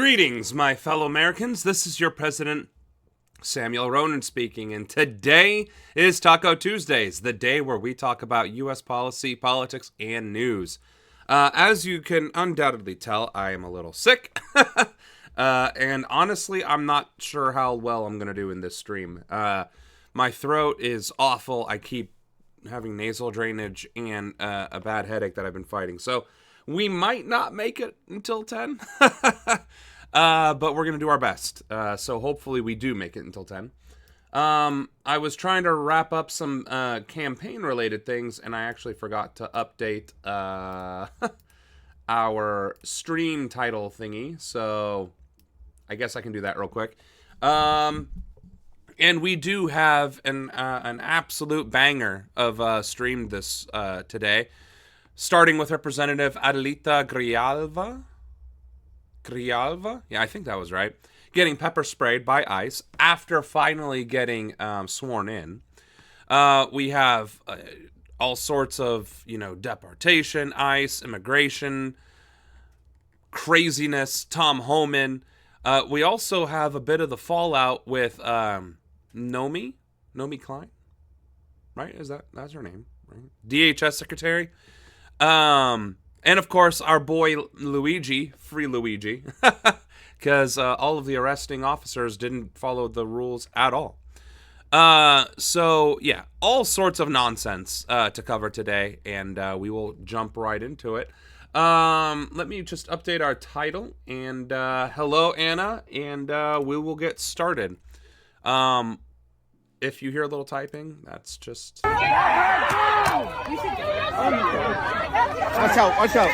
Greetings, my fellow Americans. This is your president, Samuel Ronan speaking, and today is Taco Tuesdays, the day where we talk about U.S. policy, politics, and news. As you can undoubtedly tell, I am a little sick, and honestly, I'm not sure how well I'm going to do in this stream. My throat is awful. I keep having nasal drainage and a bad headache that I've been fighting, so we might not make it until 10, but we're going to do our best. So hopefully we do make it until 10. I was trying to wrap up some campaign-related things, and I actually forgot to update our stream title thingy, so I guess I can do that real quick. And we do have an absolute banger of stream this today. Starting with Representative Adelita Grijalva. Yeah, I think that was right. Getting pepper sprayed by ICE after finally getting sworn in. We have all sorts of, deportation, ICE, immigration, craziness, Tom Homan. We also have a bit of the fallout with Nomi Klein, right? That's her name, right? DHS secretary. And of course our boy Luigi, free Luigi, because all of the arresting officers didn't follow the rules at all. So yeah, all sorts of nonsense to cover today, and we will jump right into it. Let me just update our title, and hello Anna, and we will get started. If you hear a little typing, that's just... Watch out.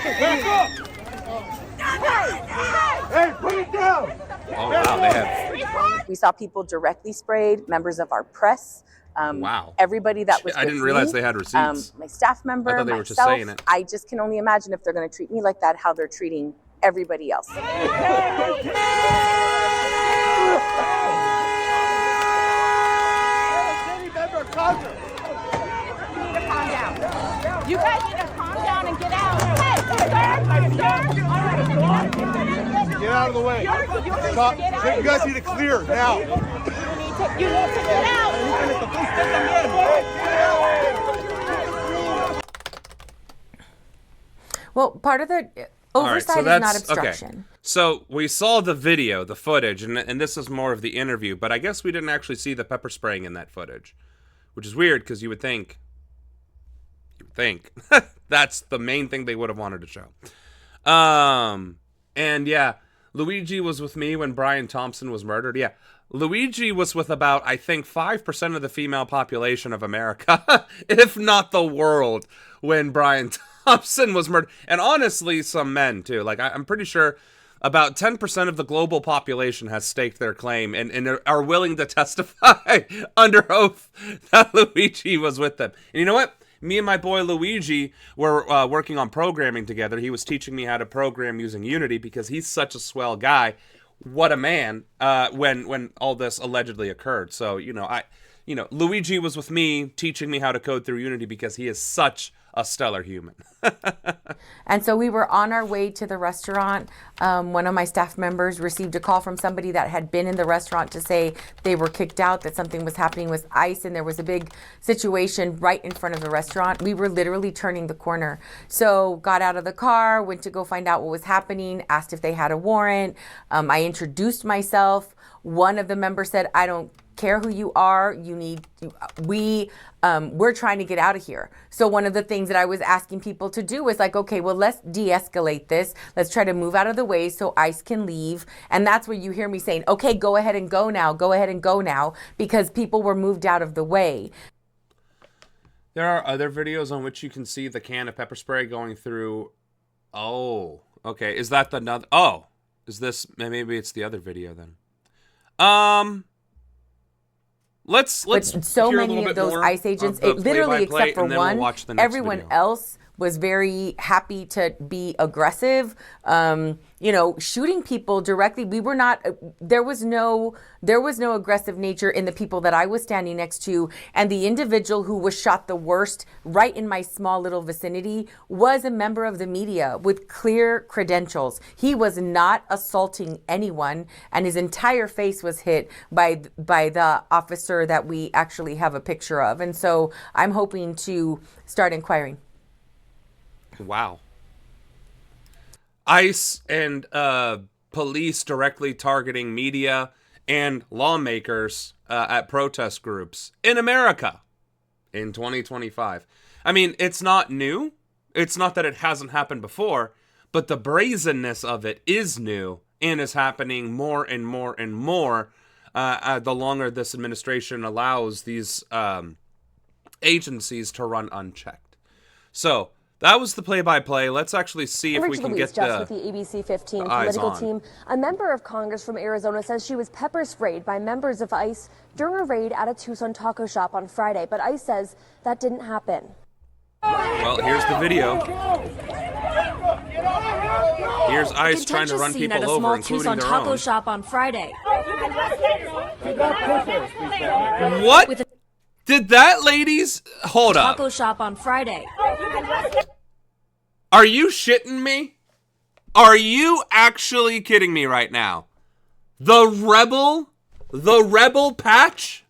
Hey, put it down! Oh, wow, they have... We saw people directly sprayed, members of our press. Wow. Everybody that was I didn't realize they had receipts. My staff member, I thought they were myself, just saying it. I just can only imagine if they're going to treat me like that, how they're treating everybody else. You guys need to calm down and get out. Hey, sir. Get out of the way. Stop. You guys need to clear now. You need to get out. Well, part of the oversight is not obstruction. Okay. So we saw the video, the footage, and this is more of the interview, but I guess we didn't actually see the pepper spraying in that footage, which is weird because you would think that's the main thing they would have wanted to show. And yeah, Luigi was with me when Brian Thompson was murdered. Yeah, Luigi was with about, I think, 5% of the female population of America, if not the world, when Brian Thompson was murdered. And honestly, some men too. Like, I'm pretty sure about 10% of the global population has staked their claim and are willing to testify under oath that Luigi was with them. And you know what? Me and my boy Luigi were working on programming together. He was teaching me how to program using Unity because he's such a swell guy. What a man! When all this allegedly occurred, so Luigi was with me teaching me how to code through Unity because he is such a stellar human. And so we were on our way to the restaurant. One of my staff members received a call from somebody that had been in the restaurant to say they were kicked out, that something was happening with ICE, and there was a big situation right in front of the restaurant. We were literally turning the corner. So got out of the car, went to go find out what was happening, asked if they had a warrant. I introduced myself. One of the members said, I don't care who you are, we're trying to get out of here. So one of the things that I was asking people to do was like, okay, well, let's de-escalate this. Let's try to move out of the way so ICE can leave. And that's where you hear me saying, okay, go ahead and go now, because people were moved out of the way. There are other videos on which you can see the can of pepper spray going through. Oh, okay. Is that another? Oh, is this? Maybe it's the other video then. Let's so hear many of those ICE agents, literally except for one, everyone else was very happy to be aggressive. Shooting people directly. We were not. There was no aggressive nature in the people that I was standing next to, and the individual who was shot the worst, right in my small little vicinity, was a member of the media with clear credentials. He was not assaulting anyone, and his entire face was hit by the officer that we actually have a picture of. And so I'm hoping to start inquiring. Wow. ICE and police directly targeting media and lawmakers at protest groups in America in 2025. I mean, it's not new. It's not that it hasn't happened before, but the brazenness of it is new and is happening more and more and more the longer this administration allows these agencies to run unchecked. So that was the play-by-play. Let's actually see if we can get with the ABC 15 political team. A member of Congress from Arizona says she was pepper sprayed by members of ICE during a raid at a Tucson taco shop on Friday, but ICE says that didn't happen. Well, here's the video. Here's ICE trying to run people over, including their taco own. shop on Friday. What? Did that lady's... Hold up. Taco shop on Friday. Are you shitting me? Are you actually kidding me right now? The rebel patch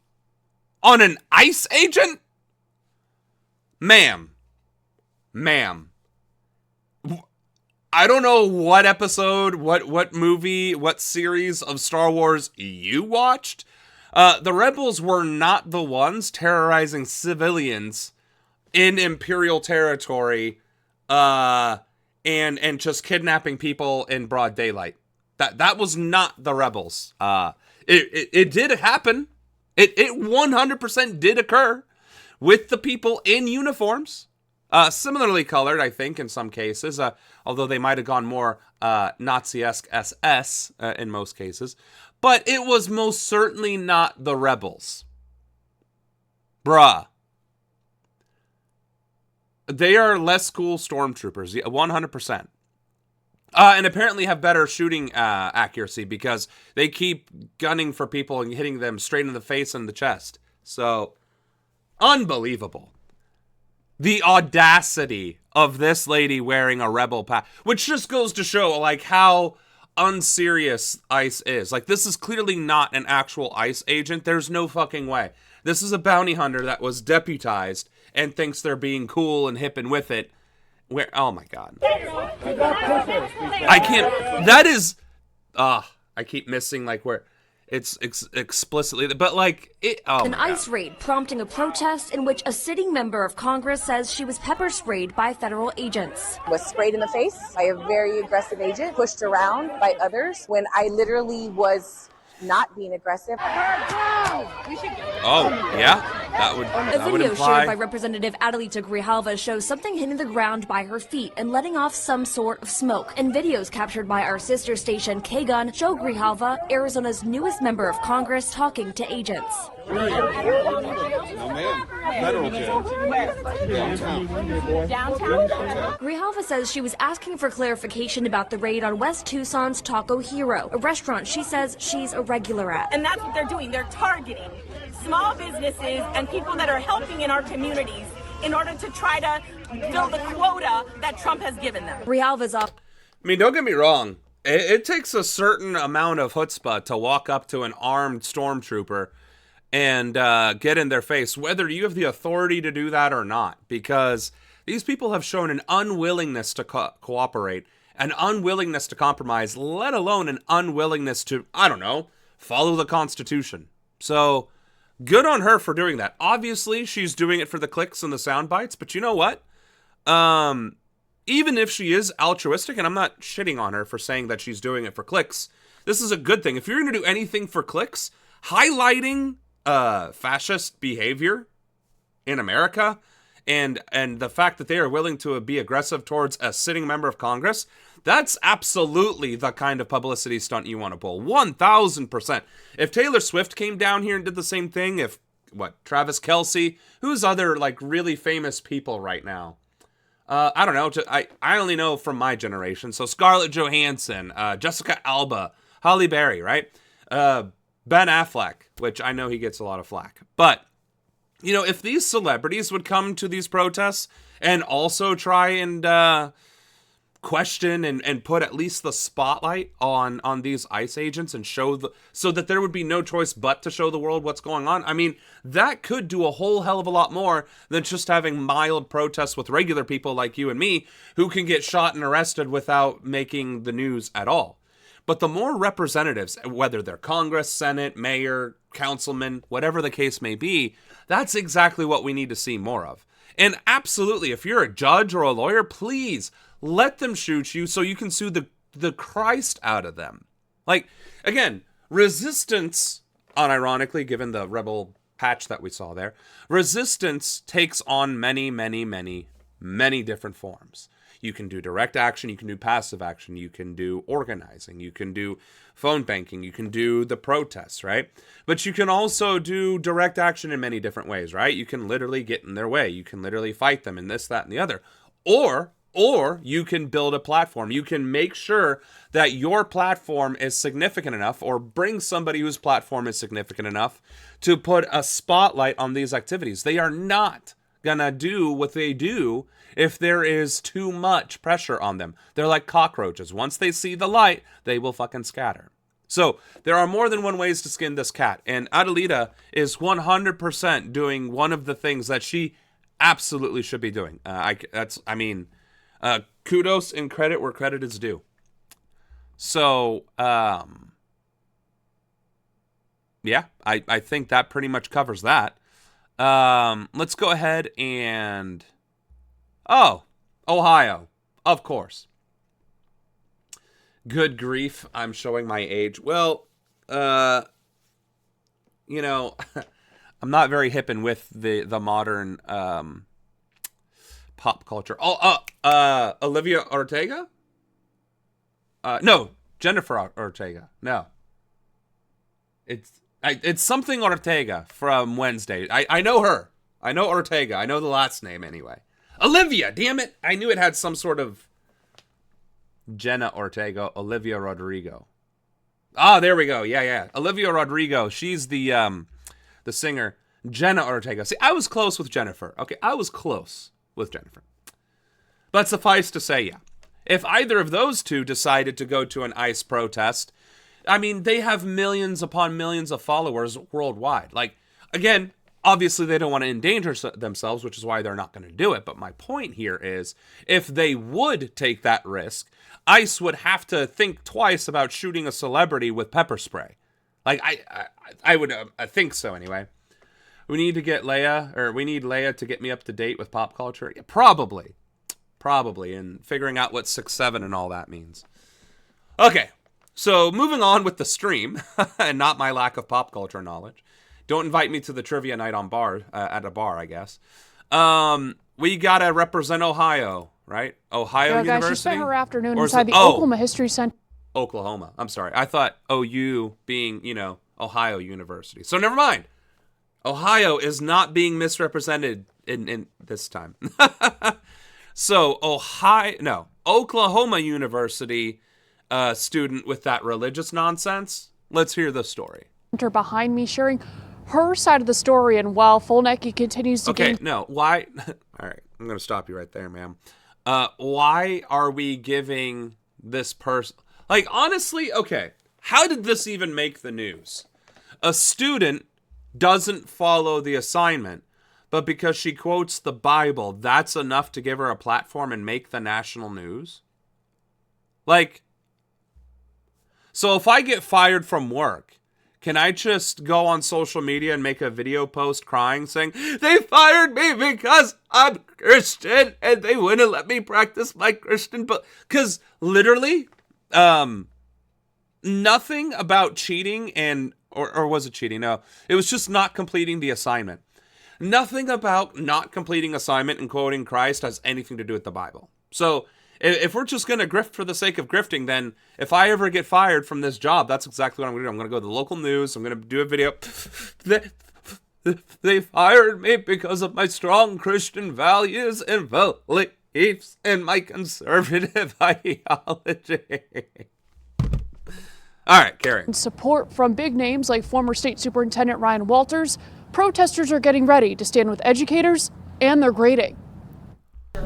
on an ICE agent? Ma'am. I don't know what episode, what movie, what series of Star Wars you watched. The rebels were not the ones terrorizing civilians in Imperial territory, and just kidnapping people in broad daylight. That was not the rebels. It did happen. It 100% did occur with the people in uniforms, similarly colored, I think, in some cases, although they might have gone more Nazi-esque SS in most cases. But it was most certainly not the rebels. Bruh. They are less cool stormtroopers, 100%. And apparently have better shooting accuracy because they keep gunning for people and hitting them straight in the face and the chest. So, unbelievable. The audacity of this lady wearing a rebel patch, which just goes to show, like, how unserious ICE is. Like, this is clearly not an actual ICE agent. There's no fucking way. This is a bounty hunter that was deputized and thinks they're being cool and hip and with it. Where, oh my god. I can't, that is, I keep missing, like, where it's explicitly, but like, it, oh An ICE raid prompting a protest in which a sitting member of Congress says she was pepper sprayed by federal agents. Was sprayed in the face by a very aggressive agent, pushed around by others when I literally was not being aggressive. Oh, yeah? That would A video imply... shared by Representative Adelita Grijalva shows something hitting the ground by her feet and letting off some sort of smoke. And videos captured by our sister station, K-Gun, show Grijalva, Arizona's newest member of Congress, talking to agents. Grijalva says she was asking for clarification about the raid on West Tucson's Taco Hero, a restaurant she says she's a regular at. And that's what they're doing. They're targeting small businesses and people that are helping in our communities in order to try to fill the quota that Trump has given them. Grijalva's up. I mean, don't get me wrong. It takes a certain amount of chutzpah to walk up to an armed stormtrooper and get in their face, whether you have the authority to do that or not, because these people have shown an unwillingness to cooperate, an unwillingness to compromise, let alone an unwillingness to, I don't know, follow the Constitution. So, good on her for doing that. Obviously, she's doing it for the clicks and the sound bites, but you know what? Even if she is altruistic, and I'm not shitting on her for saying that she's doing it for clicks, this is a good thing. If you're going to do anything for clicks, highlighting fascist behavior in America and the fact that they are willing to be aggressive towards a sitting member of Congress, that's absolutely the kind of publicity stunt you want to pull. 1,000%. If Taylor Swift came down here and did the same thing, if, Travis Kelce, who's other, like, really famous people right now? I don't know. I only know from my generation. So Scarlett Johansson, Jessica Alba, Halle Berry, right? Ben Affleck, which I know he gets a lot of flack. But, you know, if these celebrities would come to these protests and also try and question and put at least the spotlight on these ICE agents and so that there would be no choice but to show the world what's going on. I mean, that could do a whole hell of a lot more than just having mild protests with regular people like you and me who can get shot and arrested without making the news at all. But the more representatives, whether they're Congress, Senate, mayor, councilman, whatever the case may be, that's exactly what we need to see more of. And absolutely, if you're a judge or a lawyer, please let them shoot you so you can sue the Christ out of them. Like, again, resistance, unironically, given the rebel patch that we saw there, resistance takes on many, many, many, many different forms. You can do direct action, you can do passive action, you can do organizing, you can do phone banking, you can do the protests, right? But you can also do direct action in many different ways, right? You can literally get in their way, you can literally fight them in this, that, and the other. Or you can build a platform. You can make sure that your platform is significant enough, or bring somebody whose platform is significant enough to put a spotlight on these activities. They are not gonna do what they do if there is too much pressure on them. They're like cockroaches. Once they see the light, they will fucking scatter. So there are more than one ways to skin this cat, and Adelita is 100% doing one of the things that she absolutely should be doing. Kudos and credit where credit is due. So, yeah, I think that pretty much covers that. Let's go ahead and... Oh, Ohio, of course. Good grief, I'm showing my age. Well, you know, I'm not very hip and with the modern pop culture. Olivia Ortega? No, Jennifer Ortega. No. It's something Ortega from Wednesday. I know her. I know Ortega. I know the last name anyway. Olivia, damn it. I knew it had some sort of Jenna Ortega, Olivia Rodrigo. Ah, there we go. Yeah. Olivia Rodrigo. She's the singer. Jenna Ortega. See, I was close with Jennifer. Okay, I was close with Jennifer. But suffice to say, yeah. If either of those two decided to go to an ICE protest, I mean, they have millions upon millions of followers worldwide. Like, again, obviously they don't want to endanger themselves, which is why they're not going to do it. But my point here is, if they would take that risk, ICE would have to think twice about shooting a celebrity with pepper spray. Like, I would think so anyway. We need to get Leia, or we need Leia to get me up to date with pop culture. Yeah, probably, and figuring out what 6'7" and all that means. Okay, so moving on with the stream, and not my lack of pop culture knowledge. Don't invite me to the trivia night on at a bar, I guess. We gotta represent Ohio, right? Ohio University. Guys, she spent her afternoon inside the Oklahoma History Center. Oklahoma. I'm sorry. I thought OU being, Ohio University. So never mind. Ohio is not being misrepresented in this time. So Oklahoma University student with that religious nonsense. Let's hear the story. Behind me, sharing her side of the story, and while Fulnecki continues to gain... no, why... All right, I'm going to stop you right there, ma'am. Why are we giving this person... Like, honestly, okay, how did this even make the news? A student doesn't follow the assignment, but because she quotes the Bible, that's enough to give her a platform and make the national news? Like, so if I get fired from work, can I just go on social media and make a video post crying saying, they fired me because I'm Christian and they wouldn't let me practice my Christian book? Because literally, nothing about cheating or was it cheating? No, it was just not completing the assignment. Nothing about not completing assignment and quoting Christ has anything to do with the Bible. So if we're just going to grift for the sake of grifting, then if I ever get fired from this job, that's exactly what I'm going to do. I'm going to go to the local news. I'm going to do a video. They fired me because of my strong Christian values and beliefs. beliefs in my conservative ideology. All right, Carrie. Support from big names like former State Superintendent Ryan Walters, protesters are getting ready to stand with educators and their grading.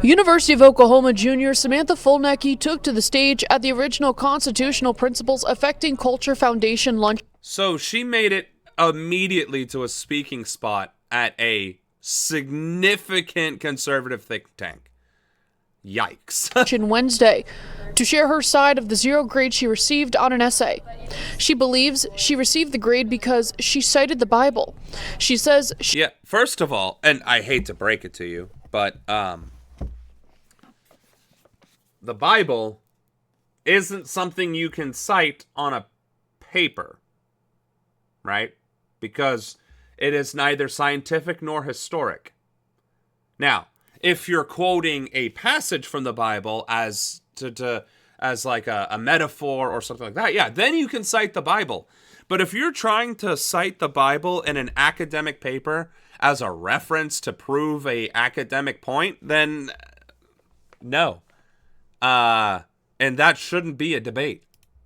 University of Oklahoma junior Samantha Fulnecke took to the stage at the original Constitutional Principles Affecting Culture Foundation lunch. So she made it immediately to a speaking spot at a significant conservative think tank. Yikes. Wednesday to share her side of the 0 grade she received on an essay. She believes she received the grade because she cited the Bible. She says yeah, first of all, and I hate to break it to you, but the Bible isn't something you can cite on a paper, right? Because it is neither scientific nor historic. Now, if you're quoting a passage from the Bible as like a metaphor or something like that, yeah, then you can cite the Bible. But if you're trying to cite the Bible in an academic paper as a reference to prove a academic point, then no. And that shouldn't be a debate.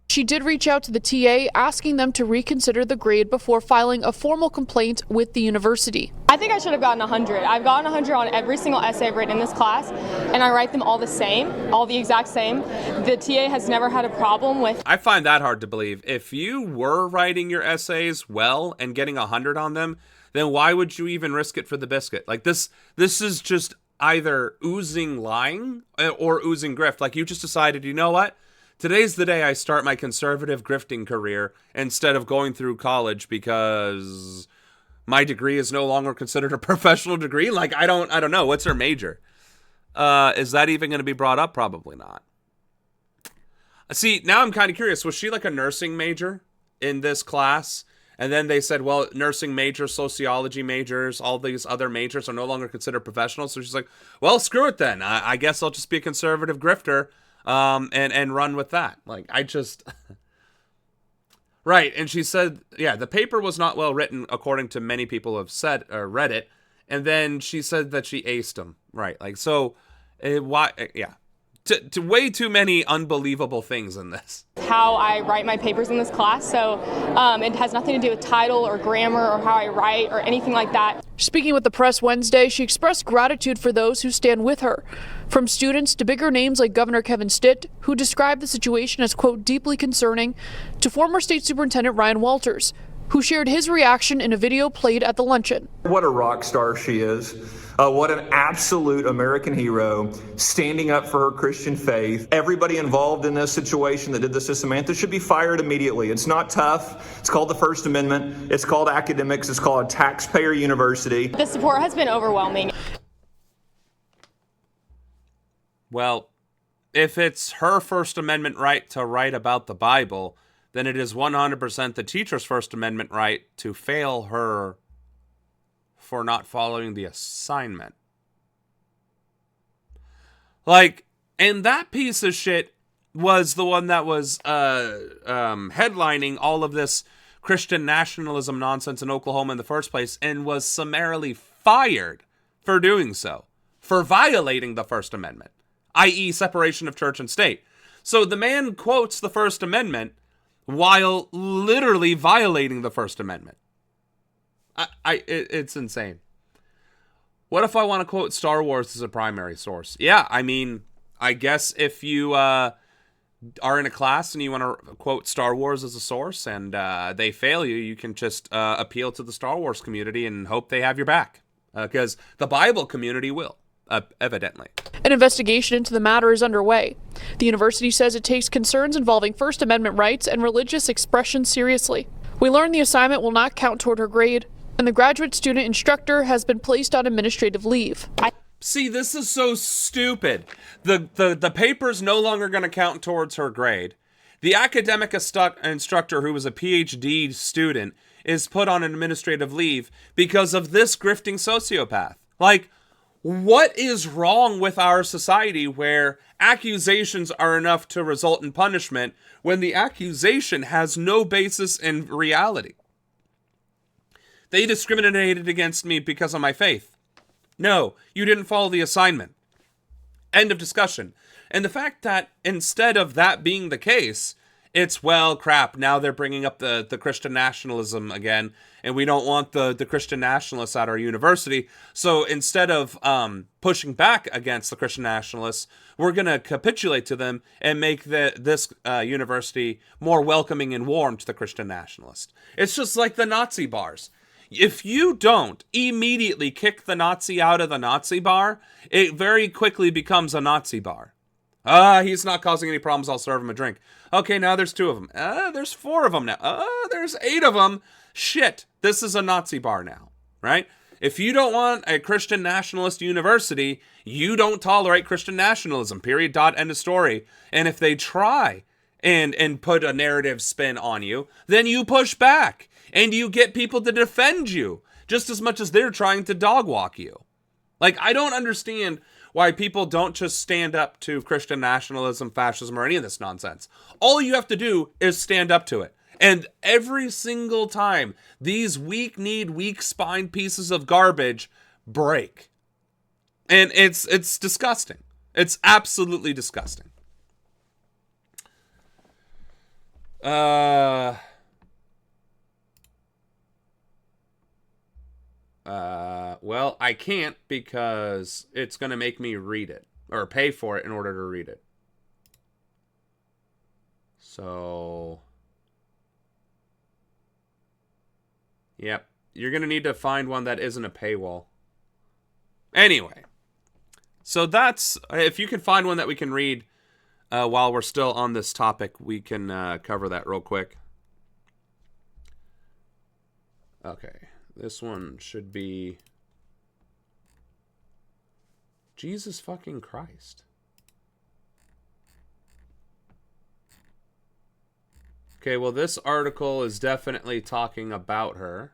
She did reach out to the TA asking them to reconsider the grade before filing a formal complaint with the university. I think I should have gotten 100. I've gotten 100 on every single essay I've written in this class, and I write them all the same, all the exact same. The TA has never had a problem with... I find that hard to believe. If you were writing your essays well and getting 100 on them, then why would you even risk it for the biscuit? Like this is just either oozing lying or oozing grift. Like you just decided, you know what? Today's the day I start my conservative grifting career instead of going through college because my degree is no longer considered a professional degree. Like, I don't know. What's her major? Is that even going to be brought up? Probably not. See, now I'm kind of curious. Was she like a nursing major in this class? And then they said, well, nursing majors, sociology majors, all these other majors are no longer considered professional. So she's like, well, screw it then. I guess I'll just be a conservative grifter. And run with that. Like, I just... Right, and she said, yeah, the paper was not well written, according to many people who have said or read it, and then she said that she aced them. Right, like, so, why, yeah. To way too many unbelievable things in this. How I write my papers in this class, so it has nothing to do with title or grammar or how I write or anything like that. Speaking with the press Wednesday, she expressed gratitude for those who stand with her, from students to bigger names like Governor Kevin Stitt, who described the situation as, quote, deeply concerning, to former State Superintendent Ryan Walters, who shared his reaction in a video played at the luncheon. What a rock star she is. What an absolute American hero, standing up for her Christian faith. Everybody involved in this situation that did this to Samantha should be fired immediately. It's not tough. It's called the First Amendment. It's called academics. It's called a taxpayer university. The support has been overwhelming. Well, if it's her First Amendment right to write about the Bible, then it is 100% the teacher's First Amendment right to fail her for not following the assignment. Like, and that piece of shit was the one that was headlining all of this Christian nationalism nonsense in Oklahoma in the first place and was summarily fired for doing so, for violating the First Amendment, i.e. separation of church and state. So the man quotes the First Amendment while literally violating the First Amendment. It's insane. What if I want to quote Star Wars as a primary source? Yeah, I mean, I guess if you are in a class and you want to quote Star Wars as a source and they fail you, you can just appeal to the Star Wars community and hope they have your back. Because the Bible community will, evidently. An investigation into the matter is underway. The university says it takes concerns involving First Amendment rights and religious expression seriously. We learned the assignment will not count toward her grade, and the graduate student instructor has been placed on administrative leave. See, this is so stupid. The paper's no longer going to count towards her grade. The academic instructor, who was a PhD student, is put on administrative leave because of this grifting sociopath. Like, what is wrong with our society where accusations are enough to result in punishment when the accusation has no basis in reality? They discriminated against me because of my faith. No, you didn't follow the assignment. End of discussion. And the fact that instead of that being the case, it's, well, crap, now they're bringing up the Christian nationalism again, and we don't want the Christian nationalists at our university. So instead of pushing back against the Christian nationalists, we're going to capitulate to them and make this university more welcoming and warm to the Christian nationalists. It's just like the Nazi bars. If you don't immediately kick the Nazi out of the Nazi bar, it very quickly becomes a Nazi bar. He's not causing any problems, I'll serve him a drink. Okay, now there's 2 of them. There's 4 of them now. There's 8 of them. Shit, this is a Nazi bar now, right? If you don't want a Christian nationalist university, you don't tolerate Christian nationalism, period, dot, end of story. And if they try and put a narrative spin on you, then you push back. And you get people to defend you just as much as they're trying to dog walk you. Like, I don't understand why people don't just stand up to Christian nationalism, fascism, or any of this nonsense. All you have to do is stand up to it. And every single time, these weak-kneed, weak-spined pieces of garbage break. And it's disgusting. It's absolutely disgusting. Well, I can't because it's going to make me read it or pay for it in order to read it. So, yep, you're going to need to find one that isn't a paywall. Anyway, so that's, if you can find one that we can read while we're still on this topic, we can cover that real quick. Okay. This one should be Jesus fucking Christ. Okay, well, this article is definitely talking about her.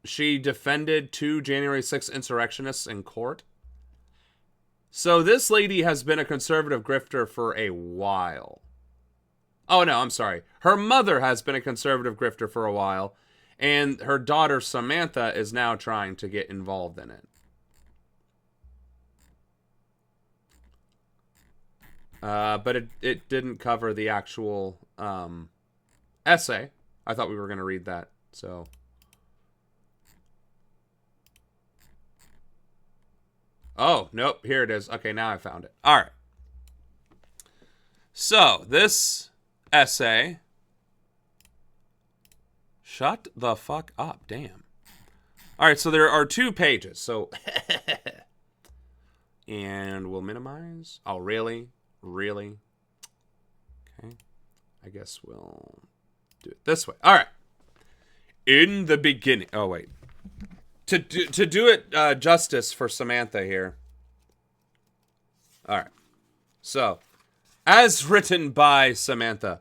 She defended 2 January 6th insurrectionists in court. So this lady has been a conservative grifter for a while. Oh, no, I'm sorry. Her mother has been a conservative grifter for a while, and her daughter, Samantha, is now trying to get involved in it. But it didn't cover the actual essay. I thought we were going to read that, so... Oh, nope, here it is. Okay, now I found it. All right. So, this essay... Shut the fuck up, damn. All right, so there are 2 pages, so... and we'll minimize. Oh, really? Really? Okay. I guess we'll do it this way. All right. In the beginning... Oh, wait. To do it justice for Samantha here. All right. So, as written by Samantha,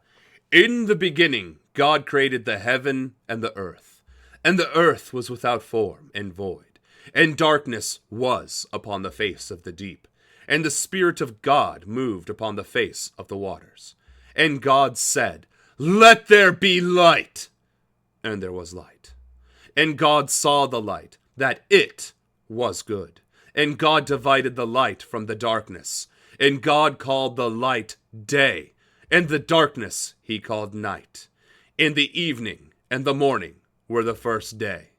in the beginning, God created the heaven and the earth was without form and void, and darkness was upon the face of the deep, and the Spirit of God moved upon the face of the waters. And God said, "Let there be light." And there was light. And God saw the light, that it was good. And God divided the light from the darkness. And God called the light day, and the darkness he called night. And the evening and the morning were the first day.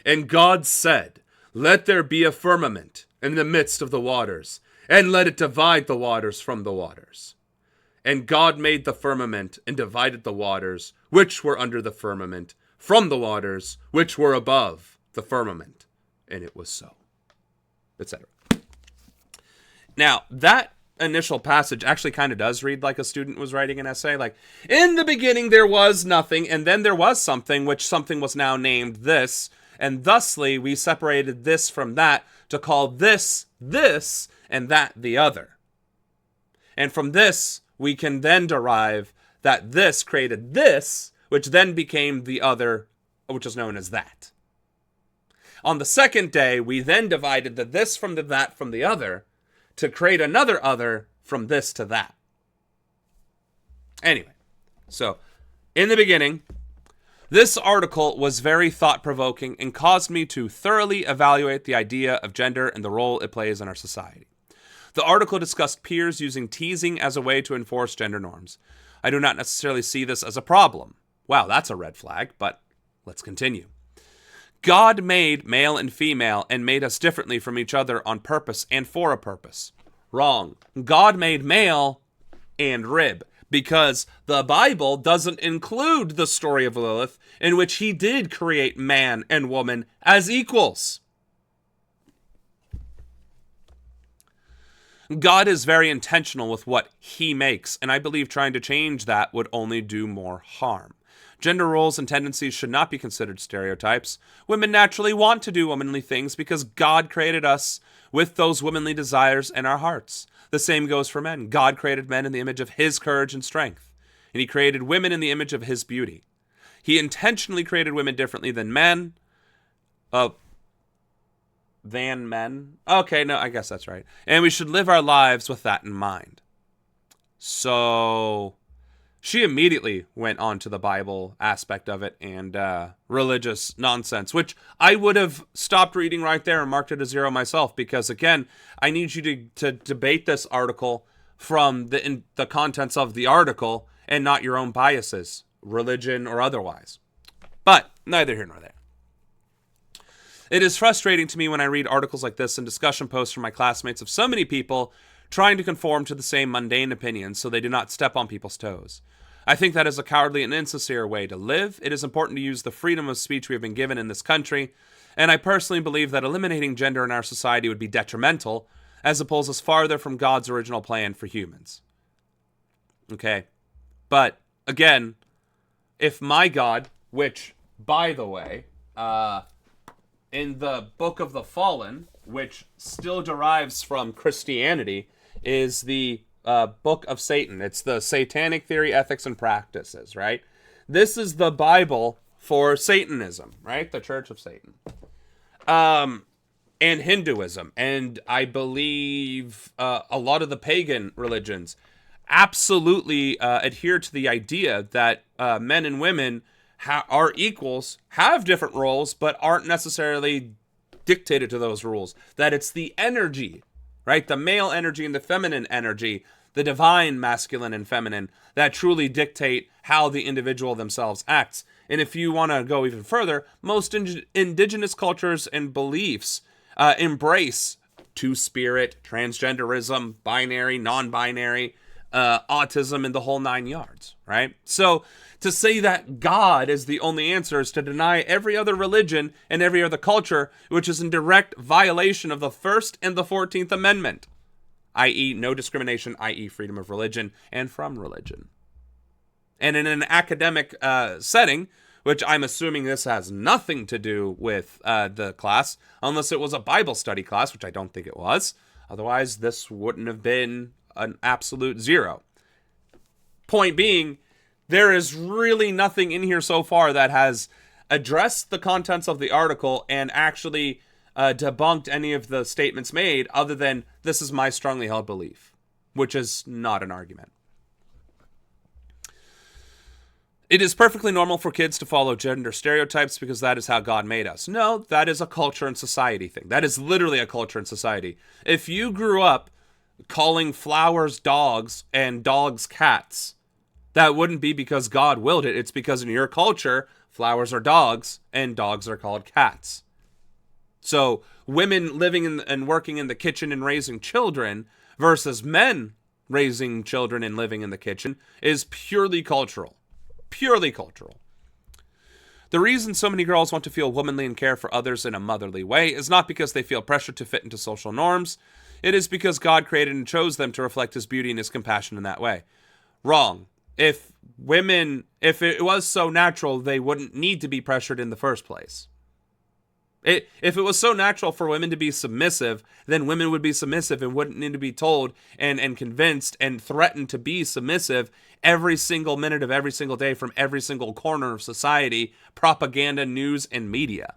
And God said, "Let there be a firmament in the midst of the waters, and let it divide the waters from the waters." And God made the firmament and divided the waters which were under the firmament from the waters which were above the firmament. And it was so, etc. Now, that initial passage actually kind of does read like a student was writing an essay. Like, in the beginning there was nothing, and then there was something, which something was now named this, and thusly we separated this from that to call this this, and that the other. And from this, we can then derive that this created this, which then became the other, which is known as that. On the second day, we then divided the this from the that from the other to create another other from this to that. Anyway, so, in the beginning, This article was very thought-provoking and caused me to thoroughly evaluate the idea of gender and the role it plays in our society. The article discussed peers using teasing as a way to enforce gender norms. I do not necessarily see this as a problem. Wow, that's a red flag, but let's continue. God made male and female and made us differently from each other on purpose and for a purpose. Wrong. God made male and rib, because the Bible doesn't include the story of Lilith, in which he did create man and woman as equals. God is very intentional with what he makes, and I believe trying to change that would only do more harm. Gender roles and tendencies should not be considered stereotypes. Women naturally want to do womanly things because God created us with those womanly desires in our hearts. The same goes for men. God created men in the image of his courage and strength, and he created women in the image of his beauty. He intentionally created women differently than men. Okay, no, I guess that's right. And we should live our lives with that in mind. So she immediately went on to the Bible aspect of it and religious nonsense, which I would have stopped reading right there and marked it a 0 myself, because, again, I need you to debate this article from the contents of the article and not your own biases, religion or otherwise. But neither here nor there. It is frustrating to me when I read articles like this and discussion posts from my classmates of so many people trying to conform to the same mundane opinions so they do not step on people's toes. I think that is a cowardly and insincere way to live. It is important to use the freedom of speech we have been given in this country, and I personally believe that eliminating gender in our society would be detrimental, as it pulls us farther from God's original plan for humans. Okay, but again, if my God, which, by the way, in the Book of the Fallen, which still derives from Christianity, is the Book of Satan. It's the Satanic Theory, Ethics, and Practices, right? This is the Bible for Satanism, right? The Church of Satan. And Hinduism. And I believe a lot of the pagan religions absolutely adhere to the idea that men and women are equals, have different roles, but aren't necessarily dictated to those rules. That it's the energy, right? The male energy and the feminine energy, the divine masculine and feminine, that truly dictate how the individual themselves acts. And if you want to go even further, most indigenous cultures and beliefs embrace two-spirit, transgenderism, binary, non-binary, autism, and the whole 9 yards, right? So to say that God is the only answer is to deny every other religion and every other culture, which is in direct violation of the First and the 14th Amendment, i.e. no discrimination, i.e. freedom of religion and from religion. And in an academic setting, which I'm assuming this has nothing to do with the class, unless it was a Bible study class, which I don't think it was. Otherwise, this wouldn't have been an absolute 0. Point being, there is really nothing in here so far that has addressed the contents of the article and actually debunked any of the statements made, other than this is my strongly held belief, which is not an argument. It is perfectly normal for kids to follow gender stereotypes because that is how God made us. No, that is a culture and society thing. That is literally a culture and society. If you grew up calling flowers dogs and dogs cats, that wouldn't be because God willed it. It's because in your culture, flowers are dogs and dogs are called cats. So women living and working in the kitchen and raising children versus men raising children and living in the kitchen is purely cultural. Purely cultural. The reason so many girls want to feel womanly and care for others in a motherly way is not because they feel pressure to fit into social norms. It is because God created and chose them to reflect his beauty and his compassion in that way. Wrong. If it was so natural, they wouldn't need to be pressured in the first place. If it was so natural for women to be submissive, then women would be submissive and wouldn't need to be told and convinced and threatened to be submissive every single minute of every single day from every single corner of society, propaganda, news, and media.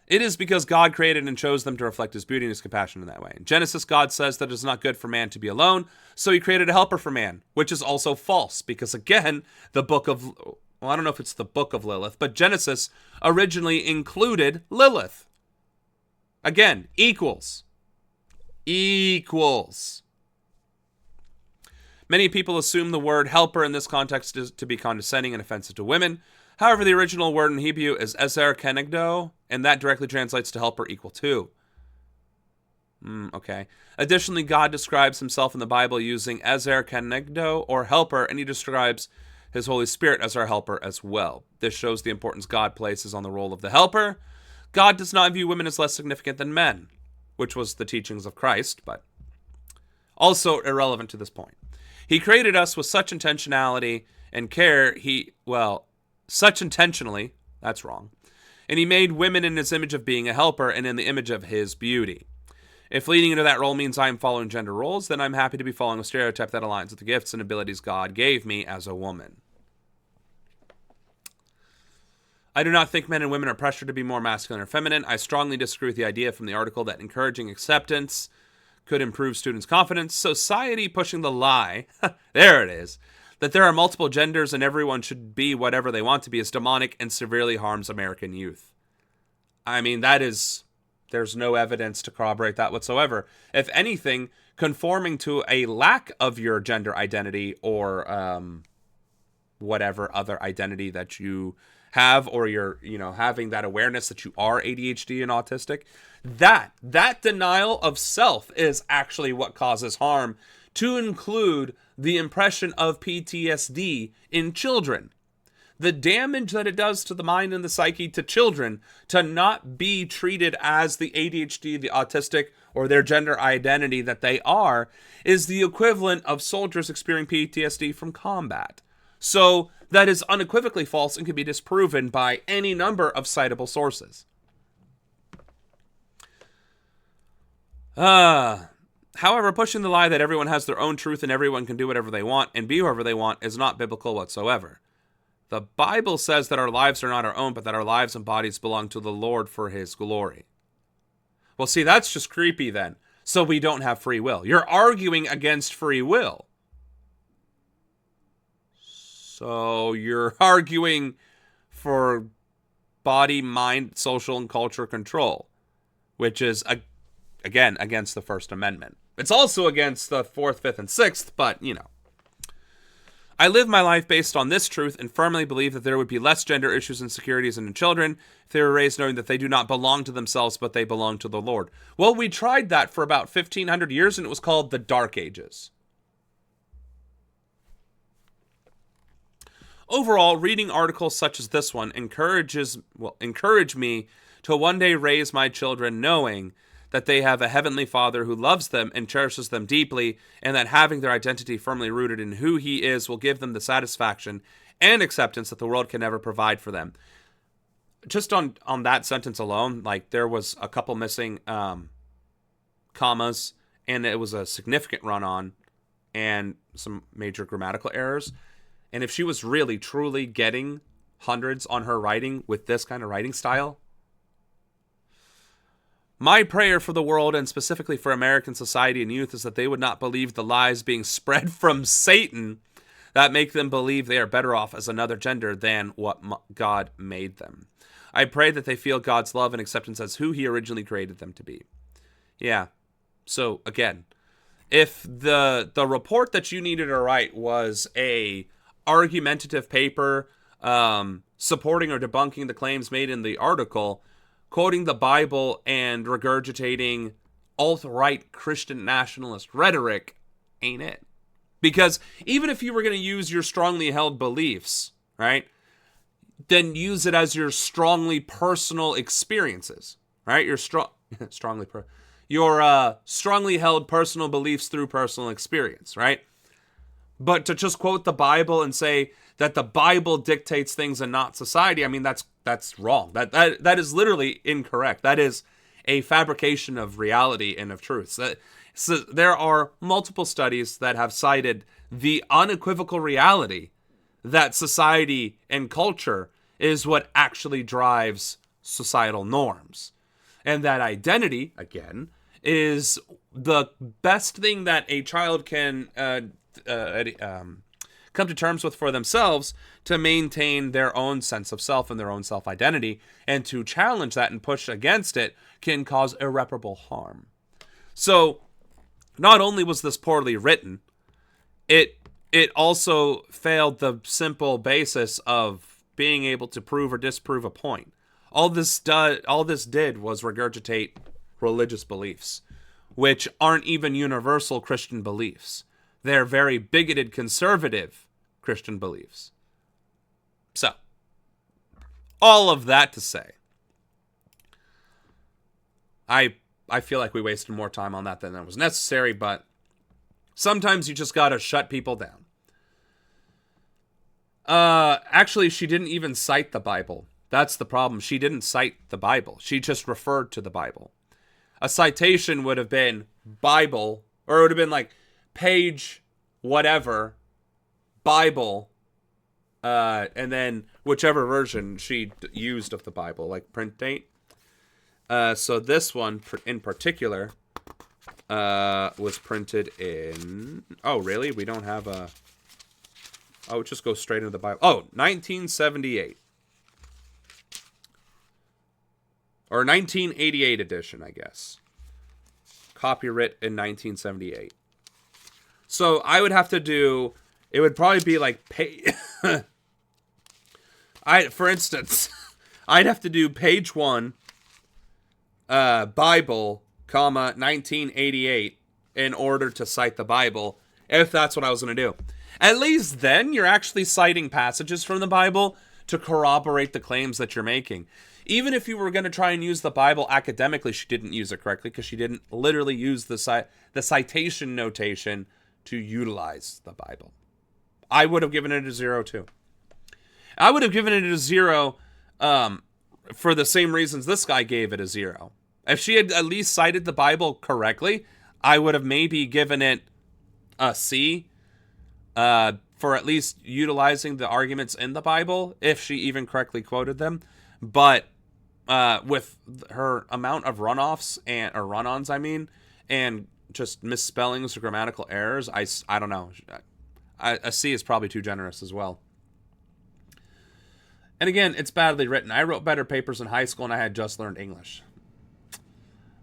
It is because God created and chose them to reflect his beauty and his compassion in that way. In Genesis, God says that it is not good for man to be alone, so he created a helper for man, which is also false, because again, the book of, well, I don't know if it's the book of Lilith, but Genesis originally included Lilith. Again, equals. Equals. Many people assume the word helper in this context is to be condescending and offensive to women. However, the original word in Hebrew is ezer kenegdo, and that directly translates to helper equal to. Okay. Additionally, God describes himself in the Bible using ezer kenegdo, or helper, and he describes his Holy Spirit as our helper as well. This shows the importance God places on the role of the helper. God does not view women as less significant than men, which was the teachings of Christ, but also irrelevant to this point. He created us with such intentionality and care, such intentionally, that's wrong, and he made women in his image of being a helper and in the image of his beauty. If leading into that role means I am following gender roles, then I'm happy to be following a stereotype that aligns with the gifts and abilities God gave me as a woman. I do not think men and women are pressured to be more masculine or feminine. I strongly disagree with the idea from the article that encouraging acceptance could improve students' confidence. Society pushing the lie, there it is, that there are multiple genders and everyone should be whatever they want to be is demonic and severely harms American youth. I mean, there's no evidence to corroborate that whatsoever. If anything, conforming to a lack of your gender identity or whatever other identity that you have, or you're, having that awareness that you are ADHD and autistic, that denial of self is actually what causes harm, to include the impression of PTSD in children. The damage that it does to the mind and the psyche to children to not be treated as the ADHD, the autistic, or their gender identity that they are, is the equivalent of soldiers experiencing PTSD from combat. So that is unequivocally false and can be disproven by any number of citable sources. However, pushing the lie that everyone has their own truth and everyone can do whatever they want and be whoever they want is not biblical whatsoever. The Bible says that our lives are not our own, but that our lives and bodies belong to the Lord for his glory. Well, see, that's just creepy then. So we don't have free will. You're arguing against free will. So you're arguing for body, mind, social, and culture control, which is, again, against the First Amendment. It's also against the 4th, 5th, and 6th, but, I live my life based on this truth and firmly believe that there would be less gender issues and insecurities in children if they were raised knowing that they do not belong to themselves, but they belong to the Lord. Well, we tried that for about 1,500 years, and it was called the Dark Ages. Overall, reading articles such as this one encourage me to one day raise my children knowing that they have a heavenly Father who loves them and cherishes them deeply, and that having their identity firmly rooted in who he is will give them the satisfaction and acceptance that the world can never provide for them. Just on that sentence alone, there was a couple missing commas, and it was a significant run-on, and some major grammatical errors. And if she was really, truly getting hundreds on her writing with this kind of writing style, my prayer for the world, and specifically for American society and youth, is that they would not believe the lies being spread from Satan that make them believe they are better off as another gender than what God made them. I pray that they feel God's love and acceptance as who he originally created them to be. Yeah. So, again, if the report that you needed to write was a argumentative paper supporting or debunking the claims made in the article, quoting the Bible and regurgitating alt-right Christian nationalist rhetoric ain't it. Because even if you were going to use your strongly held beliefs, right, then use it as your strongly personal experiences, right? Your strongly held personal beliefs through personal experience, right? But to just quote the Bible and say that the Bible dictates things and not society, I mean, that's wrong. That is literally incorrect. That is a fabrication of reality and of truth. So there are multiple studies that have cited the unequivocal reality that society and culture is what actually drives societal norms. And that identity, again, is the best thing that a child can come to terms with for themselves to maintain their own sense of self and their own self-identity. And to challenge that and push against it can cause irreparable harm. So not only was this poorly written, it also failed the simple basis of being able to prove or disprove a point. All this did was regurgitate religious beliefs, which aren't even universal Christian beliefs. They're very bigoted, conservative Christian beliefs. So, all of that to say, I feel like we wasted more time on that than was necessary, but sometimes you just gotta shut people down. Actually, she didn't even cite the Bible. That's the problem. She didn't cite the Bible. She just referred to the Bible. A citation would have been Bible, or it would have been like page whatever, Bible, and then whichever version she used of the Bible, like print date. So this one in particular was printed in... Oh, really? We don't have a... Oh, it just goes straight into the Bible. Oh, 1978. Or 1988 edition, I guess. Copyright in 1978. So I would have to do... It would probably be like... For instance, I'd have to do page 1, Bible, comma, 1988 in order to cite the Bible, if that's what I was going to do. At least then you're actually citing passages from the Bible to corroborate the claims that you're making. Even if you were going to try and use the Bible academically, she didn't use it correctly because she didn't literally use the citation notation to utilize the Bible. I would have given it a 0 too. I would have given it a 0 for the same reasons this guy gave it a 0. If she had at least cited the Bible correctly, I would have maybe given it a C for at least utilizing the arguments in the Bible, if she even correctly quoted them. But with her amount of run-ons, and just misspellings or grammatical errors, I don't know. A C is probably too generous as well. And again, it's badly written. I wrote better papers in high school and I had just learned English.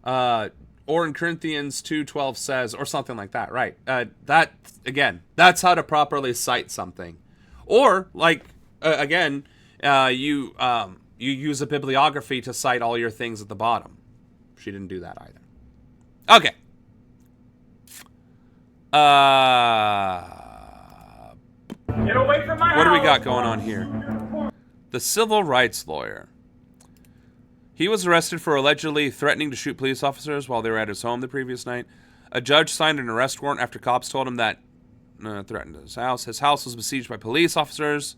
Or in Corinthians 2:12 says, or something like that, right? That, again, that's how to properly cite something. Or, like, again, you use a bibliography to cite all your things at the bottom. She didn't do that either. Okay. Get away from my what do we house. got going on here? The civil rights lawyer. He was arrested for allegedly threatening to shoot police officers while they were at his home the previous night. A judge signed an arrest warrant after cops told him that threatened his house. His house was besieged by police officers,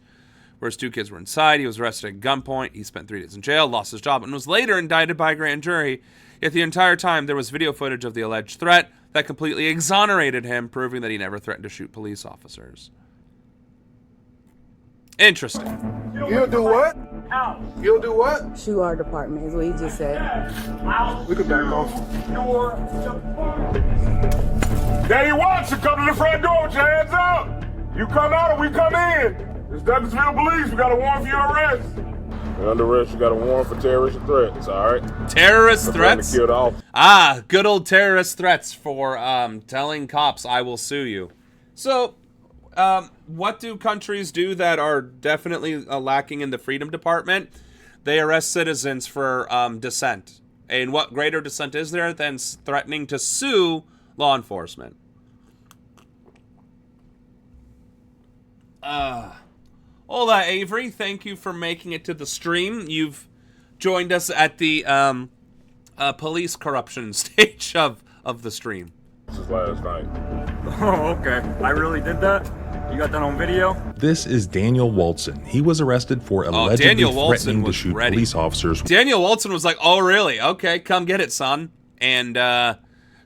where his 2 kids were inside. He was arrested at gunpoint. He spent 3 days in jail, lost his job, and was later indicted by a grand jury. Yet the entire time, there was video footage of the alleged threat that completely exonerated him, proving that he never threatened to shoot police officers. Interesting. You'll do what? You'll do what? Shoe art department is what he just said. We could back off. Daddy Watson, come to the front door with your hands up. You come out or we come in. It's Douglasville Police. We got a warrant for your arrest. You're under arrest. You got a warrant for terrorist threats, all right? Terrorist threats? To kill the officer. Ah, good old terrorist threats for telling cops, I will sue you. So... what do countries do that are definitely lacking in the freedom department? They arrest citizens for dissent. And what greater dissent is there than threatening to sue law enforcement? Hola, Avery. Thank you for making it to the stream. You've joined us at the police corruption stage of the stream. This is last night. Oh, okay. I really did that? You got that on video? This is Daniel Walton. He was arrested for allegedly threatening to shoot police officers. Daniel Walton was like, oh, really? Okay, come get it, son. And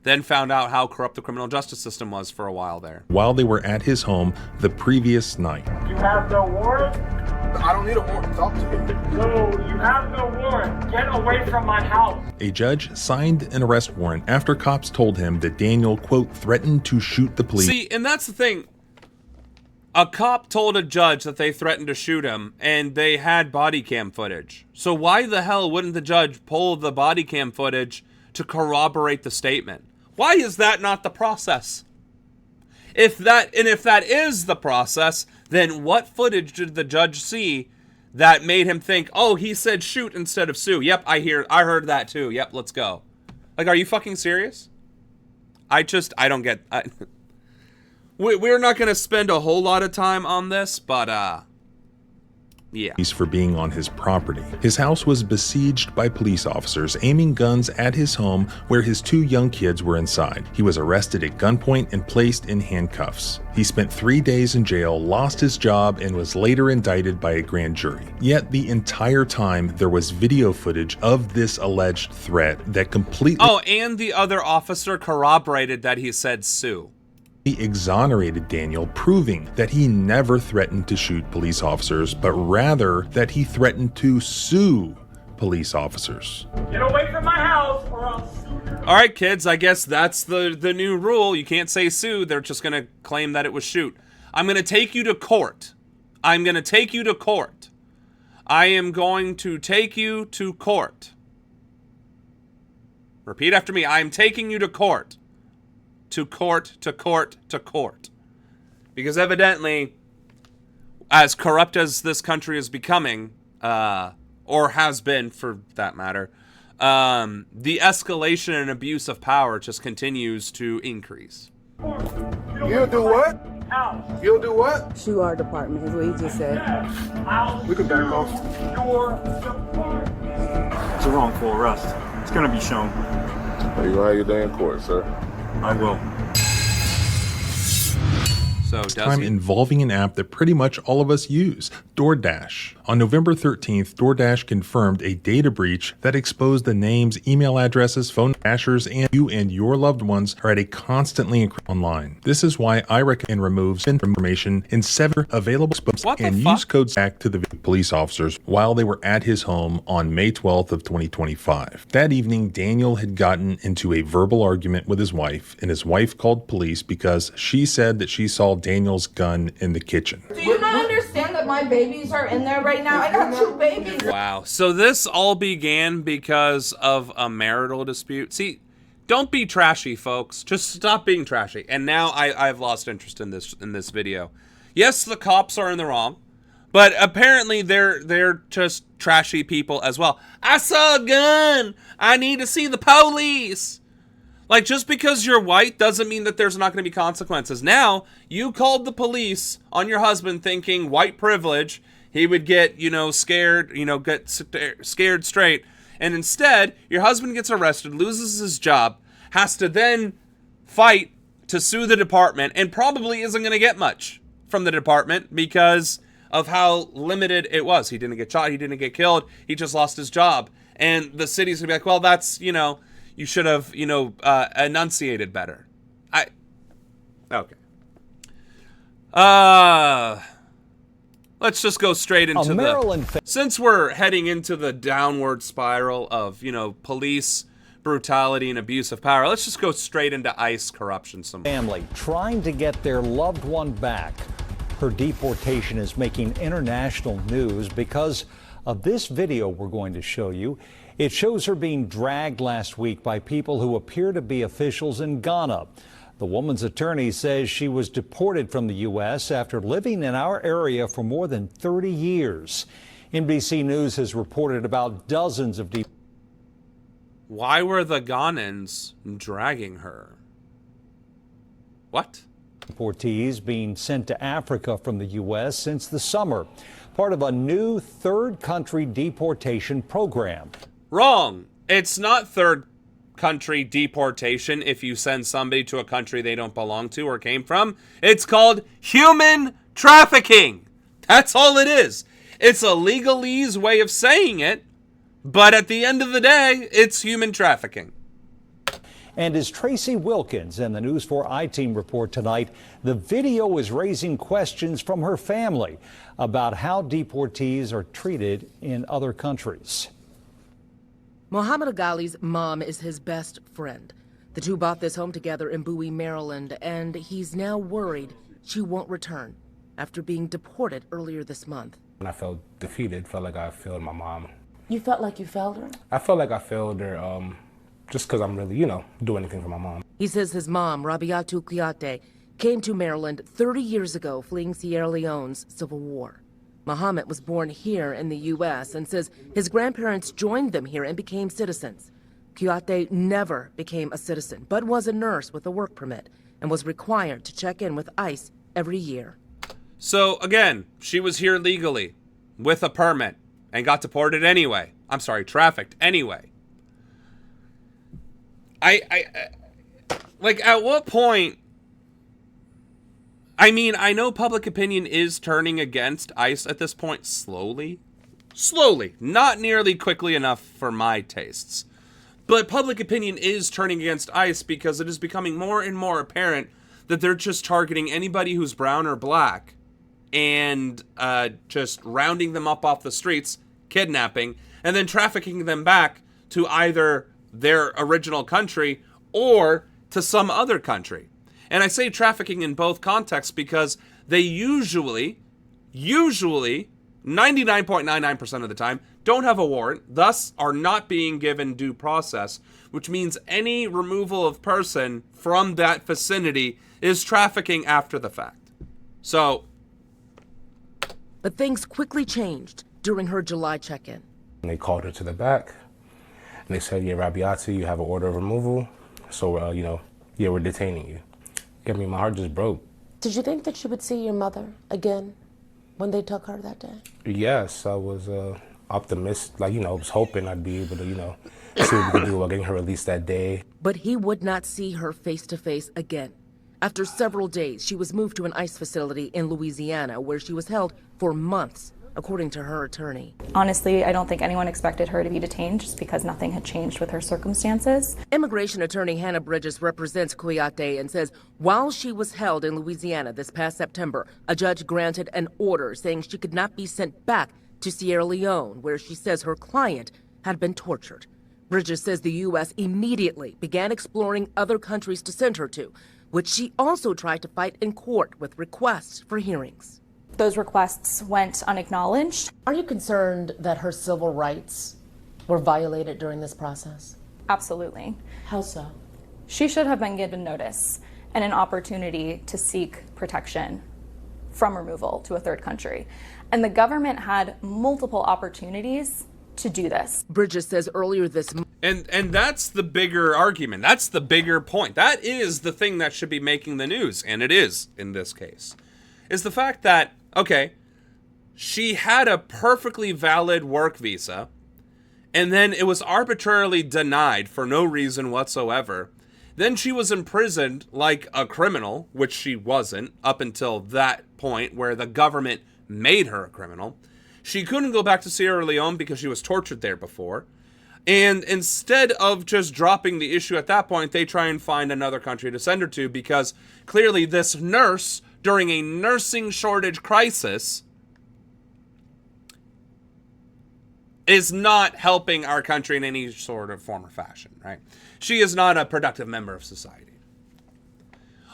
then found out how corrupt the criminal justice system was for a while there. While they were at his home the previous night. You have no warrant? I don't need a warrant to talk to you. So you have no warrant. Get away from my house. A judge signed an arrest warrant after cops told him that Daniel, quote, threatened to shoot the police. See, and that's the thing. A cop told a judge that they threatened to shoot him, and they had body cam footage. So why the hell wouldn't the judge pull the body cam footage to corroborate the statement? Why is that not the process? If that is the process, then what footage did the judge see that made him think, oh, he said shoot instead of sue? Yep, I heard that too. Yep, let's go. Like, are you fucking serious? I don't get... We're not going to spend a whole lot of time on this, but, yeah. For being on his property. His house was besieged by police officers aiming guns at his home where his 2 young kids were inside. He was arrested at gunpoint and placed in handcuffs. He spent 3 days in jail, lost his job, and was later indicted by a grand jury. Yet the entire time there was video footage of this alleged threat that completely... Oh, and the other officer corroborated that he said sue. He exonerated Daniel, proving that he never threatened to shoot police officers, but rather that he threatened to sue police officers. Get away from my house or I'll sue you. All right, kids, I guess that's the new rule. You can't say sue. They're just going to claim that it was shoot. I'm going to take you to court. I'm going to take you to court. I am going to take you to court. Repeat after me. I am taking you to court. To court, to court, to court. Because evidently, as corrupt as this country is becoming, or has been for that matter, the escalation and abuse of power just continues to increase. You'll do what? You'll do what? Sue our department is what he just said. We can back off. It's a wrongful arrest. It's going to be shown. You're going to have your day in court, sir. I will. So time involving an app that pretty much all of us use, DoorDash. On November 13th, DoorDash confirmed a data breach that exposed the names, email addresses, phone dashers, and you and your loved ones are at a constantly encrypted online. This is why I recommend remove information in 7 available spots and use codes back to the police officers while they were at his home on May 12th of 2025. That evening, Daniel had gotten into a verbal argument with his wife, and his wife called police because she said that she saw Daniel's gun in the kitchen. Do you not understand that my babies are in there right now? I got 2 babies. Wow. So this all began because of a marital dispute. See, don't be trashy, folks. Just stop being trashy. And now I've lost interest in this video. Yes, the cops are in the wrong, but apparently they're just trashy people as well. I saw a gun. I need to see the police. Like, just because you're white doesn't mean that there's not going to be consequences. Now, you called the police on your husband thinking white privilege, he would get, scared, get scared straight. And instead, your husband gets arrested, loses his job, has to then fight to sue the department, and probably isn't going to get much from the department because of how limited it was. He didn't get shot, he didn't get killed, he just lost his job. And the city's going to be like, well, that's, you should have, enunciated better. Okay. Let's just go straight into since we're heading into the downward spiral of, police brutality and abuse of power, let's just go straight into ICE corruption. Family trying to get their loved one back. Her deportation is making international news because of this video we're going to show you. It shows her being dragged last week by people who appear to be officials in Ghana. The woman's attorney says she was deported from the U.S. after living in our area for more than 30 years. NBC News has reported about dozens of Why were the Ghanans dragging her? What? Deportees being sent to Africa from the U.S. since the summer, part of a new third country deportation program. Wrong. It's not third country deportation if you send somebody to a country they don't belong to or came from. It's called human trafficking. That's all it is. It's a legalese way of saying it, but at the end of the day, it's human trafficking. And as Tracy Wilkins and the News 4 I-Team report tonight, the video is raising questions from her family about how deportees are treated in other countries. Mohammed Aghali's mom is his best friend. The two bought this home together in Bowie, Maryland, and he's now worried she won't return after being deported earlier this month. I felt defeated, felt like I failed my mom. You felt like you failed her? I felt like I failed her just because I'm really, do anything for my mom. He says his mom, Rabiatu Kouyaté, came to Maryland 30 years ago fleeing Sierra Leone's civil war. Mohammed was born here in the U.S. and says his grandparents joined them here and became citizens. Kouyaté never became a citizen, but was a nurse with a work permit and was required to check in with ICE every year. So, again, she was here legally with a permit and got deported anyway. I'm sorry, trafficked anyway. Like, at what point... I mean, I know public opinion is turning against ICE at this point slowly. Slowly. Not nearly quickly enough for my tastes. But public opinion is turning against ICE because it is becoming more and more apparent that they're just targeting anybody who's brown or black and just rounding them up off the streets, kidnapping, and then trafficking them back to either their original country or to some other country. And I say trafficking in both contexts because they usually, 99.99% of the time, don't have a warrant, thus are not being given due process, which means any removal of person from that vicinity is trafficking after the fact. So... But things quickly changed during her July check-in. They called her to the back, and they said, yeah, Rabiatu, you have an order of removal, so, yeah, we're detaining you. I mean, my heart just broke. Did you think that she would see your mother again when they took her that day? Yes, I was optimistic, I was hoping I'd be able to, see what we could do about getting her released that day. But he would not see her face-to-face again. After several days, she was moved to an ICE facility in Louisiana, where she was held for months, according to her attorney. Honestly, I don't think anyone expected her to be detained just because nothing had changed with her circumstances. Immigration attorney Hannah Bridges represents Kouyaté and says while she was held in Louisiana this past September, a judge granted an order saying she could not be sent back to Sierra Leone, where she says her client had been tortured. Bridges says the U.S. immediately began exploring other countries to send her to, which she also tried to fight in court with requests for hearings. Those requests went unacknowledged. Are you concerned that her civil rights were violated during this process? Absolutely. How so? She should have been given notice and an opportunity to seek protection from removal to a third country. And the government had multiple opportunities to do this. Bridges says earlier this month. And that's the bigger argument. That's the bigger point. That is the thing that should be making the news, and it is in this case, is the fact that, okay, she had a perfectly valid work visa, and then it was arbitrarily denied for no reason whatsoever. Then she was imprisoned like a criminal, which she wasn't up until that point where the government made her a criminal. She couldn't go back to Sierra Leone because she was tortured there before. And instead of just dropping the issue at that point, they try and find another country to send her to because clearly this nurse, during a nursing shortage crisis, is not helping our country in any sort of form or fashion, right? She is not a productive member of society.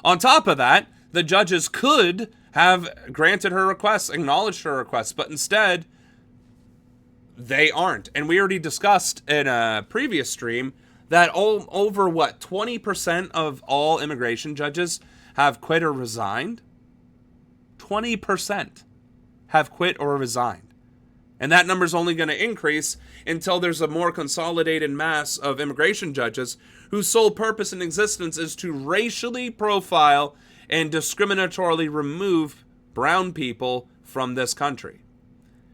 On top of that, the judges could have granted her requests, acknowledged her requests, but instead, they aren't. And we already discussed in a previous stream that over 20% of all immigration judges have quit or resigned? 20% have quit or resigned. And that number is only going to increase until there's a more consolidated mass of immigration judges whose sole purpose in existence is to racially profile and discriminatorily remove brown people from this country,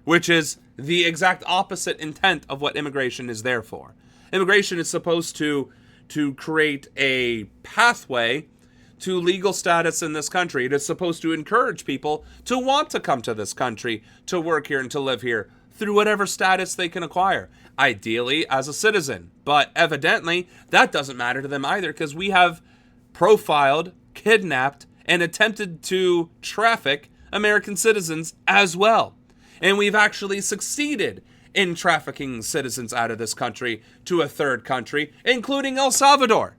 which is the exact opposite intent of what immigration is there for. Immigration is supposed to create a pathway to legal status in this country. It is supposed to encourage people to want to come to this country, to work here and to live here, through whatever status they can acquire, ideally as a citizen. But evidently, that doesn't matter to them either, because we have profiled, kidnapped, and attempted to traffic American citizens as well. And we've actually succeeded in trafficking citizens out of this country to a third country, including El Salvador,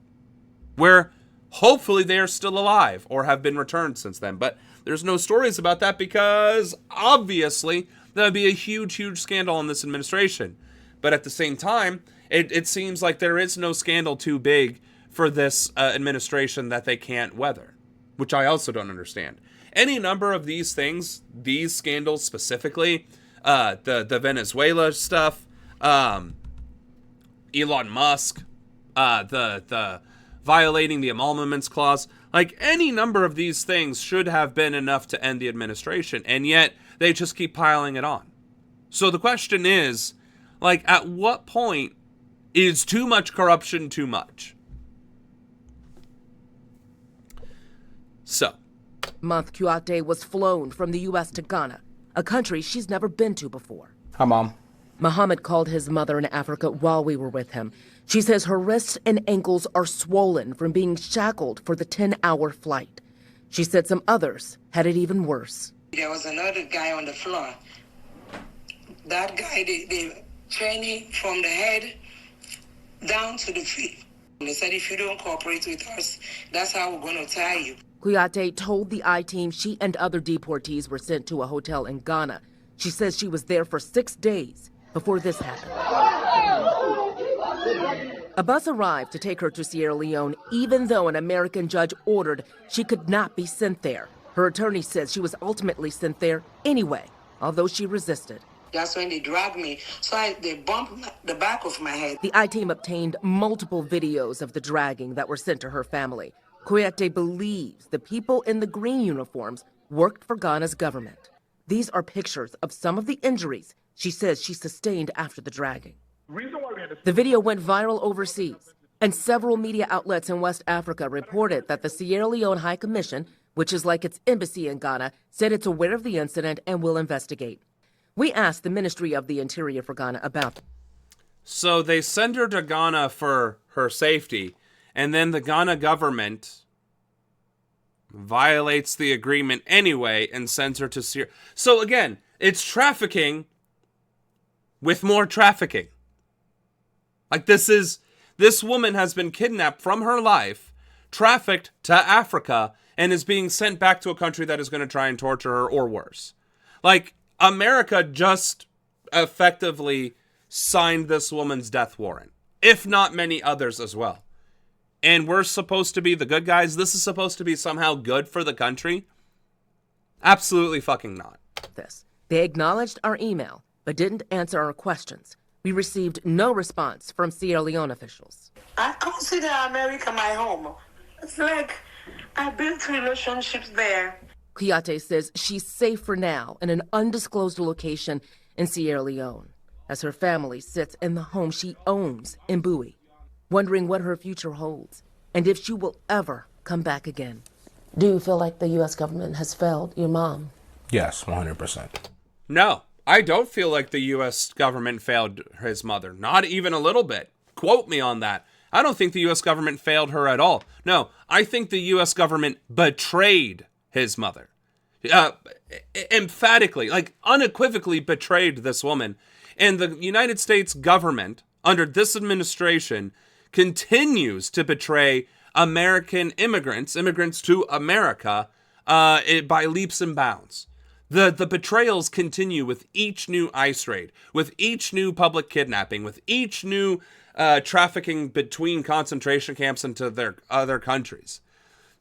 where hopefully they are still alive or have been returned since then. But there's no stories about that because obviously that would be a huge, huge scandal in this administration. But at the same time, it seems like there is no scandal too big for this administration that they can't weather, which I also don't understand. Any number of these things, these scandals specifically, the Venezuela stuff, Elon Musk, the violating the emoluments clause, like any number of these things should have been enough to end the administration, and yet they just keep piling it on. So the question is, like, at what point is too much corruption too much? So, month Kouyaté was flown from the U.S. to Ghana, a country she's never been to before. Hi, Mom. Mohammed called his mother in Africa while we were with him. She says her wrists and ankles are swollen from being shackled for the 10-hour flight. She said some others had it even worse. There was another guy on the floor. That guy, they trained him from the head down to the feet. They said, if you don't cooperate with us, that's how we're going to tie you. Kouyaté told the I-Team she and other deportees were sent to a hotel in Ghana. She says she was there for 6 days before this happened. A bus arrived to take her to Sierra Leone, even though an American judge ordered she could not be sent there. Her attorney says she was ultimately sent there anyway, although she resisted. That's when they dragged me, so they bumped the back of my head. The I-Team obtained multiple videos of the dragging that were sent to her family. Kouyaté believes the people in the green uniforms worked for Ghana's government. These are pictures of some of the injuries she says she sustained after the dragging. The video went viral overseas, and several media outlets in West Africa reported that the Sierra Leone High Commission, which is like its embassy in Ghana, said it's aware of the incident and will investigate. We asked the Ministry of the Interior for Ghana about it. So they send her to Ghana for her safety, and then the Ghana government violates the agreement anyway and sends her to Syria. So again, it's trafficking with more trafficking. Like this woman has been kidnapped from her life, trafficked to Africa, and is being sent back to a country that is going to try and torture her or worse. Like, America just effectively signed this woman's death warrant, if not many others as well. And we're supposed to be the good guys? This is supposed to be somehow good for the country? Absolutely fucking not. They acknowledged our email, but didn't answer our questions. We received no response from Sierra Leone officials. I consider America my home. It's like I built relationships there. Kouyaté says she's safe for now in an undisclosed location in Sierra Leone, as her family sits in the home she owns in Bowie, wondering what her future holds and if she will ever come back again. Do you feel like the U.S. government has failed your mom? Yes, 100%. No, I don't feel like the U.S. government failed his mother. Not even a little bit. Quote me on that. I don't think the U.S. government failed her at all. No, I think the U.S. government betrayed his mother. Emphatically, like unequivocally betrayed this woman. And the United States government, under this administration, continues to betray American immigrants to America, by leaps and bounds. The betrayals continue with each new ICE raid, with each new public kidnapping, with each new trafficking between concentration camps into their other countries.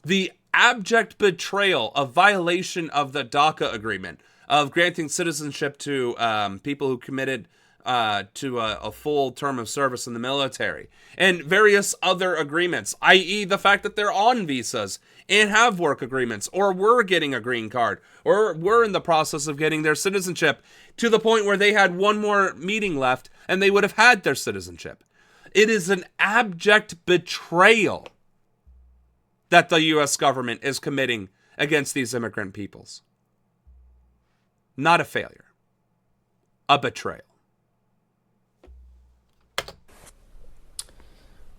The abject betrayal of violation of the DACA agreement, of granting citizenship to people who committed to a full term of service in the military, and various other agreements, i.e. the fact that they're on visas and have work agreements, or were getting a green card, or were in the process of getting their citizenship, to the point where they had one more meeting left and they would have had their citizenship. It is an abject betrayal that the U.S. government is committing against these immigrant peoples. Not a failure. a betrayal.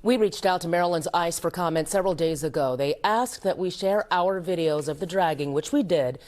We reached out to Maryland's ICE for comment several days ago. They asked that we share our videos of the dragging, which we did.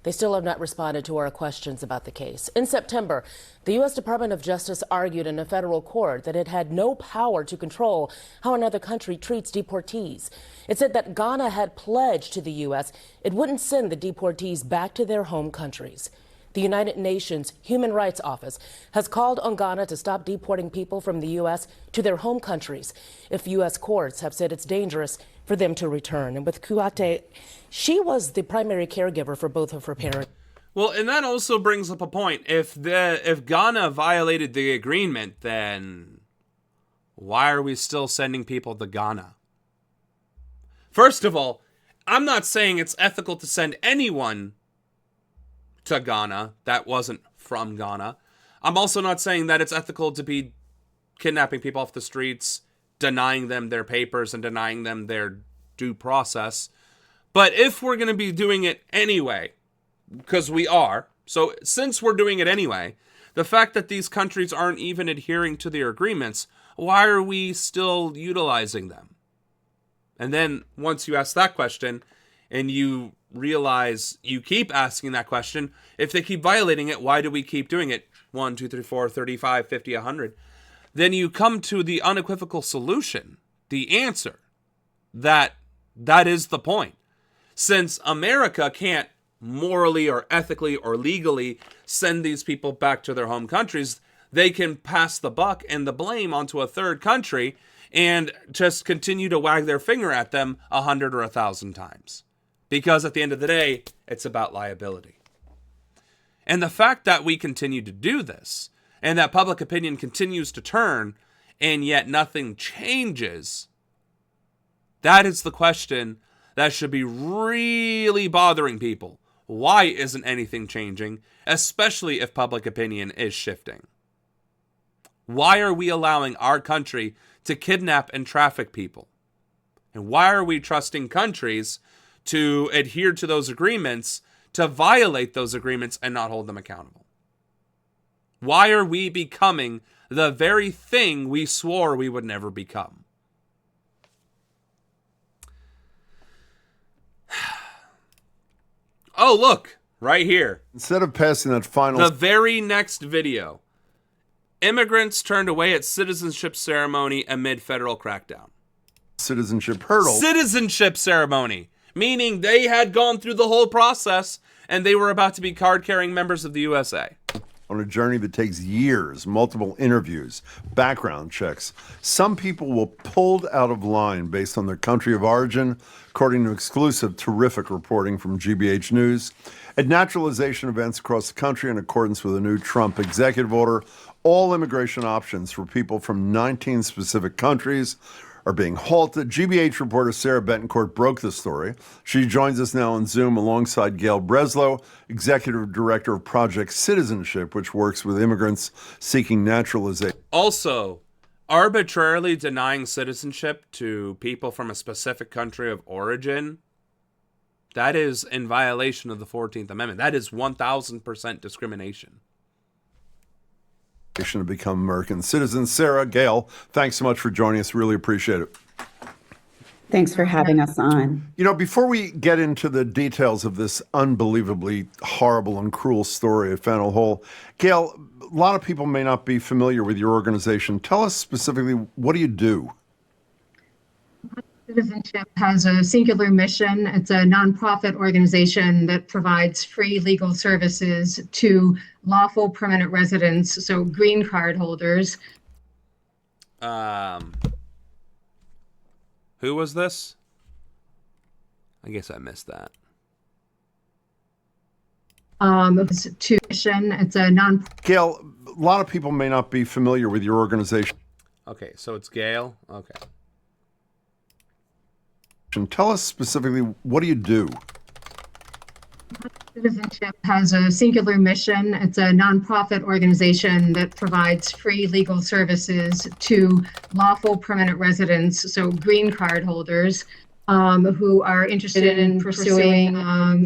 They still have not responded to our questions about the case. In September, the U.S. Department of Justice argued in a federal court that it had no power to control how another country treats deportees. It said that Ghana had pledged to the U.S. it wouldn't send the deportees back to their home countries. The United Nations Human Rights Office has called on Ghana to stop deporting people from the U.S. to their home countries if U.S. courts have said it's dangerous for them to return. And with Kouyaté, she was the primary caregiver for both of her parents. Well, and that also brings up a point. If Ghana violated the agreement, then why are we still sending people to Ghana? First of all, I'm not saying it's ethical to send anyone to Ghana that wasn't from Ghana. I'm also not saying that it's ethical to be kidnapping people off the streets, denying them their papers and denying them their due process. But if we're going to be doing it anyway, because we are, so since we're doing it anyway, the fact that these countries aren't even adhering to their agreements, why are we still utilizing them? And then once you ask that question and you realize you keep asking that question, if they keep violating it, why do we keep doing it? 1, 2, 3, 4, 35, 50, 100. Then you come to the unequivocal solution, the answer, that is the point. Since America can't morally or ethically or legally send these people back to their home countries, they can pass the buck and the blame onto a third country and just continue to wag their finger at them 100 or 1,000 times. Because at the end of the day, it's about liability. And the fact that we continue to do this, and that public opinion continues to turn, and yet nothing changes, that is the question that should be really bothering people. Why isn't anything changing, especially if public opinion is shifting? Why are we allowing our country to kidnap and traffic people? And why are we trusting countries to adhere to those agreements, to violate those agreements and not hold them accountable? Why are we becoming the very thing we swore we would never become? Oh, look, right here. Instead of passing that final... The very next video. Immigrants turned away at citizenship ceremony amid federal crackdown. Citizenship hurdle. Citizenship ceremony. Meaning they had gone through the whole process and they were about to be card-carrying members of the USA. On a journey that takes years, multiple interviews, background checks. Some people will pulled out of line based on their country of origin, according to exclusive, terrific reporting from GBH News. At naturalization events across the country in accordance with a new Trump executive order, all immigration options for people from 19 specific countries are being halted. GBH reporter Sarah Betancourt broke the story. She joins us now on Zoom alongside Gail Breslow, Executive Director of Project Citizenship, which works with immigrants seeking naturalization. Also, arbitrarily denying citizenship to people from a specific country of origin, that is in violation of the 14th Amendment. That is 1,000% discrimination. To become American citizens. Sarah, Gail, thanks so much for joining us. Really appreciate it. Thanks for having us on. You know, before we get into the details of this unbelievably horrible and cruel story at Faneuil Hall, Gail, a lot of people may not be familiar with your organization. Tell us specifically, what do you do? Citizenship has a singular mission. It's a nonprofit organization that provides free legal services to lawful permanent residents, so green card holders. Who was this? I guess I missed that. It's a non. Gail, a lot of people may not be familiar with your organization. Okay, so it's Gail. Okay. Tell us specifically, what do you do? Citizenship has a singular mission. It's a nonprofit organization that provides free legal services to lawful permanent residents, so green card holders, who are interested in pursuing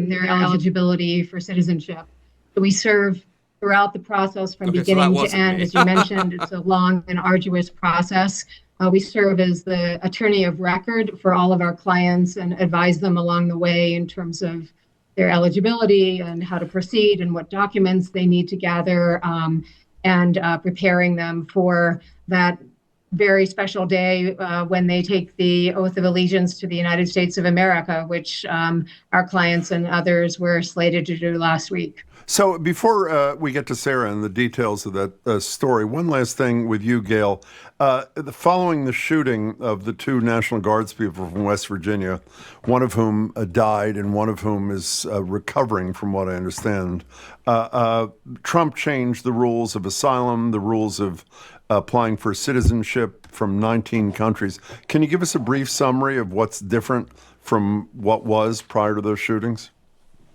their eligibility for citizenship. We serve throughout the process from Okay, so that beginning to wasn't end. me. As you mentioned, it's a long and arduous process. We serve as the attorney of record for all of our clients and advise them along the way in terms of their eligibility and how to proceed and what documents they need to gather, and preparing them for that very special day when they take the oath of allegiance to the United States of America, which our clients and others were slated to do last week. So before we get to Sarah and the details of that story, one last thing with you, Gail. Following the shooting of the two National Guards people from West Virginia, one of whom died and one of whom is recovering, from what I understand, Trump changed the rules of asylum, the rules of applying for citizenship from 19 countries. Can you give us a brief summary of what's different from what was prior to those shootings?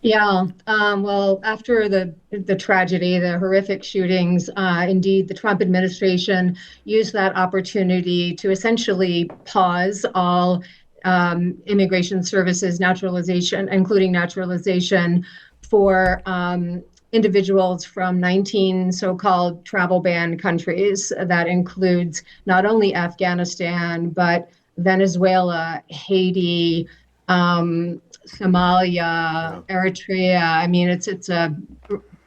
Yeah, well, after the tragedy, the horrific shootings, indeed, the Trump administration used that opportunity to essentially pause all immigration services, naturalization, including naturalization for individuals from 19 so-called travel ban countries. That includes not only Afghanistan, but Venezuela, Haiti, Somalia, Eritrea. I mean, it's a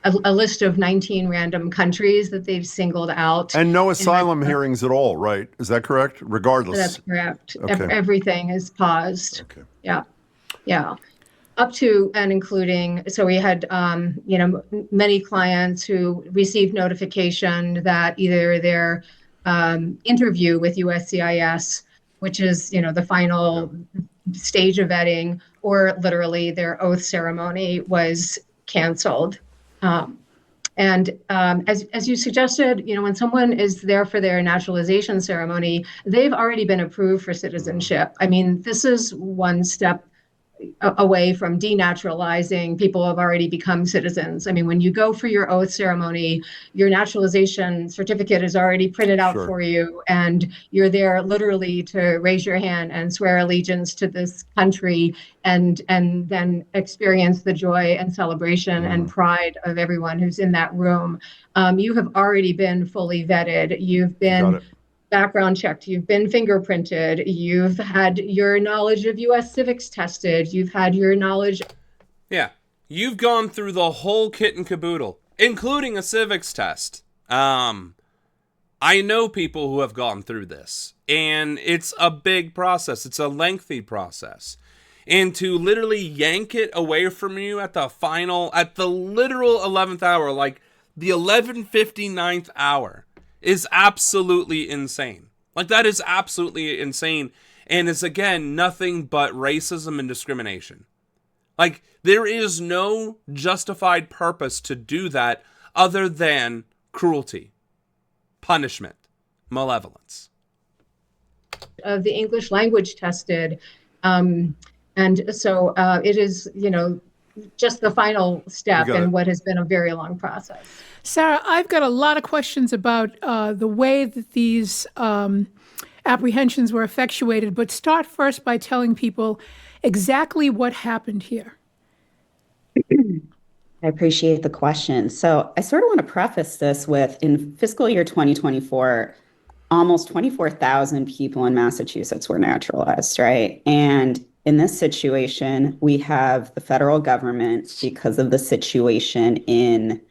list of 19 random countries that they've singled out. And no asylum hearings at all, right? Is that correct? Regardless. That's correct. Okay. Everything is paused. Okay. Yeah. Up to and including, so we had, many clients who received notification that either their interview with USCIS, which is, the final stage of vetting, or literally their oath ceremony was canceled. And as you suggested, when someone is there for their naturalization ceremony, they've already been approved for citizenship. I mean, this is one step away from denaturalizing people who have already become citizens. I mean, when you go for your oath ceremony, your naturalization certificate is already printed out for you, and you're there literally to raise your hand and swear allegiance to this country, and then experience the joy and celebration and pride of everyone who's in that room. You have already been fully vetted. You've been background checked, you've been fingerprinted, you've had your knowledge of U.S. civics tested, you've had your knowledge. Yeah, you've gone through the whole kit and caboodle, including a civics test. I know people who have gone through this, and it's a big process. It's a lengthy process. And to literally yank it away from you at the literal 11th hour, like the 11:59th hour, is absolutely insane. Like, that is absolutely insane. And it's, again, nothing but racism and discrimination. Like, there is no justified purpose to do that other than cruelty, punishment, malevolence. Of the English language tested. And so it is, just the final step in what has been a very long process. Sarah, I've got a lot of questions about the way that these apprehensions were effectuated, but start first by telling people exactly what happened here. I appreciate the question. So I sort of want to preface this with, in fiscal year 2024, almost 24,000 people in Massachusetts were naturalized, right? And in this situation, we have the federal government, because of the situation in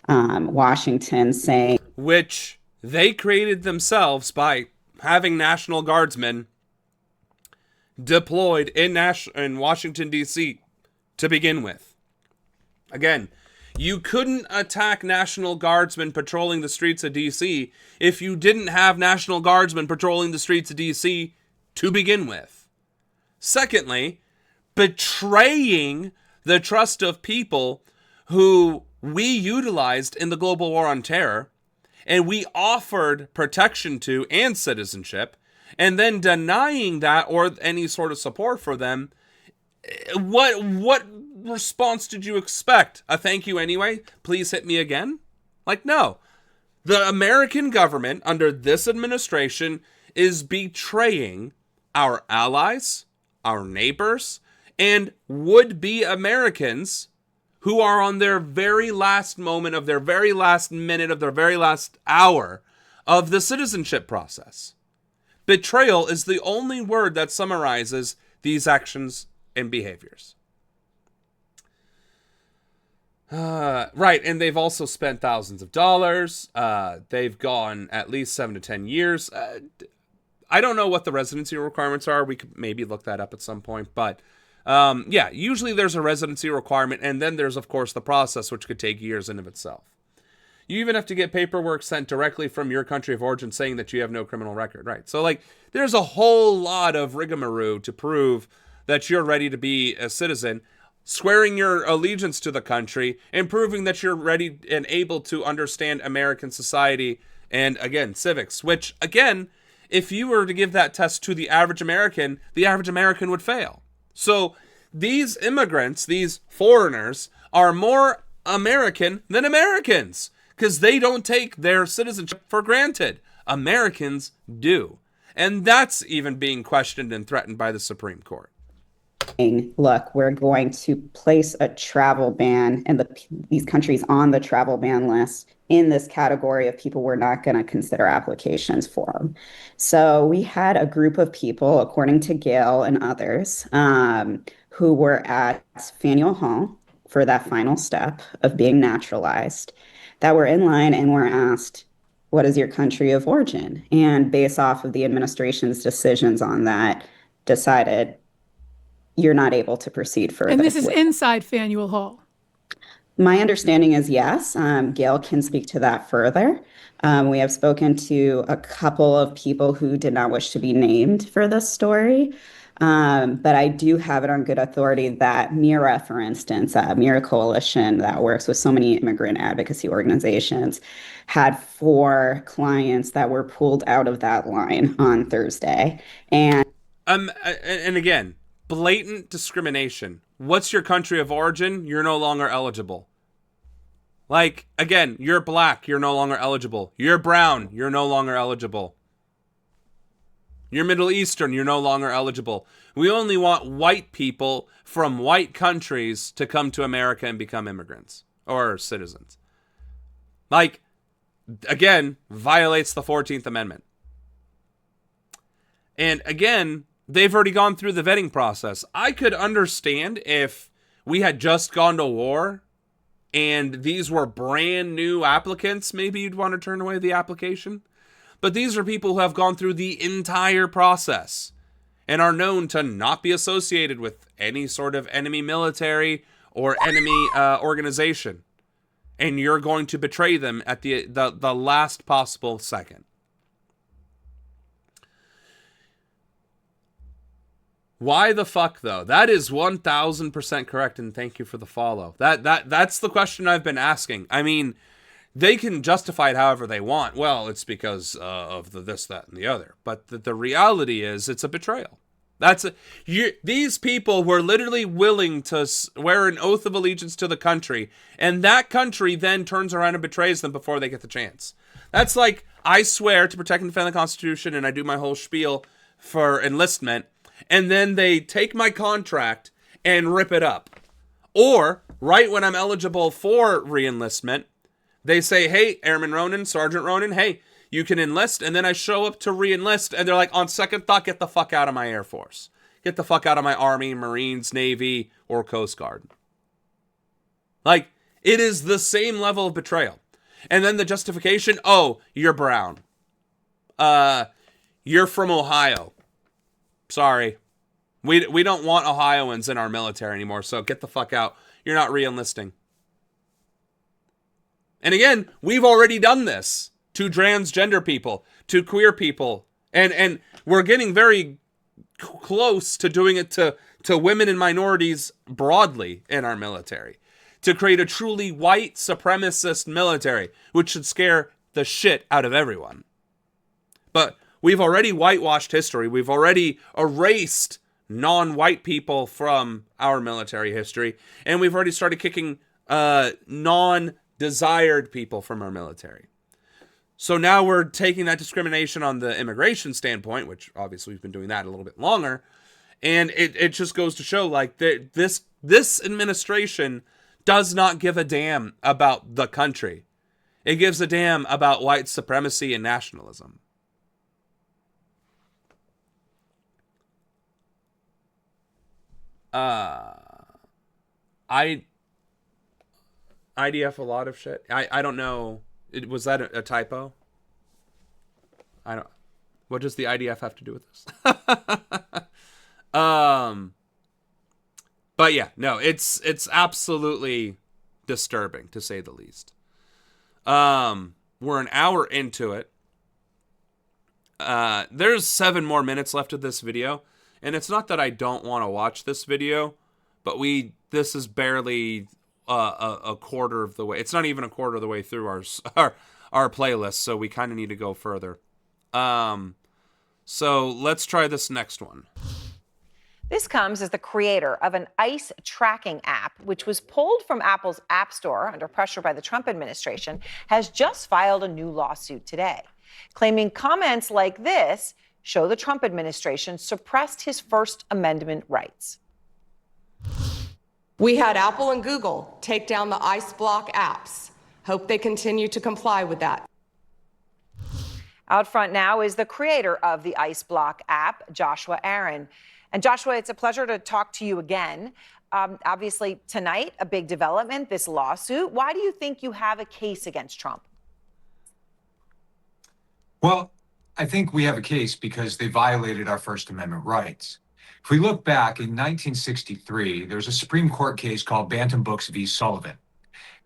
Washington, saying, which they created themselves by having National Guardsmen deployed in Washington, D.C. to begin with. Again, you couldn't attack National Guardsmen patrolling the streets of D.C. if you didn't have National Guardsmen patrolling the streets of D.C. to begin with. Secondly, betraying the trust of people who we utilized in the global war on terror, and we offered protection to and citizenship, and then denying that or any sort of support for them. What response did you expect? A thank you anyway? Please hit me again? Like, no. The American government under this administration is betraying our allies, our neighbors, and would-be Americans who are on their very last moment of their very last minute of their very last hour of the citizenship process. Betrayal is the only word that summarizes these actions and behaviors. Right, and they've also spent thousands of dollars. They've gone at least 7 to 10 years. I don't know what the residency requirements are. We could maybe look that up at some point. But yeah, usually there's a residency requirement, and then there's, of course, the process, which could take years in of itself. You even have to get paperwork sent directly from your country of origin saying that you have no criminal record, right? So, like, there's a whole lot of rigmarole to prove that you're ready to be a citizen, swearing your allegiance to the country, and proving that you're ready and able to understand American society and, again, civics, which, again, if you were to give that test to the average American would fail. So these immigrants, these foreigners, are more American than Americans because they don't take their citizenship for granted. Americans do. And that's even being questioned and threatened by the Supreme Court. Look, we're going to place a travel ban and these countries on the travel ban list in this category of people we're not going to consider applications for. So we had a group of people, according to Gail and others, who were at Faneuil Hall for that final step of being naturalized, that were in line and were asked, what is your country of origin? And based off of the administration's decisions on that, decided you're not able to proceed further. And this is inside Faneuil Hall. My understanding is yes. Gail can speak to that further. We have spoken to a couple of people who did not wish to be named for this story. But I do have it on good authority that MIRA, for instance, MIRA Coalition that works with so many immigrant advocacy organizations, had 4 clients that were pulled out of that line on Thursday. And again, blatant discrimination. What's your country of origin? You're no longer eligible. Like, again, you're black, you're no longer eligible. You're brown, you're no longer eligible. You're Middle Eastern, you're no longer eligible. We only want white people from white countries to come to America and become immigrants or citizens. Like, again, violates the 14th Amendment. And again, they've already gone through the vetting process. I could understand if we had just gone to war and these were brand new applicants, maybe you'd want to turn away the application. But these are people who have gone through the entire process and are known to not be associated with any sort of enemy military or enemy organization. And you're going to betray them at the last possible second. Why the fuck, though? That is 1,000% correct, and thank you for the follow. That's the question I've been asking. I mean, they can justify it however they want. Well, it's because of the this, that, and the other. But the reality is, it's a betrayal. These people were literally willing to swear an oath of allegiance to the country, and that country then turns around and betrays them before they get the chance. That's like, I swear to protect and defend the Constitution, and I do my whole spiel for enlistment, and then they take my contract and rip it up. Or, right when I'm eligible for re-enlistment, they say, hey, Airman Ronan, Sergeant Ronan, hey, you can enlist. And then I show up to re-enlist, and they're like, on second thought, get the fuck out of my Air Force. Get the fuck out of my Army, Marines, Navy, or Coast Guard. Like, it is the same level of betrayal. And then the justification, oh, you're brown. You're from Ohio. Sorry. We don't want Ohioans in our military anymore, so get the fuck out. You're not re-enlisting. And again, we've already done this to transgender people, to queer people, and we're getting very close to doing it to women and minorities broadly in our military, to create a truly white supremacist military, which should scare the shit out of everyone. But we've already whitewashed history. We've already erased non-white people from our military history, and we've already started kicking non-desired people from our military. So now we're taking that discrimination on the immigration standpoint, which obviously we've been doing that a little bit longer, and it just goes to show, like, this administration does not give a damn about the country. It gives a damn about white supremacy and nationalism. IDF a lot of shit. I don't know. Was that a typo? I don't. What does the IDF have to do with this? But yeah, no, it's absolutely disturbing to say the least. We're an hour into it. There's 7 more minutes left of this video, and it's not that I don't want to watch this video, but this is barely a quarter of the way. It's not even a quarter of the way through our playlist, so we kind of need to go further. So let's try this next one. This comes as the creator of an ICE tracking app, which was pulled from Apple's App Store under pressure by the Trump administration, has just filed a new lawsuit today, claiming comments like this show the Trump administration suppressed his First Amendment rights. We had Apple and Google take down the ICE block apps. Hope they continue to comply with that. Out front now is the creator of the ICE block app, Joshua Aaron. And Joshua, it's a pleasure to talk to you again. Obviously, tonight, a big development, this lawsuit. Why do you think you have a case against Trump? Well, I think we have a case because they violated our First Amendment rights. If we look back in 1963, there was a Supreme Court case called Bantam Books v. Sullivan,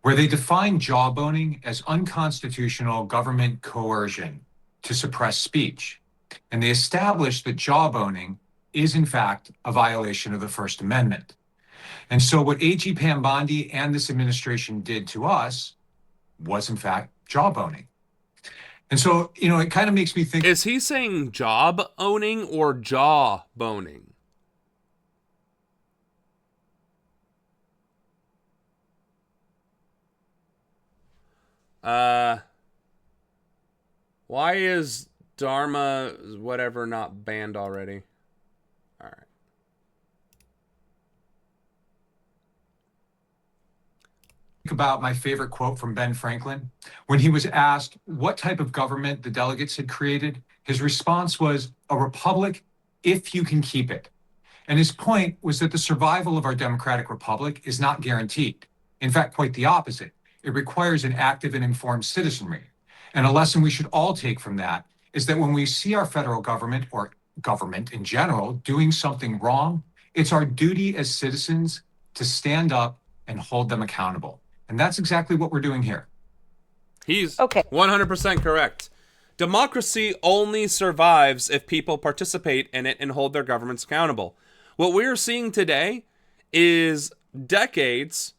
where they defined jawboning as unconstitutional government coercion to suppress speech. And they established that jawboning is in fact a violation of the First Amendment. And so what AG Pam Bondi and this administration did to us was in fact jawboning. And so, it kind of makes me think... Is he saying job owning or jaw boning? Why is Dharma whatever not banned already? All right. Think about my favorite quote from Ben Franklin. When he was asked what type of government the delegates had created, his response was, "A republic if you can keep it." And his point was that the survival of our democratic republic is not guaranteed. In fact, quite the opposite. It requires an active and informed citizenry. And a lesson we should all take from that is that when we see our federal government or government in general doing something wrong, it's our duty as citizens to stand up and hold them accountable. And that's exactly what we're doing here. He's 100% correct. Democracy only survives if people participate in it and hold their governments accountable. What we're seeing today is decades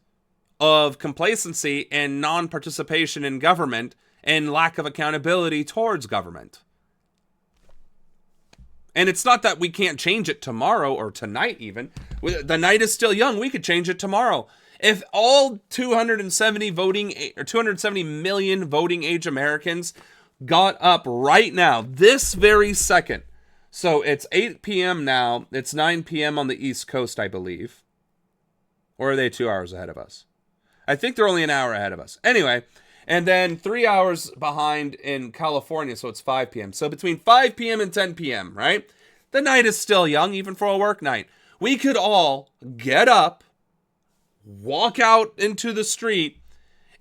of complacency and non-participation in government and lack of accountability towards government. And it's not that we can't change it tomorrow or tonight even. The night is still young. We could change it tomorrow. If all 270 million voting age Americans got up right now, this very second. So it's 8 p.m. now. It's 9 p.m. on the East Coast, I believe. Or are they 2 hours ahead of us? I think they're only an hour ahead of us. Anyway, and then 3 hours behind in California, so it's 5 p.m. So between 5 p.m. and 10 p.m., right? The night is still young, even for a work night. We could all get up, walk out into the street,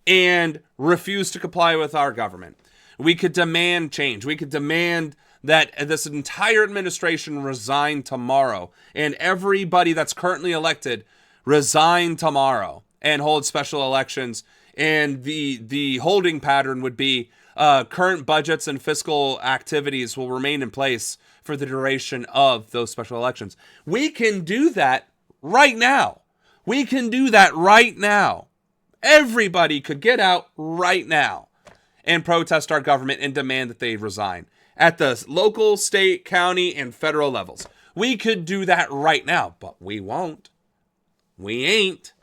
and refuse to comply with our government. We could demand change. We could demand that this entire administration resign tomorrow, and everybody that's currently elected resign tomorrow and hold special elections. And the holding pattern would be current budgets and fiscal activities will remain in place for the duration of those special elections. We can do that right now. We can do that right now. Everybody could get out right now and protest our government and demand that they resign at the local, state, county, and federal levels. We could do that right now, but we won't. We ain't.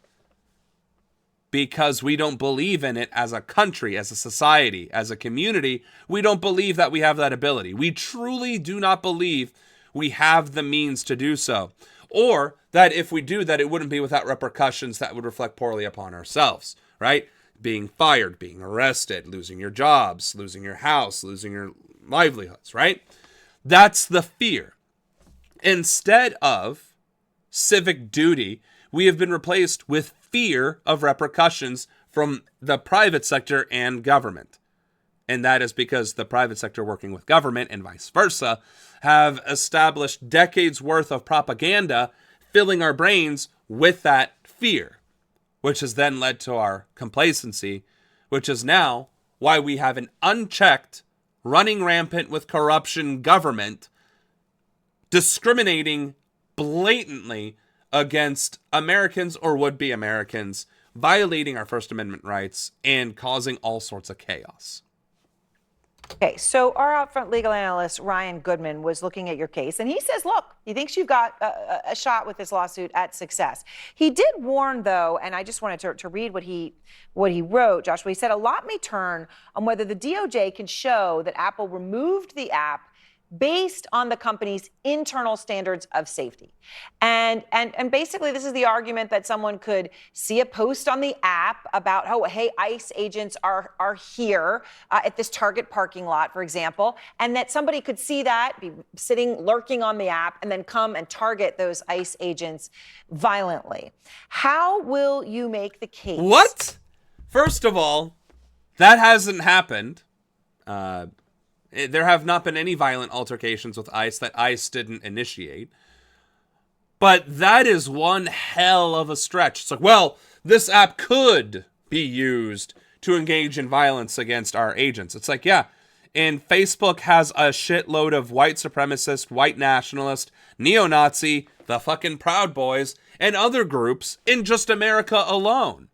Because we don't believe in it as a country, as a society, as a community. We don't believe that we have that ability. We truly do not believe we have the means to do so. Or that if we do that, it wouldn't be without repercussions that would reflect poorly upon ourselves, right? Being fired, being arrested, losing your jobs, losing your house, losing your livelihoods, right? That's the fear. Instead of civic duty, we have been replaced with fear of repercussions from the private sector and government. And that is because the private sector working with government and vice versa have established decades worth of propaganda filling our brains with that fear, which has then led to our complacency, which is now why we have an unchecked, running rampant with corruption government discriminating blatantly against Americans or would-be Americans, violating our First Amendment rights and causing all sorts of chaos. Okay, so our Outfront legal analyst, Ryan Goodman, was looking at your case, and he says, look, he thinks you've got a shot with this lawsuit at success. He did warn, though, and I just wanted to read what he wrote, Joshua. He said, a lot may turn on whether the DOJ can show that Apple removed the app based on the company's internal standards of safety. And basically, this is the argument that someone could see a post on the app about, oh, hey, ICE agents are here at this Target parking lot, for example, and that somebody could see that, be sitting, lurking on the app, and then come and target those ICE agents violently. How will you make the case? What? First of all, that hasn't happened. There have not been any violent altercations with ICE that ICE didn't initiate. But that is one hell of a stretch. It's like, well, this app could be used to engage in violence against our agents. It's like, yeah, and Facebook has a shitload of white supremacist, white nationalist, neo-Nazi, the fucking Proud Boys, and other groups in just America alone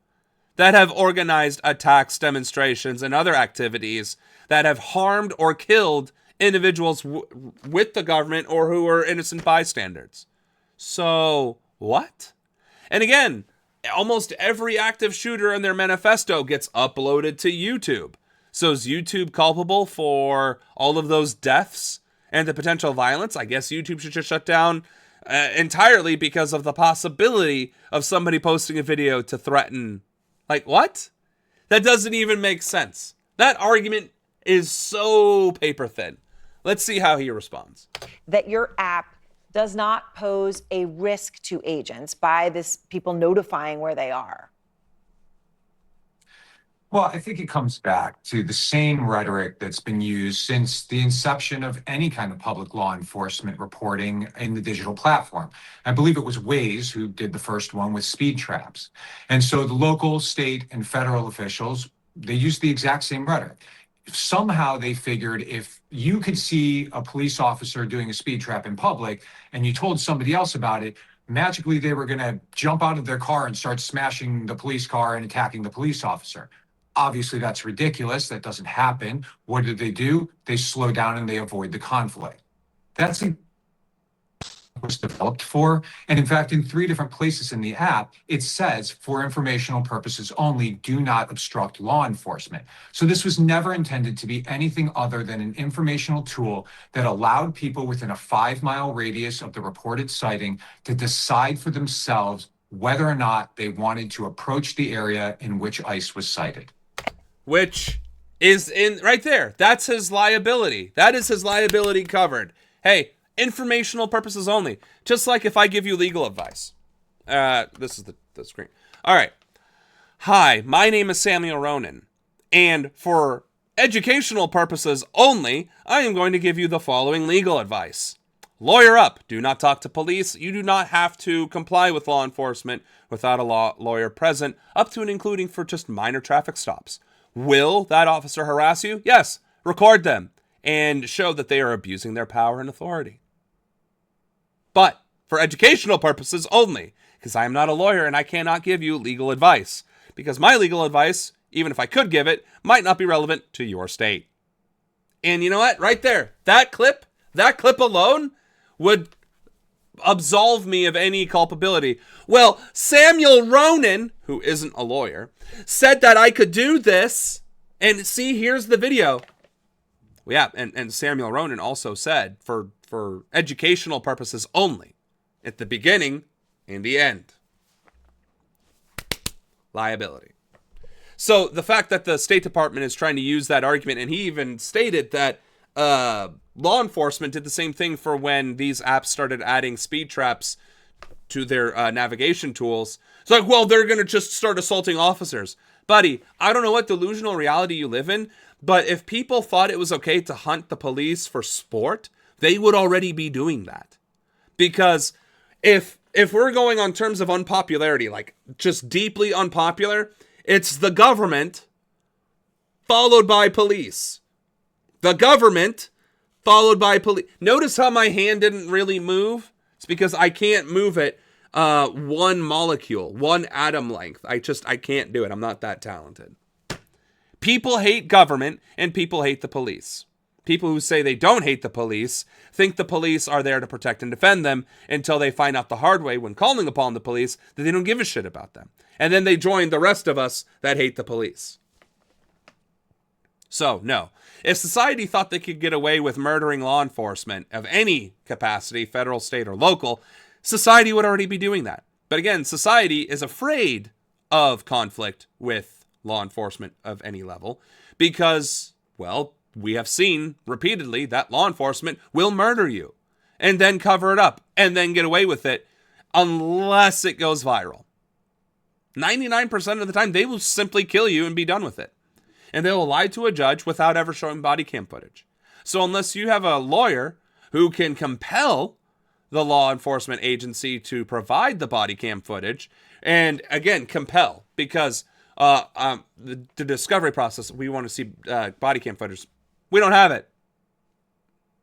that have organized attacks, demonstrations, and other activities that have harmed or killed individuals with the government or who are innocent bystanders. So, what? And again, almost every active shooter in their manifesto gets uploaded to YouTube. So is YouTube culpable for all of those deaths and the potential violence? I guess YouTube should just shut down entirely because of the possibility of somebody posting a video to threaten. Like, what? That doesn't even make sense. That argument is so paper thin. Let's see how he responds. That your app does not pose a risk to agents by this people notifying where they are. Well, I think it comes back to the same rhetoric that's been used since the inception of any kind of public law enforcement reporting in the digital platform. I believe it was Waze who did the first one with speed traps. And so the local, state, and federal officials, they used the exact same rhetoric. Somehow they figured if you could see a police officer doing a speed trap in public and you told somebody else about it, magically they were going to jump out of their car and start smashing the police car and attacking the police officer. Obviously, that's ridiculous. That doesn't happen. What do? They slow down and they avoid the conflict. That's what it was developed for. And in fact, in 3 different places in the app, it says, for informational purposes only, do not obstruct law enforcement. So this was never intended to be anything other than an informational tool that allowed people within a 5-mile radius of the reported sighting to decide for themselves whether or not they wanted to approach the area in which ICE was sighted. Which is in right there. That's his liability. That is his liability covered. Hey, informational purposes only. Just like if I give you legal advice. This is the screen. All right. Hi, my name is Samuel Ronan. And for educational purposes only, I am going to give you the following legal advice. Lawyer up. Do not talk to police. You do not have to comply with law enforcement without a lawyer present, up to and including for just minor traffic stops. Will that officer harass you? Yes. Record them and show that they are abusing their power and authority. But for educational purposes only, because I am not a lawyer and I cannot give you legal advice, because my legal advice, even if I could give it, might not be relevant to your state. And you know what? Right there, that clip alone would absolve me of any culpability. Well, Samuel Ronan, who isn't a lawyer, said that I could do this. And see, here's the video. Yeah, and Samuel Ronan also said for educational purposes only. at the beginning and the end. Liability. So the fact that the State Department is trying to use that argument, and he even stated that law enforcement did the same thing for when these apps started adding speed traps to their navigation tools. It's like, well, they're going to just start assaulting officers. Buddy, I don't know what delusional reality you live in, but if people thought it was okay to hunt the police for sport, they would already be doing that. Because if we're going on terms of unpopularity, like just deeply unpopular, it's the government followed by police. The government followed by police. Notice how my hand didn't really move? It's because I can't move it one molecule, one atom length. I can't do it. I'm not that talented. People hate government and people hate the police. People who say they don't hate the police think the police are there to protect and defend them until they find out the hard way when calling upon the police that they don't give a shit about them. And then they join the rest of us that hate the police. So, no. If society thought they could get away with murdering law enforcement of any capacity, federal, state, or local, society would already be doing that. But again, society is afraid of conflict with law enforcement of any level because, well, we have seen repeatedly that law enforcement will murder you and then cover it up and then get away with it unless it goes viral. 99% of the time, they will simply kill you and be done with it. And they will lie to a judge without ever showing body cam footage. So unless you have a lawyer who can compel the law enforcement agency to provide the body cam footage, and again, compel, because the discovery process, we want to see body cam footage. We don't have it.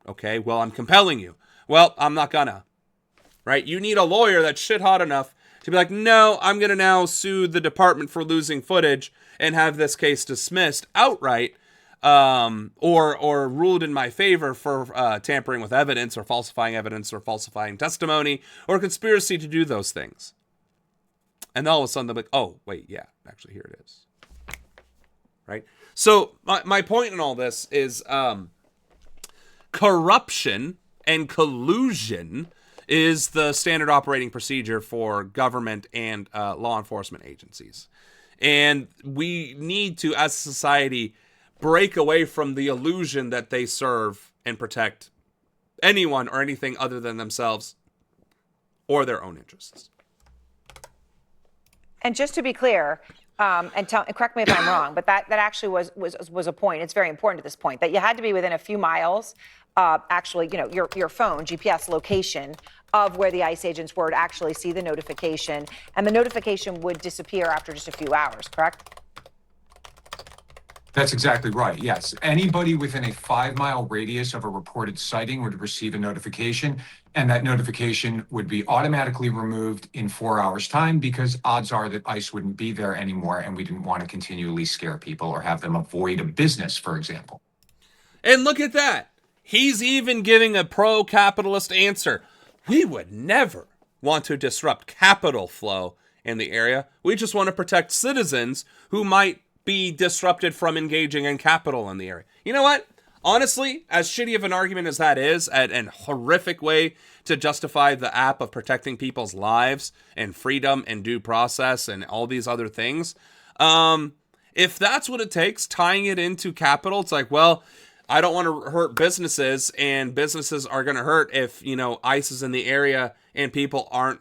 Okay, well, I'm compelling you. Well, I'm not gonna. Right? You need a lawyer that's shit hot enough to be like, no, I'm going to now sue the department for losing footage and have this case dismissed outright, or ruled in my favor for tampering with evidence or falsifying testimony or conspiracy to do those things. And all of a sudden they'll be like, oh, wait, yeah, actually here it is. Right? So my point in all this is corruption and collusion is the standard operating procedure for government and law enforcement agencies. And we need to, as a society, break away from the illusion that they serve and protect anyone or anything other than themselves or their own interests. And just to be clear, and correct me if I'm wrong, but that actually was a point. It's very important at this point that you had to be within a few miles, actually, you know, your phone GPS location of where the ICE agents were to actually see the notification, and the notification would disappear after just a few hours, correct? That's exactly right, yes. Anybody within a 5-mile radius of a reported sighting would receive a notification, and that notification would be automatically removed in 4 hours' time because odds are that ICE wouldn't be there anymore and we didn't want to continually scare people or have them avoid a business, for example. And look at that. He's even giving a pro-capitalist answer. We would never want to disrupt capital flow in the area. We just want to protect citizens who might be disrupted from engaging in capital in the area. You know what? Honestly, as shitty of an argument as that is, and horrific way to justify the app of protecting people's lives and freedom and due process and all these other things, if that's what it takes, tying it into capital, it's like, well, I don't want to hurt businesses, and businesses are going to hurt if, you know, ICE is in the area and people aren't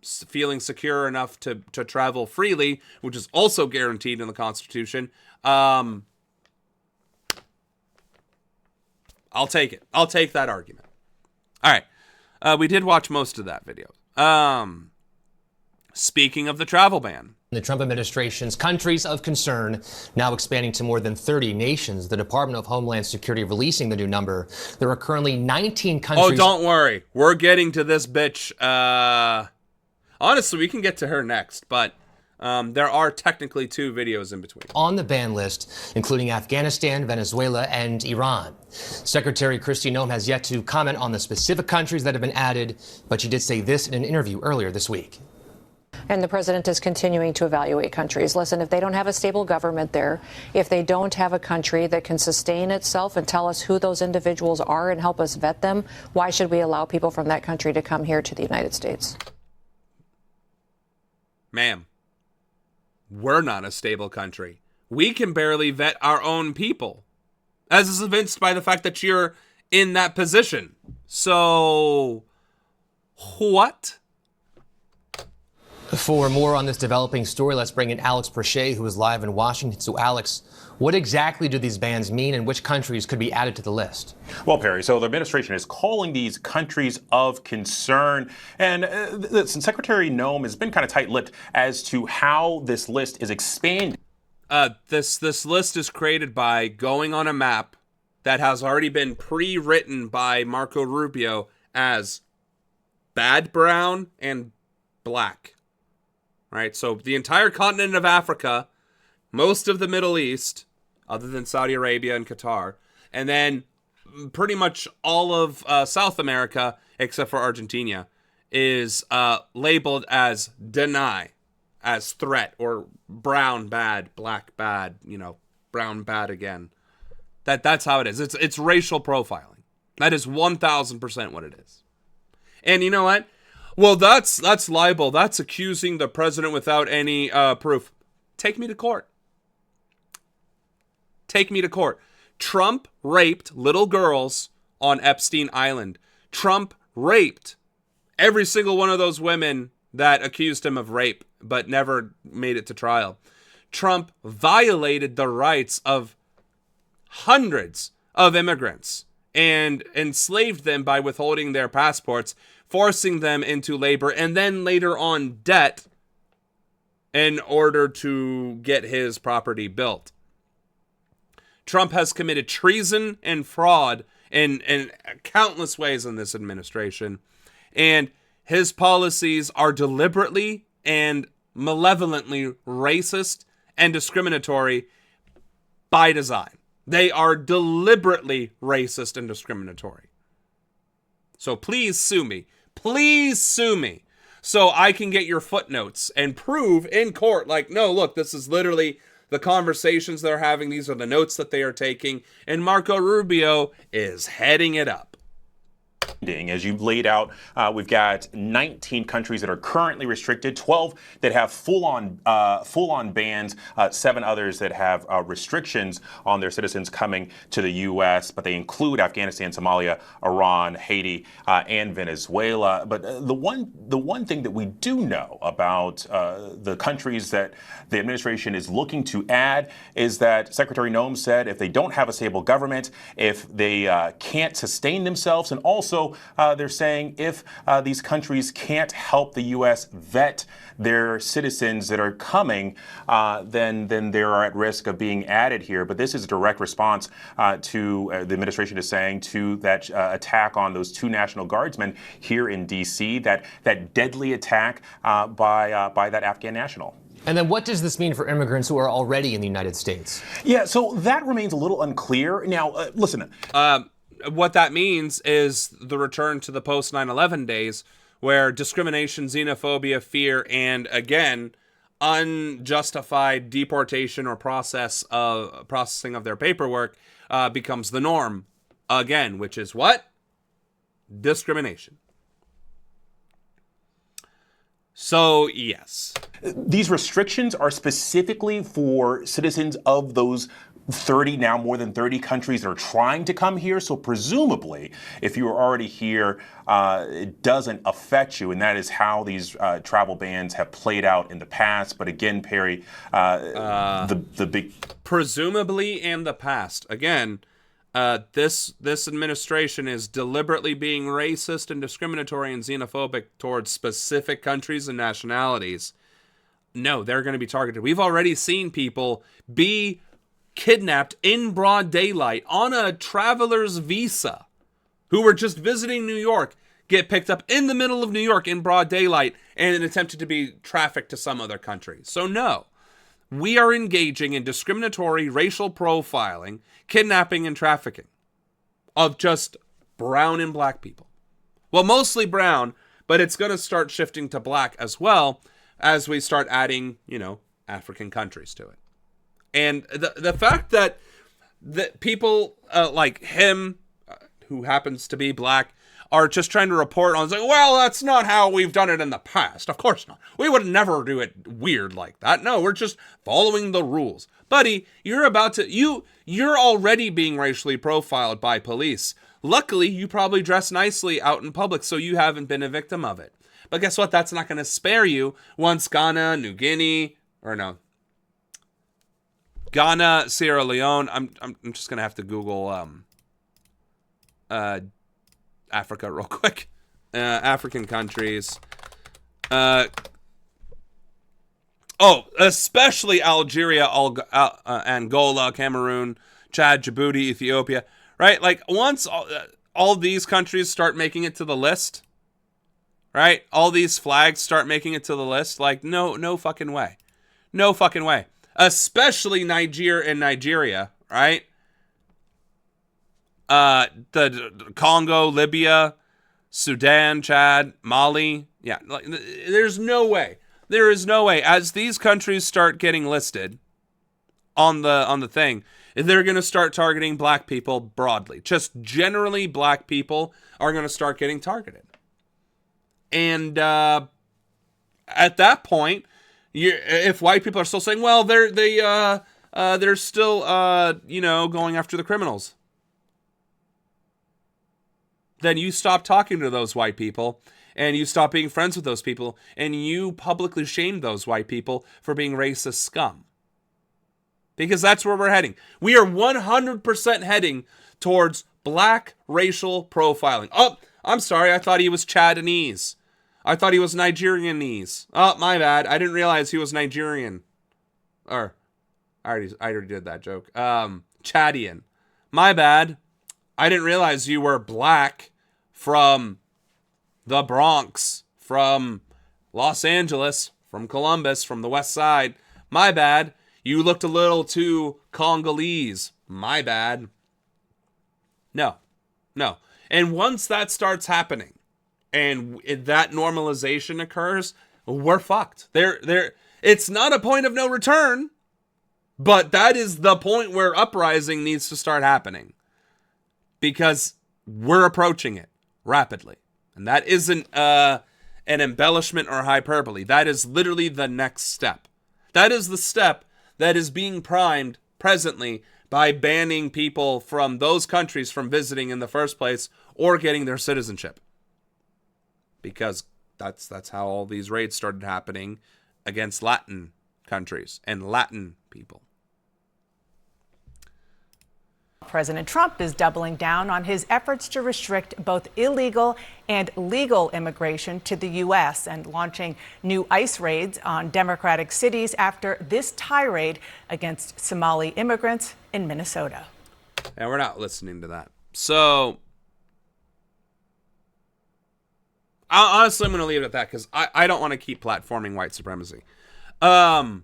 feeling secure enough to travel freely, which is also guaranteed in the Constitution. I'll take it. I'll take that argument. All right. We did watch most of that video. Speaking of the travel ban. The Trump administration's countries of concern now expanding to more than 30 nations. The Department of Homeland Security releasing the new number. There are currently 19 countries. Oh, don't worry. We're getting to this bitch. Honestly, we can get to her next, but there are technically 2 videos in between. On the ban list, including Afghanistan, Venezuela, and Iran. Secretary Kristi Noem has yet to comment on the specific countries that have been added, but she did say this in an interview earlier this week. And the president is continuing to evaluate countries. Listen, if they don't have a stable government there, if they don't have a country that can sustain itself and tell us who those individuals are and help us vet them, why should we allow people from that country to come here to the United States? Ma'am, we're not a stable country. We can barely vet our own people, as is evinced by the fact that you're in that position. So, what? For more on this developing story, let's bring in Alex Perche, who is live in Washington. So, Alex, what exactly do these bans mean, and which countries could be added to the list? Well, Perry, so the administration is calling these countries of concern. And Secretary Noem has been kind of tight-lipped as to how this list is expanded. This list is created by going on a map that has already been pre-written by Marco Rubio as bad brown and black. Right? So the entire continent of Africa, most of the Middle East, other than Saudi Arabia and Qatar, and then pretty much all of South America, except for Argentina, is labeled as deny, as threat, or brown bad, black bad, brown bad again. That's how it is. It's racial profiling. That is 1,000% what it is. And you know what? Well, that's libel. That's accusing the president without any proof. Take me to court. Take me to court. Trump raped little girls on Epstein Island. Trump raped every single one of those women that accused him of rape, but never made it to trial. Trump violated the rights of hundreds of immigrants and enslaved them by withholding their passports, forcing them into labor, and then later on debt in order to get his property built. Trump has committed treason and fraud in countless ways in this administration, and his policies are deliberately and malevolently racist and discriminatory by design. They are deliberately racist and discriminatory. So please sue me. Please sue me so I can get your footnotes and prove in court, like, no, look, this is literally the conversations they're having. These are the notes that they are taking. And Marco Rubio is heading it up. As you've laid out, we've got 19 countries that are currently restricted, 12 that have full-on bans, 7 others that have restrictions on their citizens coming to the U.S., but they include Afghanistan, Somalia, Iran, Haiti, and Venezuela. But the one thing that we do know about the countries that the administration is looking to add is that Secretary Noem said if they don't have a stable government, if they can't sustain themselves, and also they're saying if these countries can't help the U.S. vet their citizens that are coming, then they are at risk of being added here. But this is a direct response to the administration is saying to that attack on those 2 National Guardsmen here in D.C., that deadly attack by that Afghan national. And then what does this mean for immigrants who are already in the United States? Yeah, so that remains a little unclear. Now, listen. What that means is the return to the post 9/11 days, where discrimination, xenophobia, fear, and again, unjustified deportation or processing of their paperwork becomes the norm again, which is what? Discrimination. So, yes. These restrictions are specifically for citizens of those 30, now more than 30 countries that are trying to come here. So presumably, if you are already here, it doesn't affect you. And that is how these travel bans have played out in the past. But again, Perry, the big... Presumably in the past. Again, this administration is deliberately being racist and discriminatory and xenophobic towards specific countries and nationalities. No, they're going to be targeted. We've already seen people be kidnapped in broad daylight on a traveler's visa who were just visiting New York, get picked up in the middle of New York in broad daylight and attempted to be trafficked to some other country. So no, we are engaging in discriminatory racial profiling, kidnapping, and trafficking of just brown and black people. Well, mostly brown, but it's going to start shifting to black as well, as we start adding, African countries to it. And the fact that people like him, who happens to be black, are just trying to report on, like, well, that's not how we've done it in the past. Of course not. We would never do it weird like that. No, we're just following the rules. Buddy, you're already being racially profiled by police. Luckily, you probably dress nicely out in public, so you haven't been a victim of it. But guess what? That's not going to spare you once Ghana, Sierra Leone. I'm just going to have to Google Africa real quick. African countries. Especially Algeria, Angola, Cameroon, Chad, Djibouti, Ethiopia. Right? Like, once all these countries start making it to the list, right? All these flags start making it to the list. Like, no fucking way. No fucking way. Especially Nigeria, right? The Congo, Libya, Sudan, Chad, Mali. Yeah, like, there's no way. There is no way. As these countries start getting listed on the thing, they're going to start targeting black people broadly. Just generally, black people are going to start getting targeted. And at that point, if white people are still saying, well, they're still going after the criminals, then you stop talking to those white people, and you stop being friends with those people, and you publicly shame those white people for being racist scum. Because that's where we're heading. We are 100% heading towards black racial profiling. Oh, I'm sorry, I thought he was Chadinese. I thought he was Nigerianese. Oh, my bad. I didn't realize he was Nigerian. Or, I already did that joke. Chadian. My bad. I didn't realize you were black from the Bronx, from Los Angeles, from Columbus, from the West Side. My bad. You looked a little too Congolese. My bad. No. And once that starts happening, and that normalization occurs, we're fucked. It's not a point of no return, but that is the point where uprising needs to start happening. Because we're approaching it rapidly. And that isn't an embellishment or hyperbole. That is literally the next step. That is the step that is being primed presently by banning people from those countries from visiting in the first place or getting their citizenship. Because that's how all these raids started happening against Latin countries and Latin people. President Trump is doubling down on his efforts to restrict both illegal and legal immigration to the U.S. and launching new ICE raids on Democratic cities after this tirade against Somali immigrants in Minnesota. And we're not listening to that. So, honestly, I'm going to leave it at that because I don't want to keep platforming white supremacy. Trump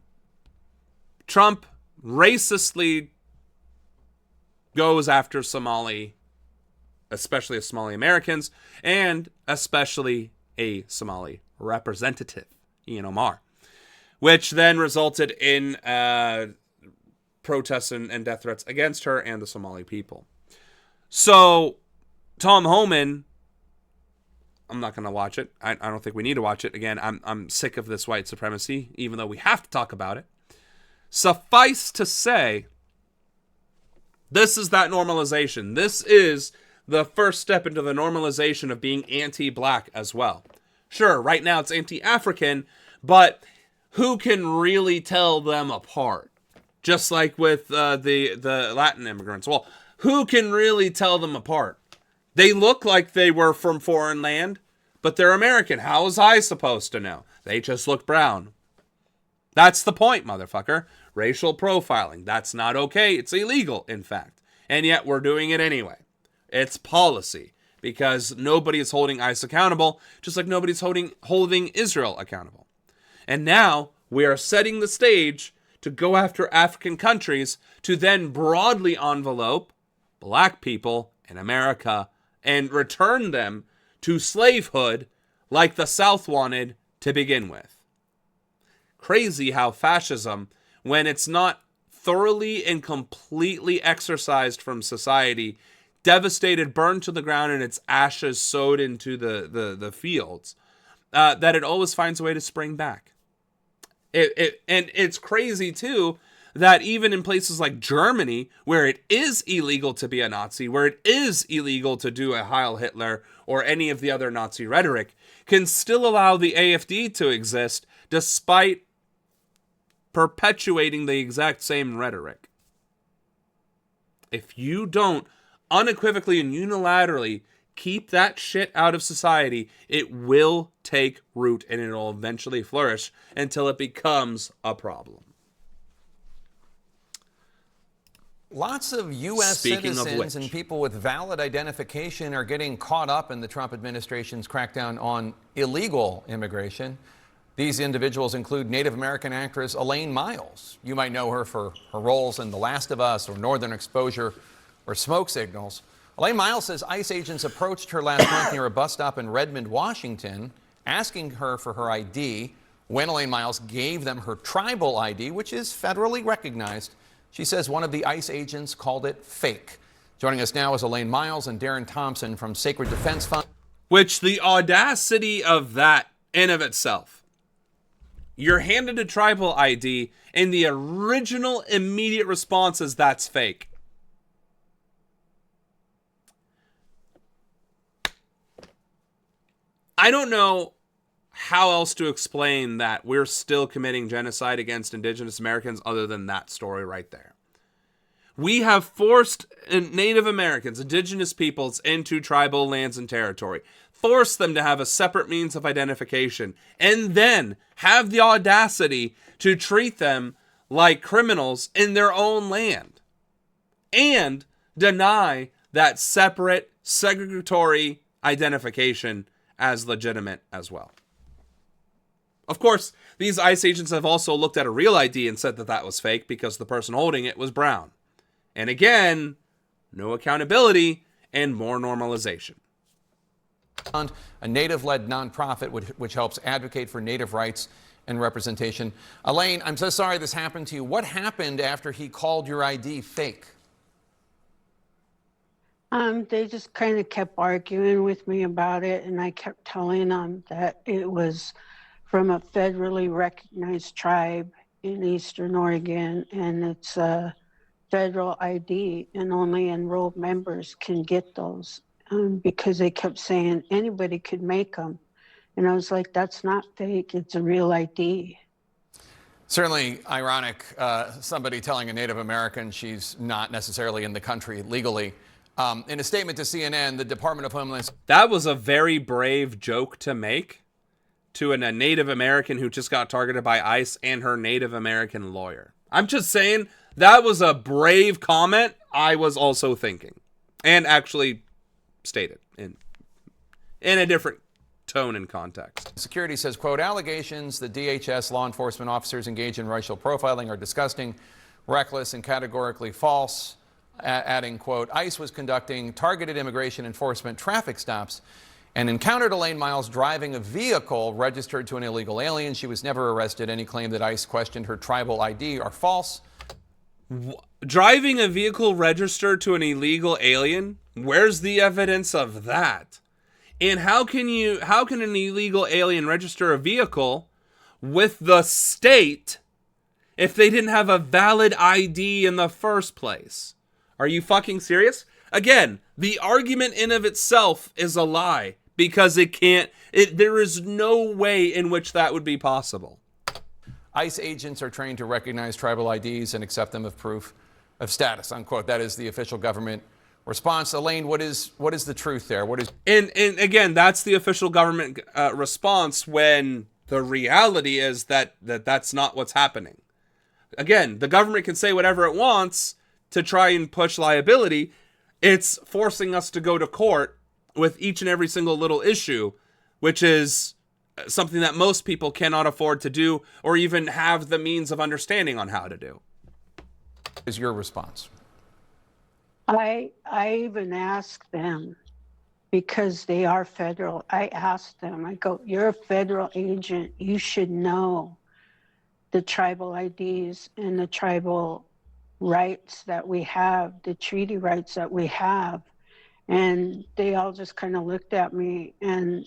racistly goes after especially Somali Americans, and especially a Somali representative, Ian Omar, which then resulted in protests and death threats against her and the Somali people. So, Tom Homan, I'm not going to watch it. I don't think we need to watch it. Again, I'm sick of this white supremacy, even though we have to talk about it. Suffice to say, this is that normalization. This is the first step into the normalization of being anti-black as well. Sure, right now it's anti-African, but who can really tell them apart? Just like with the Latin immigrants. Well, who can really tell them apart? They look like they were from foreign land, but they're American. How was I supposed to know? They just look brown. That's the point, motherfucker. Racial profiling. That's not okay. It's illegal, in fact. And yet we're doing it anyway. It's policy. Because nobody is holding ICE accountable, just like nobody's holding Israel accountable. And now we are setting the stage to go after African countries to then broadly envelope black people in America and return them to slavehood like the South wanted to begin with. crazy how fascism, when it's not thoroughly and completely exorcised from society, devastated, burned to the ground, and its ashes sowed into the fields, that it always finds a way to spring back. And it's crazy, too, that even in places like Germany, where it is illegal to be a Nazi, where it is illegal to do a Heil Hitler or any of the other Nazi rhetoric, can still allow the AfD to exist despite perpetuating the exact same rhetoric. If you don't unequivocally and unilaterally keep that shit out of society, it will take root and it'll eventually flourish until it becomes a problem. Lots of U.S. citizens and people with valid identification are getting caught up in the Trump administration's crackdown on illegal immigration. These individuals include Native American actress Elaine Miles. You might know her for her roles in The Last of Us or Northern Exposure or Smoke Signals. Elaine Miles says ICE agents approached her last month near a bus stop in Redmond, Washington, asking her for her ID. When Elaine Miles gave them her tribal ID, which is federally recognized, she says one of the ICE agents called it fake. Joining us now is Elaine Miles and Darren Thompson from Sacred Defense Fund. Which the audacity of that in of itself. You're handed a tribal ID and the original immediate response is that's fake. I don't know how else to explain that we're still committing genocide against Indigenous Americans other than that story right there. We have forced Native Americans, Indigenous peoples, into tribal lands and territory, forced them to have a separate means of identification, and then have the audacity to treat them like criminals in their own land, and deny that separate, segregatory identification as legitimate as well. Of course, these ICE agents have also looked at a real ID and said that that was fake because the person holding it was brown. And again, no accountability and more normalization. A Native-led nonprofit which helps advocate for Native rights and representation. Elaine, I'm so sorry this happened to you. What happened after he called your ID fake? They just kind of kept arguing with me about it, and I kept telling them that it was from a federally recognized tribe in Eastern Oregon, and it's a federal ID, and only enrolled members can get those, because they kept saying anybody could make them. And I was like, that's not fake, it's a real ID. Certainly ironic, somebody telling a Native American she's not necessarily in the country legally. In a statement to CNN, the Department of Homeland Security... That was a very brave joke to make to a Native American who just got targeted by ICE and her Native American lawyer. I'm just saying, that was a brave comment I was also thinking. And actually stated in a different tone and context. Security says, quote, allegations that DHS law enforcement officers engage in racial profiling are disgusting, reckless, and categorically false. Adding, quote, ICE was conducting targeted immigration enforcement traffic stops and encountered Elaine Miles driving a vehicle registered to an illegal alien. She was never arrested. Any claim that ICE questioned her tribal ID are false. Driving a vehicle registered to an illegal alien? Where's the evidence of that? And how can an illegal alien register a vehicle with the state if they didn't have a valid ID in the first place? Are you fucking serious? Again, the argument in of itself is a lie because there is no way in which that would be possible. ICE agents are trained to recognize tribal IDs and accept them as proof of status, unquote. That is the official government response. Elaine, what is the truth there? And again, that's the official government response when the reality is that that's not what's happening. Again, the government can say whatever it wants to try and push liability. It's forcing us to go to court with each and every single little issue, which is something that most people cannot afford to do or even have the means of understanding on how to do. Is your response? I even asked them, because they are federal, I asked them, I go, you're a federal agent, you should know the tribal IDs and the tribal rights that we have, the treaty rights that we have. And they all just kind of looked at me, and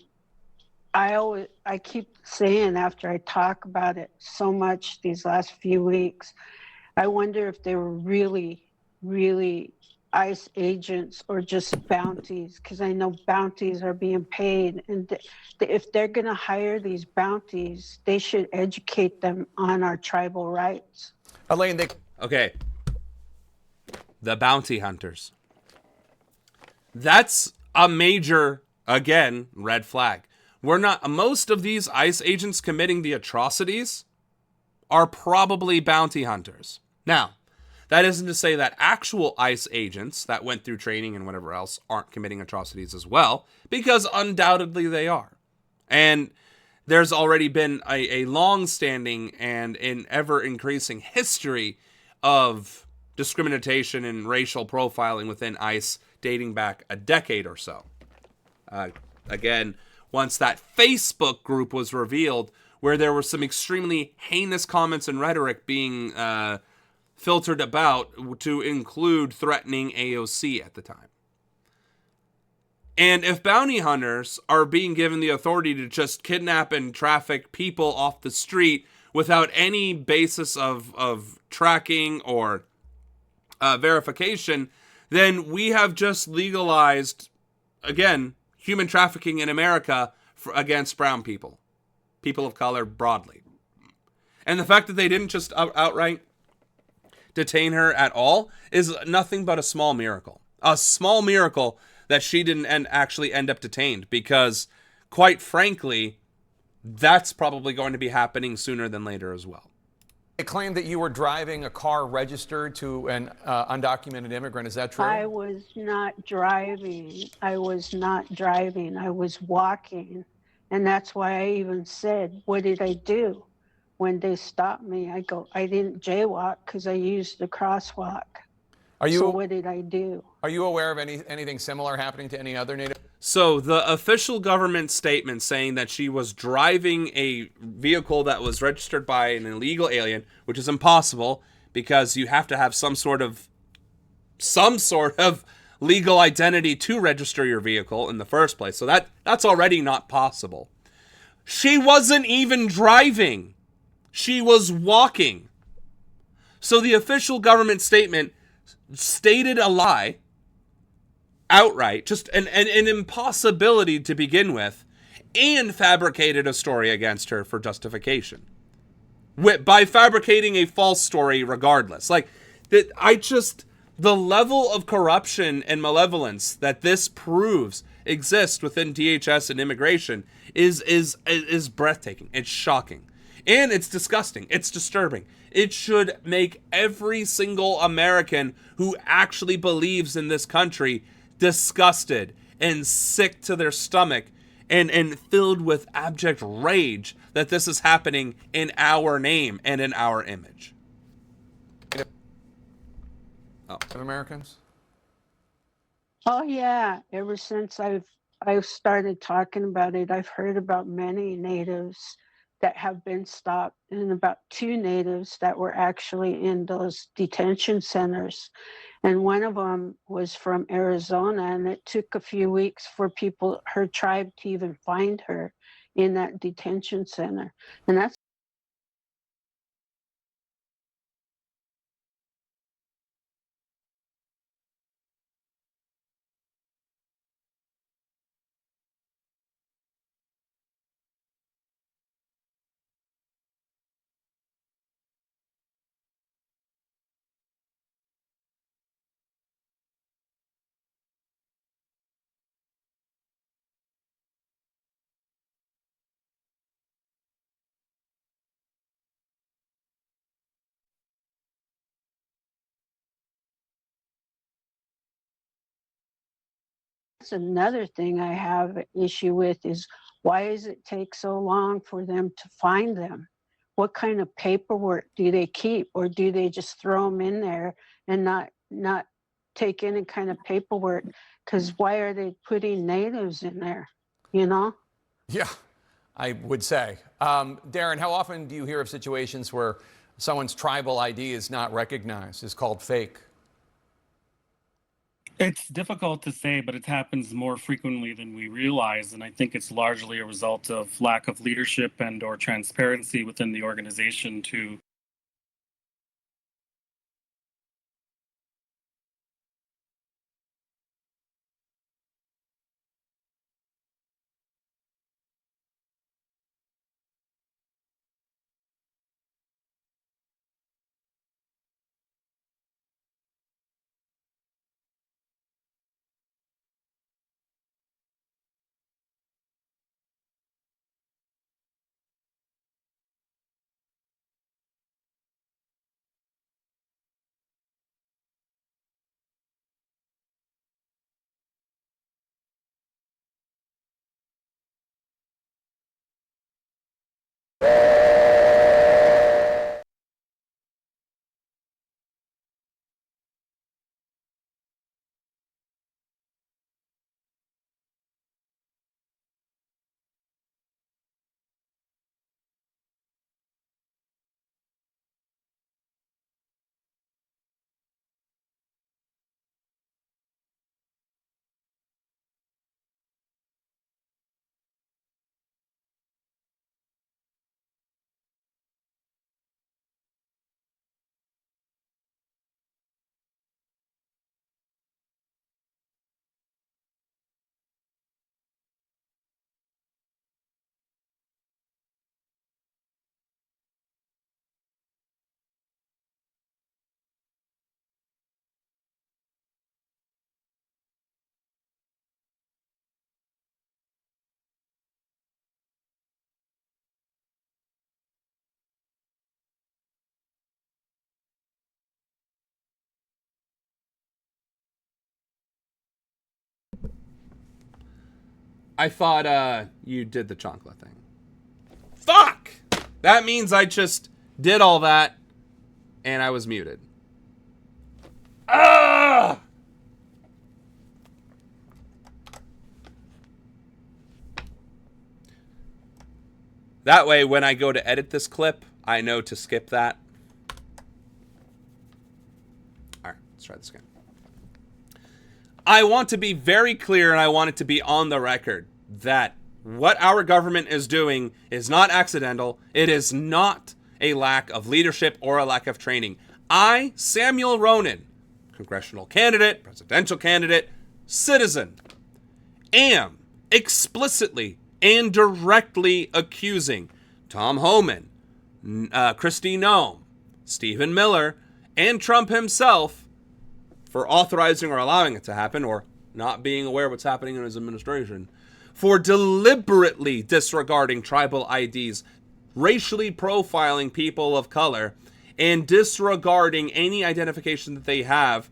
I keep saying after I talk about it so much these last few weeks, I wonder if they were really, really ICE agents or just bounties, because I know bounties are being paid. And if they're going to hire these bounties, they should educate them on our tribal rights. Elaine, Okay. The bounty hunters. That's a major, again, red flag. Most of these ICE agents committing the atrocities are probably bounty hunters. Now, that isn't to say that actual ICE agents that went through training and whatever else aren't committing atrocities as well, because undoubtedly they are. And there's already been a long-standing and an ever-increasing history of discrimination and racial profiling within ICE dating back a decade or so. Again, once that Facebook group was revealed, where there were some extremely heinous comments and rhetoric being filtered about to include threatening AOC at the time. And if bounty hunters are being given the authority to just kidnap and traffic people off the street without any basis of tracking or verification, then we have just legalized, again, human trafficking in America against brown people of color broadly. And the fact that they didn't just outright detain her at all is nothing but a small miracle. A small miracle that she didn't actually end up detained, because, quite frankly, that's probably going to be happening sooner than later as well. They claim that you were driving a car registered to an undocumented immigrant. Is that true? I was not driving. I was walking. And that's why I even said, what did I do? When they stopped me, I go, I didn't jaywalk because I used the crosswalk. So what did I do? Are you aware of anything similar happening to any other Native? So the official government statement saying that she was driving a vehicle that was registered by an illegal alien, which is impossible because you have to have some sort of legal identity to register your vehicle in the first place. So that's already not possible. She wasn't even driving. She was walking. So the official government statement stated a lie outright, just an impossibility to begin with, and fabricated a story against her for justification by fabricating a false story regardless. Like, the level of corruption and malevolence that this proves exists within DHS and immigration is breathtaking. It's shocking. And it's disgusting. It's disturbing. It should make every single American who actually believes in this country disgusted and sick to their stomach and filled with abject rage that this is happening in our name and in our image. Americans? Oh yeah. Ever since I've started talking about it, I've heard about many natives that have been stopped, and about 2 natives that were actually in those detention centers. And one of them was from Arizona, and it took a few weeks for her tribe to even find her in that detention center. And that's another thing I have an issue with is, why does it take so long for them to find them? What kind of paperwork do they keep, or do they just throw them in there and not take any kind of paperwork? Because why are they putting natives in there, you know? Yeah. I would say. Darren, how often do you hear of situations where someone's tribal ID is not recognized, is called fake? It's difficult to say, but it happens more frequently than we realize, and I think it's largely a result of lack of leadership and or transparency within the organization to I thought you did the chancla thing. Fuck! That means I just did all that and I was muted. Ah! That way, when I go to edit this clip, I know to skip that. All right, let's try this again. I want to be very clear, and I want it to be on the record, that what our government is doing is not accidental. It is not a lack of leadership or a lack of training. I, Samuel Ronan, congressional candidate, presidential candidate, citizen, am explicitly and directly accusing Tom Homan, Kristi Noem, Stephen Miller, and Trump himself for authorizing or allowing it to happen, or not being aware of what's happening in his administration, for deliberately disregarding tribal IDs, racially profiling people of color, and disregarding any identification that they have,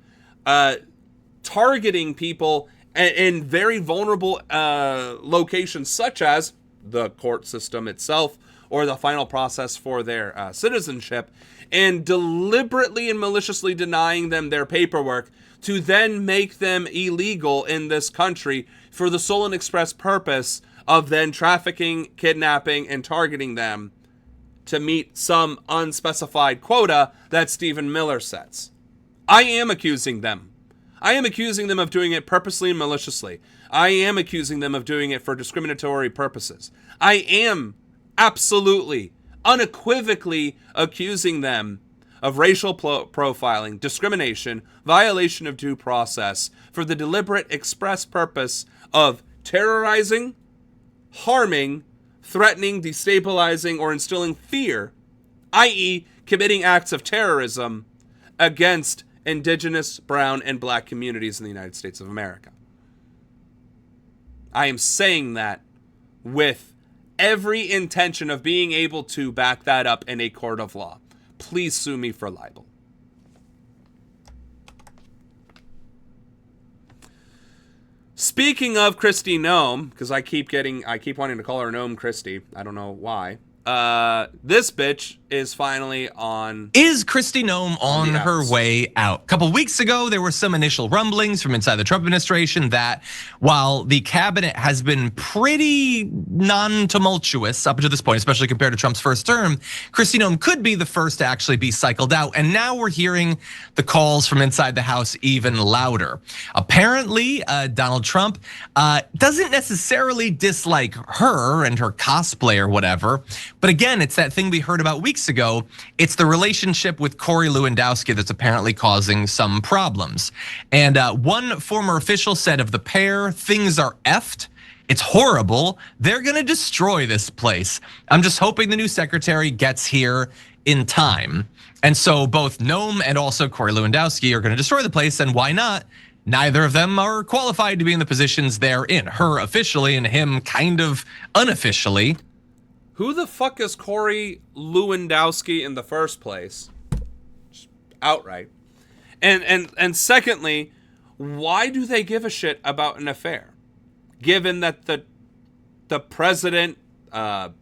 targeting people in very vulnerable locations, such as the court system itself or the final process for their citizenship, and deliberately and maliciously denying them their paperwork to then make them illegal in this country for the sole and express purpose of then trafficking, kidnapping, and targeting them to meet some unspecified quota that Stephen Miller sets. I am accusing them. I am accusing them of doing it purposely and maliciously. I am accusing them of doing it for discriminatory purposes. I am absolutely, unequivocally accusing them of racial profiling, discrimination, violation of due process for the deliberate express purpose of terrorizing, harming, threatening, destabilizing, or instilling fear, i.e. committing acts of terrorism against indigenous, brown, and black communities in the United States of America. I am saying that with every intention of being able to back that up in a court of law. Please sue me for libel. Speaking of Kristi Noem, because I keep wanting to call her Noem Christie. I don't know why. this bitch is finally on. Is Kristi Noem on her way out? A couple weeks ago, there were some initial rumblings from inside the Trump administration that while the cabinet has been pretty non-tumultuous up to this point, especially compared to Trump's first term, Kristi Noem could be the first to actually be cycled out. And now we're hearing the calls from inside the House even louder. Apparently, Donald Trump doesn't necessarily dislike her and her cosplay or whatever. But again, it's that thing we heard about weeks ago. It's the relationship with Corey Lewandowski that's apparently causing some problems. And one former official said of the pair, things are effed. It's horrible. They're gonna destroy this place. I'm just hoping the new secretary gets here in time. And so both Noem and also Corey Lewandowski are gonna destroy the place, and why not? Neither of them are qualified to be in the positions they're in. Her officially and him kind of unofficially. Who the fuck is Corey Lewandowski in the first place? Just outright. And secondly, why do they give a shit about an affair? Given that the president and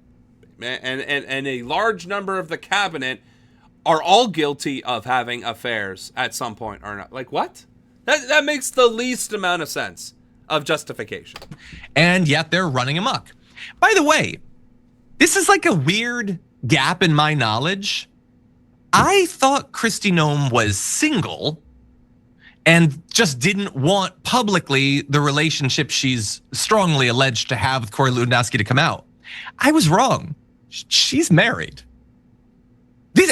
a large number of the cabinet are all guilty of having affairs at some point or not. Like what? That makes the least amount of sense of justification. And yet they're running amok. By the way, this is like a weird gap in my knowledge. I thought Kristi Noem was single and just didn't want publicly the relationship she's strongly alleged to have with Corey Lewandowski to come out. I was wrong. She's married.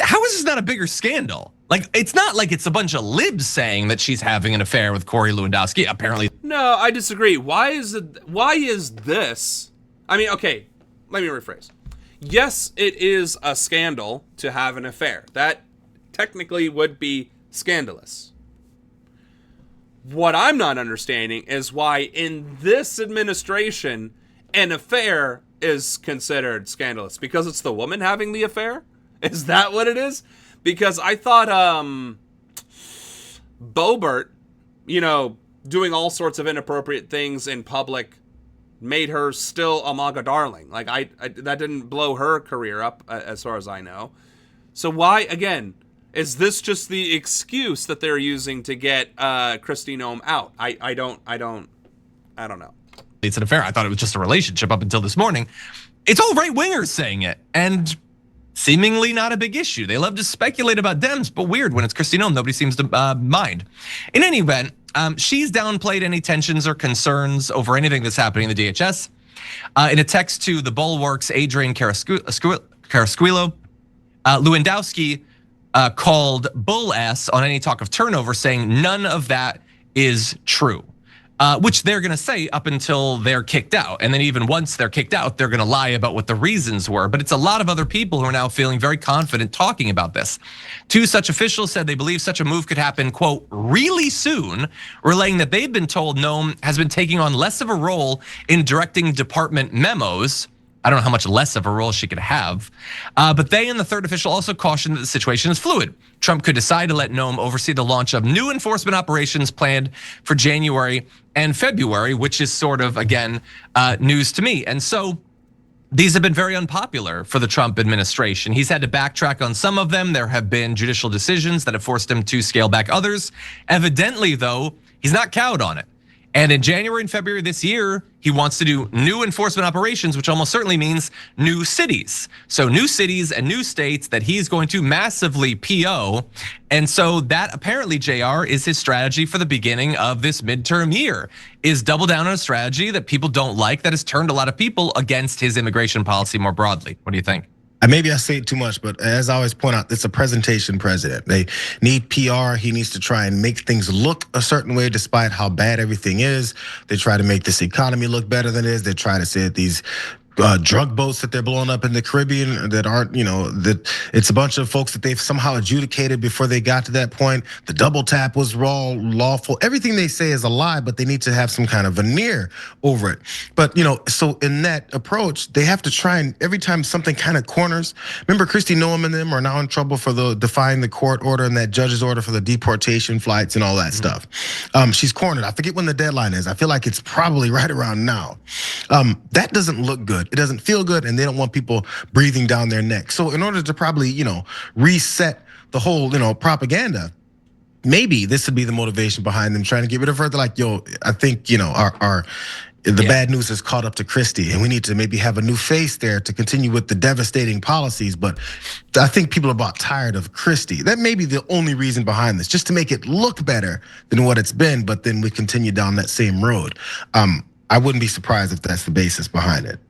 How is this not a bigger scandal? Like, it's not like it's a bunch of libs saying that she's having an affair with Corey Lewandowski, apparently. No, I disagree. Why is this? I mean, okay, let me rephrase. Yes, it is a scandal to have an affair. That technically would be scandalous. What I'm not understanding is why in this administration, an affair is considered scandalous. Because it's the woman having the affair? Is that what it is? Because I thought Boebert, doing all sorts of inappropriate things in public made her still a MAGA darling. Like that didn't blow her career up as far as I know. So why, again, is this just the excuse that they're using to get Kristi Noem out? I don't know. It's an affair. I thought it was just a relationship up until this morning. It's all right wingers saying it, and seemingly not a big issue. They love to speculate about Dems, but weird when it's Kristi Noem, nobody seems to mind. In any event, she's downplayed any tensions or concerns over anything that's happening in the DHS. In a text to the Bulwark's Adrian Carrasquillo, Lewandowski called bull ass on any talk of turnover, saying none of that is true. Which they're gonna say up until they're kicked out. And then even once they're kicked out, they're gonna lie about what the reasons were. But it's a lot of other people who are now feeling very confident talking about this. Two such officials said they believe such a move could happen, quote, really soon, relaying that they've been told Noem has been taking on less of a role in directing department memos. I don't know how much less of a role she could have. But they and the third official also cautioned that the situation is fluid. Trump could decide to let Noem oversee the launch of new enforcement operations planned for January and February, which is sort of, again, news to me. And so these have been very unpopular for the Trump administration. He's had to backtrack on some of them. There have been judicial decisions that have forced him to scale back others. Evidently, though, he's not cowed on it. And in January and February this year, he wants to do new enforcement operations, which almost certainly means new cities. So new cities and new states that he's going to massively PO. And so that apparently, JR, is his strategy for the beginning of this midterm year, is double down on a strategy that people don't like, that has turned a lot of people against his immigration policy more broadly. What do you think? Maybe I say it too much, but as I always point out, it's a presentation president. They need PR. He needs to try and make things look a certain way despite how bad everything is. They try to make this economy look better than it is. They try to say that these drug boats that they're blowing up in the Caribbean that aren't, that it's a bunch of folks that they've somehow adjudicated before they got to that point. The double tap was lawful. Everything they say is a lie, but they need to have some kind of veneer over it. But, so in that approach, they have to try and every time something kind of corners, remember Kristi Noem and them are now in trouble for defying the court order and that judge's order for the deportation flights and all that stuff. She's cornered. I forget when the deadline is. I feel like it's probably right around now. That doesn't look good. good. It doesn't feel good, and they don't want people breathing down their neck. So in order to probably, reset the whole, propaganda, maybe this would be the motivation behind them trying to get rid of her. They're like, yo, I think, the bad news has caught up to Christie, and we need to maybe have a new face there to continue with the devastating policies. But I think people are about tired of Christie. That may be the only reason behind this, just to make it look better than what it's been, but then we continue down that same road. I wouldn't be surprised if that's the basis behind it.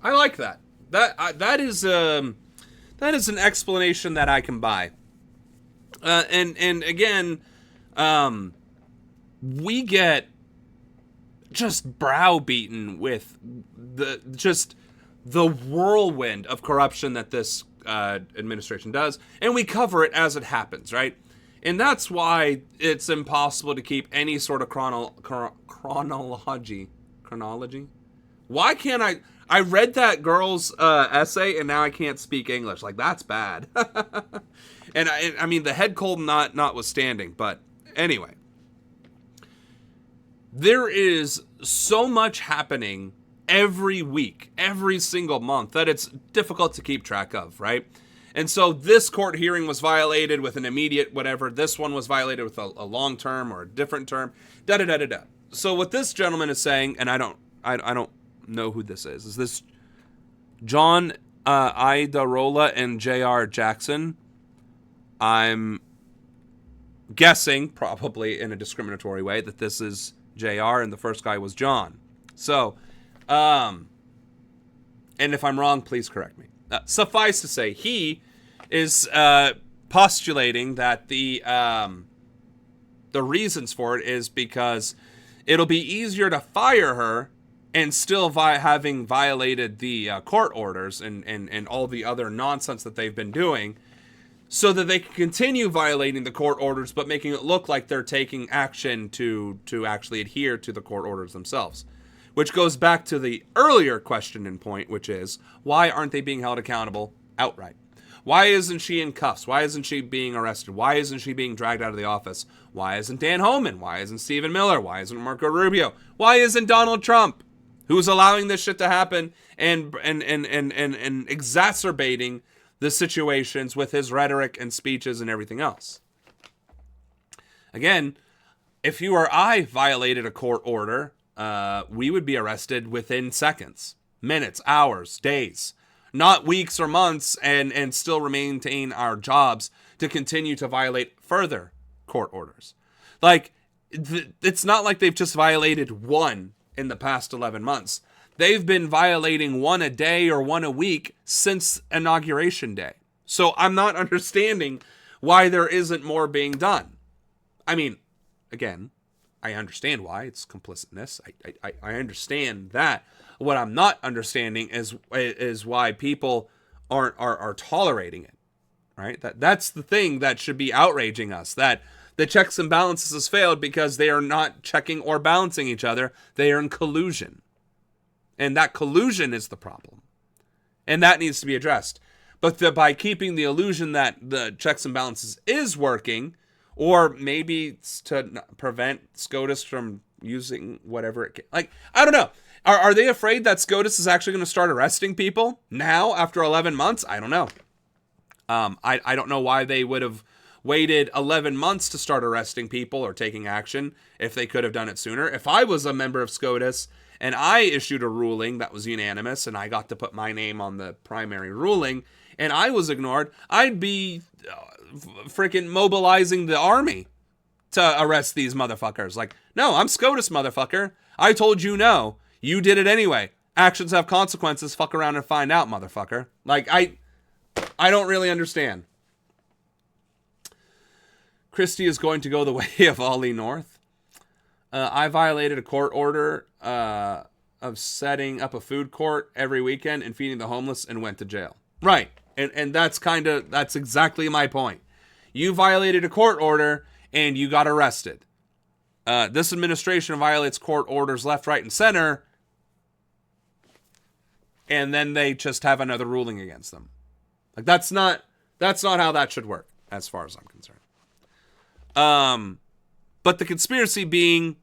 I like that. That is an explanation that I can buy. And again, we get just browbeaten with the whirlwind of corruption that this administration does, and we cover it as it happens, right? And that's why it's impossible to keep any sort of chronology. Why can't I read that girl's essay and now I can't speak English. Like, that's bad. And I mean, the head cold notwithstanding, but anyway. There is so much happening every week, every single month, that it's difficult to keep track of, right? And so this court hearing was violated with an immediate whatever. This one was violated with a long term or a different term. Da-da-da-da-da. So what this gentleman is saying, and I don't know who this is this John Idarola and J.R. Jackson? I'm guessing, probably in a discriminatory way, that this is JR and the first guy was John. So, and if I'm wrong, please correct me. Suffice to say, he is postulating that the reasons for it is because it'll be easier to fire her and still having violated the court orders and all the other nonsense that they've been doing, so that they can continue violating the court orders, but making it look like they're taking action to actually adhere to the court orders themselves. Which goes back to the earlier question and point, which is, why aren't they being held accountable outright? Why isn't she in cuffs? Why isn't she being arrested? Why isn't she being dragged out of the office? Why isn't Dan Homan? Why isn't Stephen Miller? Why isn't Marco Rubio? Why isn't Donald Trump, who's allowing this shit to happen and exacerbating the situations with his rhetoric and speeches and everything else? Again, if you or I violated a court order, we would be arrested within seconds, minutes, hours, days, not weeks or months, and still maintain our jobs to continue to violate further court orders. Like, it's not like they've just violated one in the past 11 months. They've been violating one a day or one a week since Inauguration Day. So I'm not understanding why there isn't more being done. I mean, again, I understand why. It's complicitness. I understand that. What I'm not understanding is why people are tolerating it, right? That's the thing that should be outraging us, that the checks and balances has failed because they are not checking or balancing each other. They are in collusion. And that collusion is the problem. And that needs to be addressed. But by keeping the illusion that the checks and balances is working, or maybe to prevent SCOTUS from using whatever it can. Like, I don't know. Are they afraid that SCOTUS is actually going to start arresting people now after 11 months? I don't know. I don't know why they would have waited 11 months to start arresting people or taking action if they could have done it sooner. If I was a member of SCOTUS and I issued a ruling that was unanimous and I got to put my name on the primary ruling and I was ignored, I'd be freaking mobilizing the army to arrest these motherfuckers. Like, no, I'm SCOTUS, motherfucker. I told you no. You did it anyway. Actions have consequences. Fuck around and find out, motherfucker. Like, I don't really understand. Christie is going to go the way of Ollie North. I violated a court order of setting up a food court every weekend and feeding the homeless and went to jail. Right. And that's exactly my point. You violated a court order and you got arrested. This administration violates court orders left, right, and center, and then they just have another ruling against them. Like, that's not how that should work, as far as I'm concerned. But the conspiracy being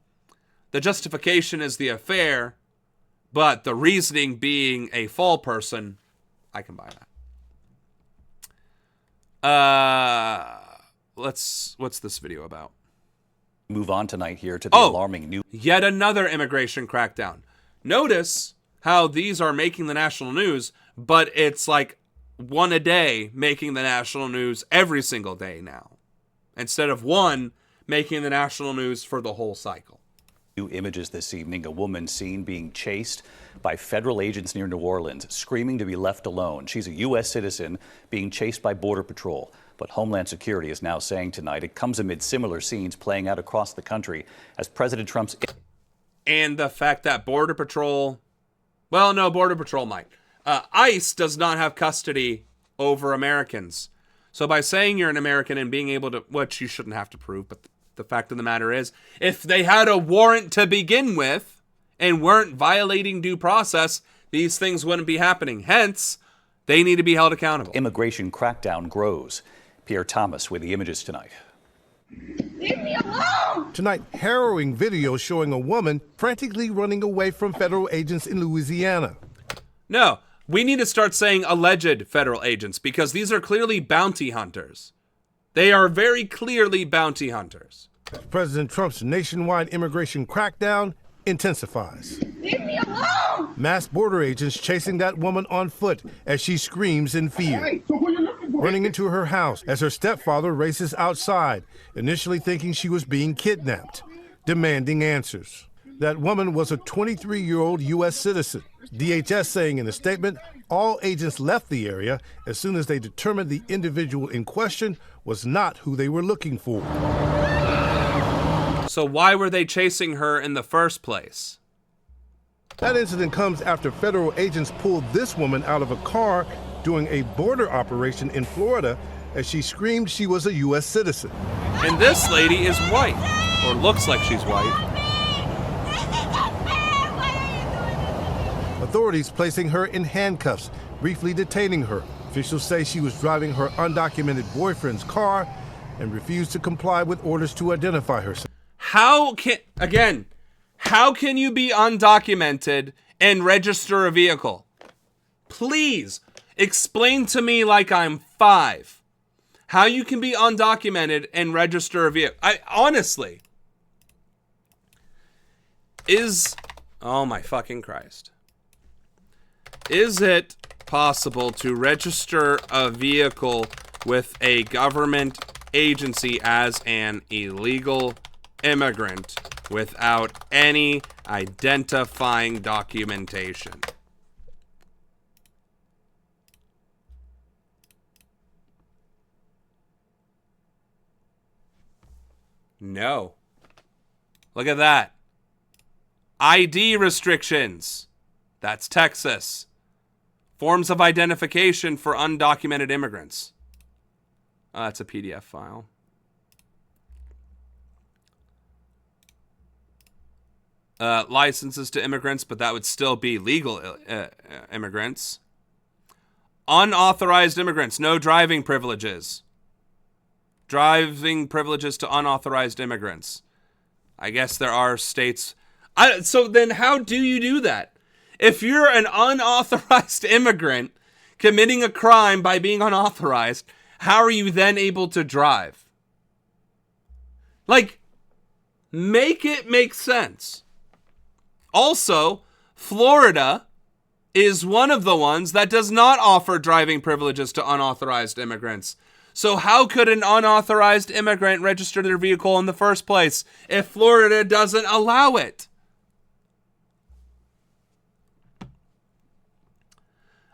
the justification is the affair But the reasoning being a fall person, I can buy that. What's this video about? Move on tonight here to the alarming new. Yet another immigration crackdown. Notice how these are making the national news, but it's like one a day making the national news every single day now, instead of one making the national news for the whole cycle. New images this evening, a woman seen being chased by federal agents near New Orleans, screaming to be left alone. She's a U.S. citizen being chased by Border Patrol. But Homeland Security is now saying tonight it comes amid similar scenes playing out across the country as President Trump's... And the fact that Border Patrol... Well, no, Border Patrol might. ICE does not have custody over Americans. So by saying you're an American and being able to... Which you shouldn't have to prove, but the fact of the matter is, if they had a warrant to begin with and weren't violating due process, these things wouldn't be happening. Hence, they need to be held accountable. Immigration crackdown grows. Pierre Thomas with the images tonight. Leave me alone! Tonight, harrowing video showing a woman frantically running away from federal agents in Louisiana. No, we need to start saying alleged federal agents because these are clearly bounty hunters. They are very clearly bounty hunters. President Trump's nationwide immigration crackdown intensifies. Leave me alone! Masked border agents chasing that woman on foot as she screams in fear. Running into her house as her stepfather races outside, initially thinking she was being kidnapped, demanding answers. That woman was a 23-year-old U.S. citizen. DHS saying in a statement, all agents left the area as soon as they determined the individual in question was not who they were looking for. So why were they chasing her in the first place? That incident comes after federal agents pulled this woman out of a car during a border operation in Florida as she screamed she was a U.S. citizen. And this lady is white, or looks like she's white. Authorities placing her in handcuffs, briefly detaining her. Officials say she was driving her undocumented boyfriend's car and refused to comply with orders to identify herself. How can you be undocumented and register a vehicle? Please explain to me like I'm 5 how you can be undocumented and register a vehicle. Honestly, oh my fucking Christ. Is it possible to register a vehicle with a government agency as an illegal immigrant without any identifying documentation? No. Look at that. ID restrictions. That's Texas. Forms of identification for undocumented immigrants. That's a PDF file. Licenses to immigrants, but that would still be legal immigrants. Unauthorized immigrants, no driving privileges. Driving privileges to unauthorized immigrants. I guess there are states. So then how do you do that? If you're an unauthorized immigrant committing a crime by being unauthorized, how are you then able to drive? Like, make it make sense. Also, Florida is one of the ones that does not offer driving privileges to unauthorized immigrants. So how could an unauthorized immigrant register their vehicle in the first place if Florida doesn't allow it?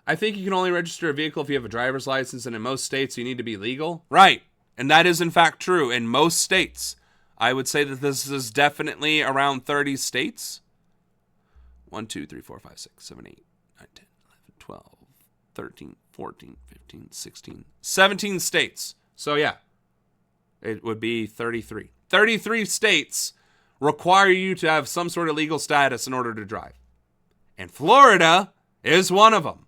I think you can only register a vehicle if you have a driver's license, and in most states you need to be legal. Right. And that is in fact true in most states. I would say that this is definitely around 30 states. 1, 2, 3, 4, 5, 6, 7, 8, 9, 10, 11, 12, 13, 14, 15, 16, 17 states. So yeah, it would be 33. 33 states require you to have some sort of legal status in order to drive. And Florida is one of them.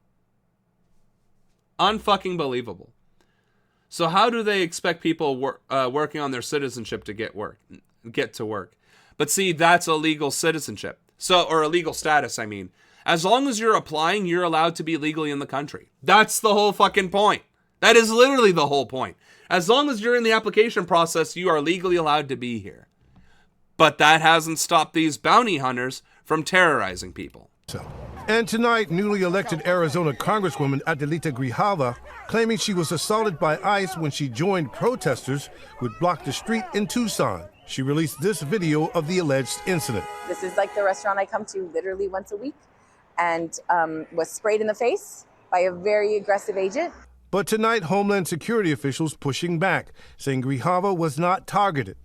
Unfucking believable. So how do they expect people working on their citizenship to get to work? But see, that's a legal citizenship. So, or a legal status, I mean. As long as you're applying, you're allowed to be legally in the country. That's the whole fucking point. That is literally the whole point. As long as you're in the application process, you are legally allowed to be here. But that hasn't stopped these bounty hunters from terrorizing people. And tonight, newly elected Arizona Congresswoman Adelita Grijalva claiming she was assaulted by ICE when she joined protesters who had blocked the street in Tucson. She released this video of the alleged incident. This is like the restaurant I come to literally once a week, and was sprayed in the face by a very aggressive agent. But tonight, Homeland Security officials pushing back, saying Grijalva was not targeted,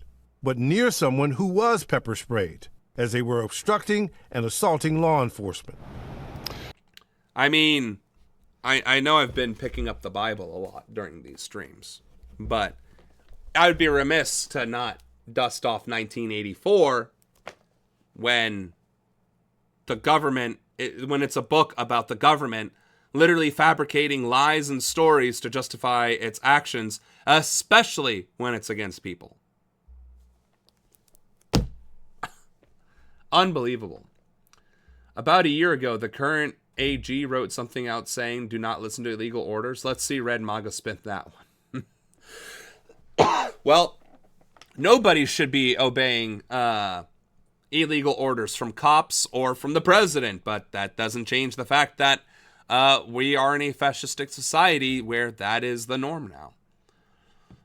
but near someone who was pepper sprayed, as they were obstructing and assaulting law enforcement. I mean, I know I've been picking up the Bible a lot during these streams, but I would be remiss to not dust off 1984 when the government, when it's a book about the government literally fabricating lies and stories to justify its actions, especially when it's against people. Unbelievable. About a year ago, the current AG wrote something out saying, do not listen to illegal orders. Let's see Red MAGA spin that one. Well, nobody should be obeying illegal orders from cops or from the president, but that doesn't change the fact that we are in a fascistic society where that is the norm now.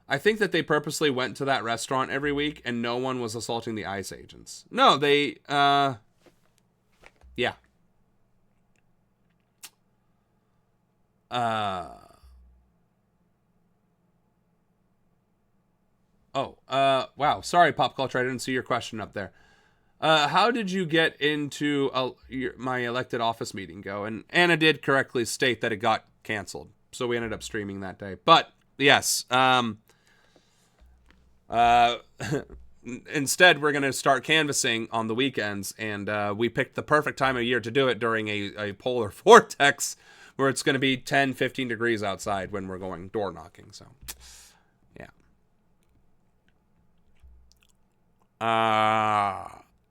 I think that they purposely went to that restaurant every week and no one was assaulting the ICE agents. No, they, yeah. Wow. Sorry, Pop Culture. I didn't see your question up there. How did you get into my elected office meeting go? And Anna did correctly state that it got canceled, so we ended up streaming that day. But yes, instead we're going to start canvassing on the weekends, and we picked the perfect time of year to do it during a polar vortex where it's going to be 10, 15 degrees outside when we're going door knocking. So, yeah.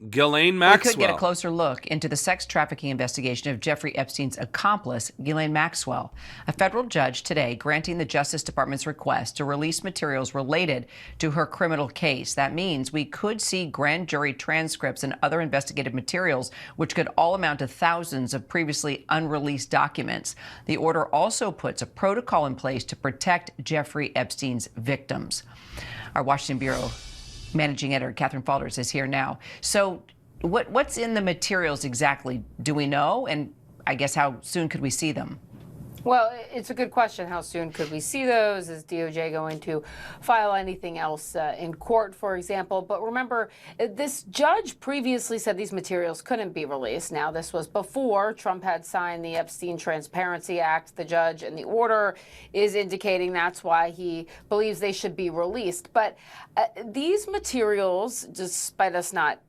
Ghislaine Maxwell. We could get a closer look into the sex trafficking investigation of Jeffrey Epstein's accomplice, Ghislaine Maxwell. A federal judge today granting the Justice Department's request to release materials related to her criminal case. That means we could see grand jury transcripts and other investigative materials, which could all amount to thousands of previously unreleased documents. The order also puts a protocol in place to protect Jeffrey Epstein's victims. Our Washington Bureau Managing Editor Catherine Falders is here now. So what's in the materials exactly? Do we know? And I guess how soon could we see them? Well, it's a good question. How soon could we see those? Is DOJ going to file anything else in court, for example? But remember, this judge previously said these materials couldn't be released. Now, this was before Trump had signed the Epstein Transparency Act. The judge in the order is indicating that's why he believes they should be released. But these materials, despite us not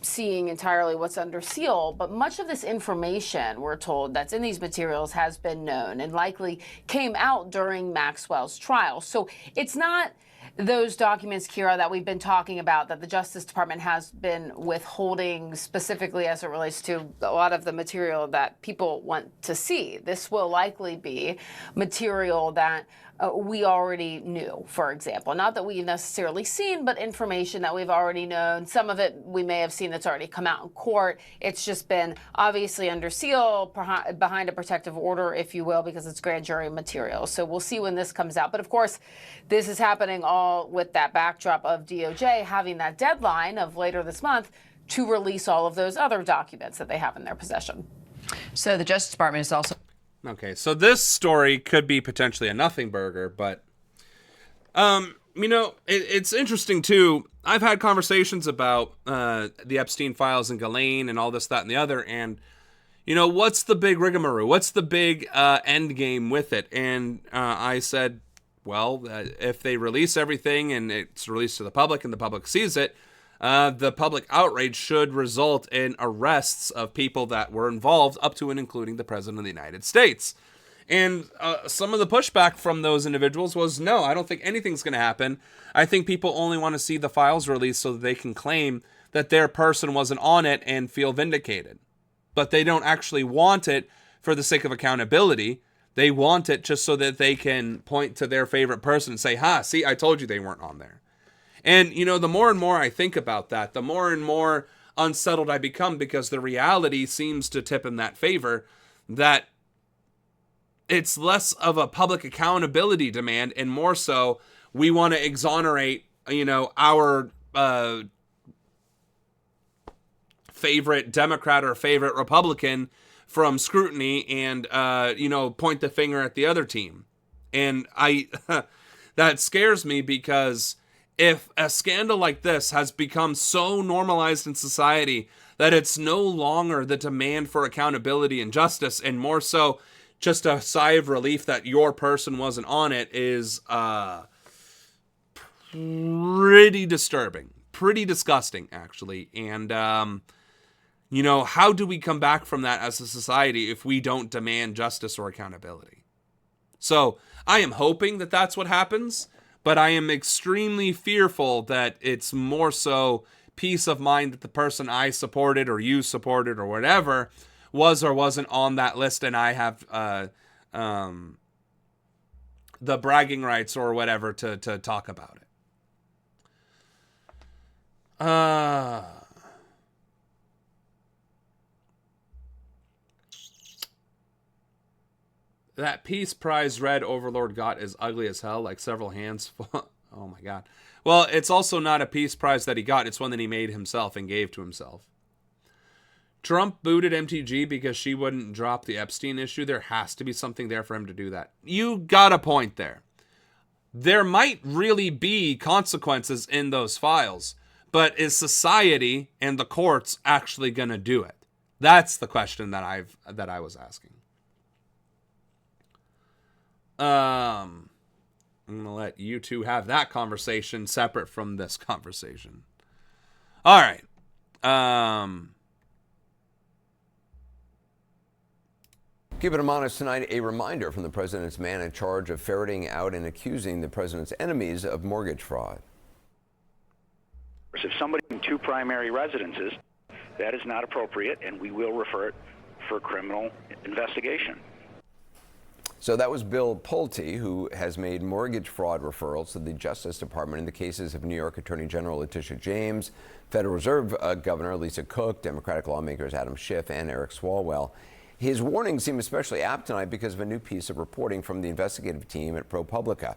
seeing entirely what's under seal, but much of this information, we're told, that's in these materials has been known and likely came out during Maxwell's trial. So it's not those documents, Kira, that we've been talking about that the Justice Department has been withholding specifically as it relates to a lot of the material that people want to see. This will likely be material that we already knew, for example. Not that we've necessarily seen, but information that we've already known. Some of it we may have seen that's already come out in court. It's just been obviously under seal, behind a protective order, if you will, because it's grand jury material. So we'll see when this comes out. But of course, this is happening all with that backdrop of DOJ having that deadline of later this month to release all of those other documents that they have in their possession. So the Justice Department is also... Okay, so this story could be potentially a nothing burger, but, you know, it's interesting, too. I've had conversations about the Epstein files and Ghislaine and all this, that, and the other, and, you know, what's the big rigmarole? What's the big end game with it? And I said, well, if they release everything and it's released to the public and the public sees it, the public outrage should result in arrests of people that were involved, up to and including the President of the United States. And some of the pushback from those individuals was, no, I don't think anything's going to happen. I think people only want to see the files released so that they can claim that their person wasn't on it and feel vindicated. but they don't actually want it for the sake of accountability. They want it just so that they can point to their favorite person and say, ha, see, I told you they weren't on there. And, you know, the more and more I think about that, the more and more unsettled I become, because the reality seems to tip in that favor, that it's less of a public accountability demand and more so we want to exonerate, you know, our favorite Democrat or favorite Republican from scrutiny and, you know, point the finger at the other team. And that scares me, because if a scandal like this has become so normalized in society that it's no longer the demand for accountability and justice, and more so just a sigh of relief that your person wasn't on it, is pretty disturbing, pretty disgusting, actually. And, you know, how do we come back from that as a society if we don't demand justice or accountability? So I am hoping that that's what happens, but I am extremely fearful that it's more so peace of mind that the person I supported or you supported or whatever was or wasn't on that list, and I have the bragging rights or whatever to talk about it. That Peace Prize Red Overlord got is ugly as hell, like several hands full. Oh my god. Well, it's also not a Peace Prize that he got, it's one that he made himself and gave to himself. Trump booted MTG because she wouldn't drop the Epstein issue. There has to be something there for him to do that. You got a point there. There might really be consequences in those files, but is society and the courts actually going to do it? That's the question that I was asking. I'm going to let you two have that conversation separate from this conversation. All right. Keeping them honest tonight, a reminder from the president's man in charge of ferreting out and accusing the president's enemies of mortgage fraud. If somebody in two primary residences, that is not appropriate, and we will refer it for criminal investigation. So that was Bill Pulte, who has made mortgage fraud referrals to the Justice Department in the cases of New York Attorney General Letitia James, Federal Reserve Governor Lisa Cook, Democratic lawmakers Adam Schiff and Eric Swalwell. His warnings seem especially apt tonight because of a new piece of reporting from the investigative team at ProPublica.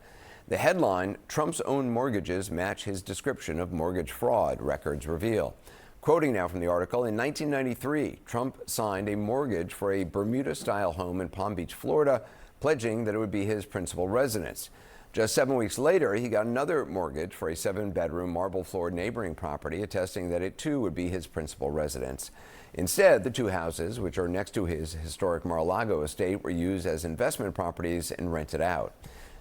The headline, Trump's own mortgages match his description of mortgage fraud, records reveal. Quoting now from the article, in 1993, Trump signed a mortgage for a Bermuda-style home in Palm Beach, Florida, pledging that it would be his principal residence. Just 7 weeks later, he got another mortgage for a 7-bedroom marble-floored neighboring property, attesting that it too would be his principal residence. Instead, the two houses, which are next to his historic Mar-a-Lago estate, were used as investment properties and rented out.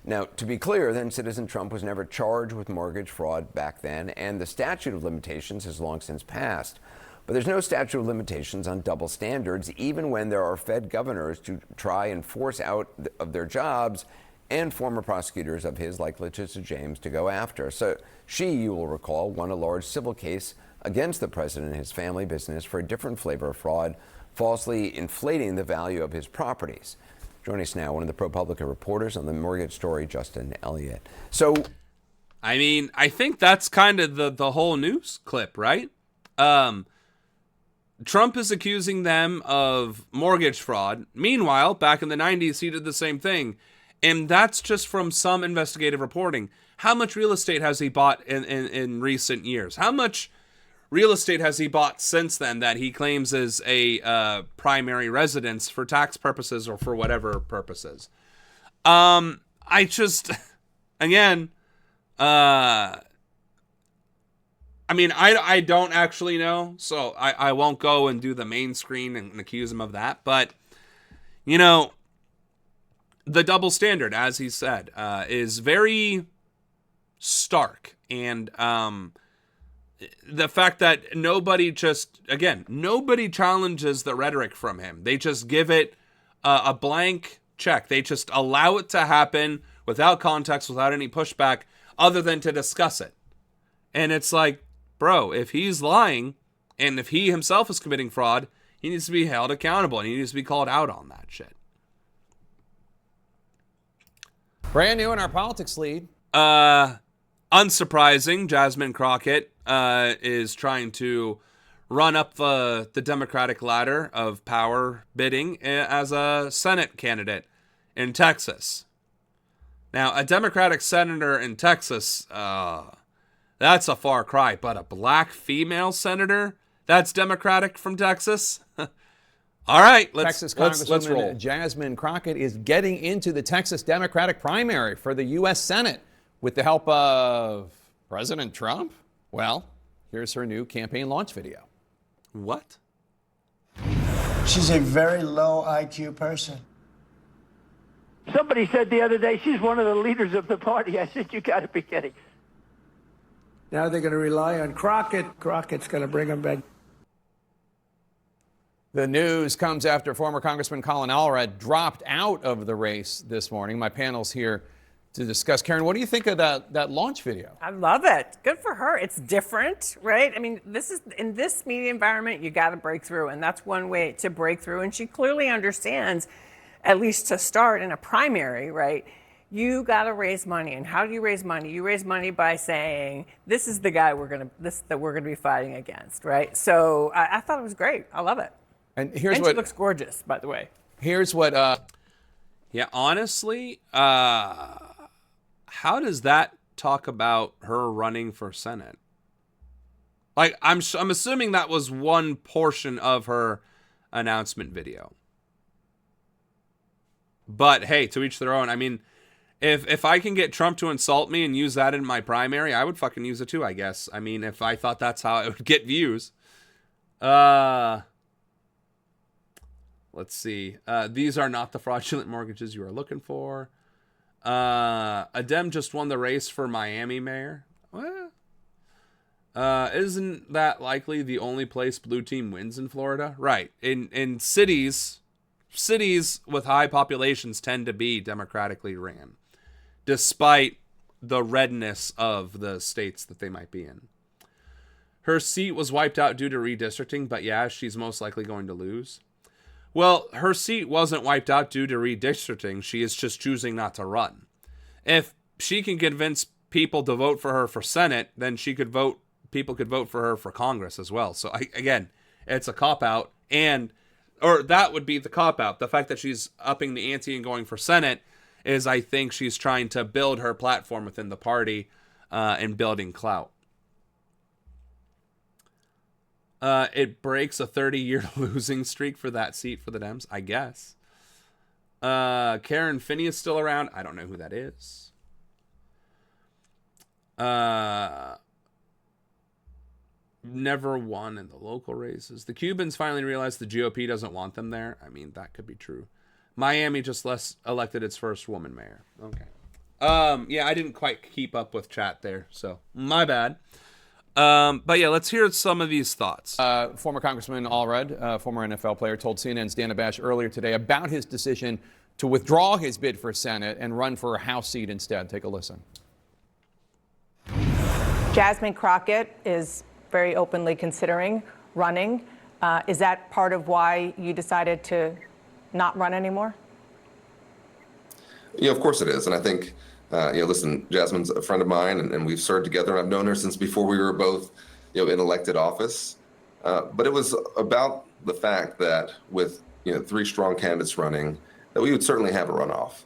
Now, to be clear, then, Citizen Trump was never charged with mortgage fraud back then, and the statute of limitations has long since passed. But there's no statute of limitations on double standards, even when there are Fed governors to try and force out of their jobs and former prosecutors of his, like Letitia James, to go after. So she, you will recall, won a large civil case against the president and his family business for a different flavor of fraud, falsely inflating the value of his properties. Joining us now, one of the ProPublica reporters on the mortgage story, Justin Elliott. So, I mean, I think that's kind of the whole news clip, right? Trump is accusing them of mortgage fraud. Meanwhile, back in the 90s, he did the same thing. And that's just from some investigative reporting. How much real estate has he bought in recent years? How much real estate has he bought since then that he claims is a primary residence for tax purposes or for whatever purposes? I just, again, I mean, I don't actually know, so I won't go and do the main screen and accuse him of that. But, you know, the double standard, as he said, is very stark. And the fact that nobody challenges the rhetoric from him. They just give it a blank check. They just allow it to happen without context, without any pushback, other than to discuss it. And it's like, bro, if he's lying and if he himself is committing fraud, He needs to be held accountable, and he needs to be called out on that shit. Brand new in our politics lead. Unsurprising, Jasmine Crockett is trying to run up the Democratic ladder of power bidding as a Senate candidate in Texas. Now, a Democratic senator in Texas, that's a far cry, but a black female senator that's Democratic from Texas? All right, let's roll. Jasmine Crockett is getting into the Texas Democratic primary for the U.S. Senate with the help of President Trump. Well, here's her new campaign launch video. What? She's a very low IQ person. Somebody said the other day she's one of the leaders of the party. I said, you got to be kidding. Now they're going to rely on Crockett. Crockett's going to bring them back. The news comes after former Congressman Colin Allred dropped out of the race this morning. My panel's here to discuss. Karen, what do you think of that launch video? I love it. Good for her. It's different, right? I mean, this is in this media environment, you got to break through, and that's one way to break through. And she clearly understands, at least to start in a primary, right? You got to raise money. And how do you raise money? You raise money by saying, this is the guy that we're gonna be fighting against, right? So I thought it was great. I love it. And she looks gorgeous, by the way. Here's what. Yeah, honestly, how does that talk about her running for Senate? Like, I'm assuming that was one portion of her announcement video. But hey, to each their own. I mean, if I can get Trump to insult me and use that in my primary, I would fucking use it too, I guess. I mean, if I thought that's how it would get views. Let's see. These are not the fraudulent mortgages you are looking for. A Dem just won the race for Miami mayor. What? Isn't that likely the only place blue team wins in Florida? Right. In cities with high populations tend to be democratically ran, despite the redness of the states that they might be in. Her seat was wiped out due to redistricting, but yeah, she's most likely going to lose. Well, her seat wasn't wiped out due to redistricting. She is just choosing not to run. If she can convince people to vote for her for Senate, then people could vote for her for Congress as well. So again, it's a cop-out, or that would be the cop-out. The fact that she's upping the ante and going for Senate is, I think, she's trying to build her platform within the party and building clout. It breaks a 30-year losing streak for that seat for the Dems, I guess. Karen Finney is still around. I don't know who that is. Never won in the local races. The Cubans finally realized the GOP doesn't want them there. I mean, that could be true. Miami just elected its first woman mayor. Okay. Yeah, I didn't quite keep up with chat there, so my bad. But yeah, let's hear some of these thoughts. Former Congressman Allred, former NFL player, told CNN's Dana Bash earlier today about his decision to withdraw his bid for Senate and run for a House seat instead. Take a listen. Jasmine Crockett is very openly considering running. Is that part of why you decided to not run anymore? Yeah, of course it is. And I think, listen, Jasmine's a friend of mine, and we've served together. I've known her since before we were both, in elected office. But it was about the fact that with, 3 strong candidates running, that we would certainly have a runoff.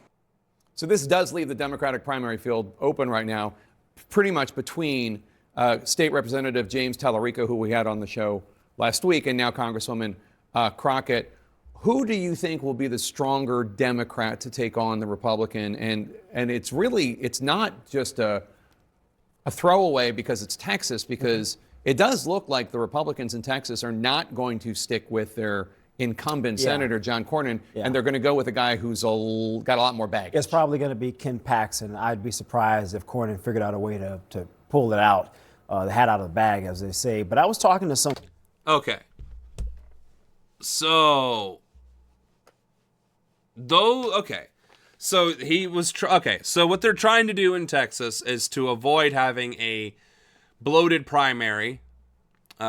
So this does leave the Democratic primary field open right now, pretty much between State Representative James Tallarico, who we had on the show last week, and now Congresswoman Crockett. Who do you think will be the stronger Democrat to take on the Republican? And it's not just a throwaway because it's Texas, because it does look like the Republicans in Texas are not going to stick with their incumbent Senator John Cornyn, and they're going to go with a guy who's got a lot more baggage. It's probably going to be Ken Paxton. I'd be surprised if Cornyn figured out a way to pull it out, the hat out of the bag, as they say. But I was talking to some. Okay. So he was so what they're trying to do in Texas is to avoid having a bloated primary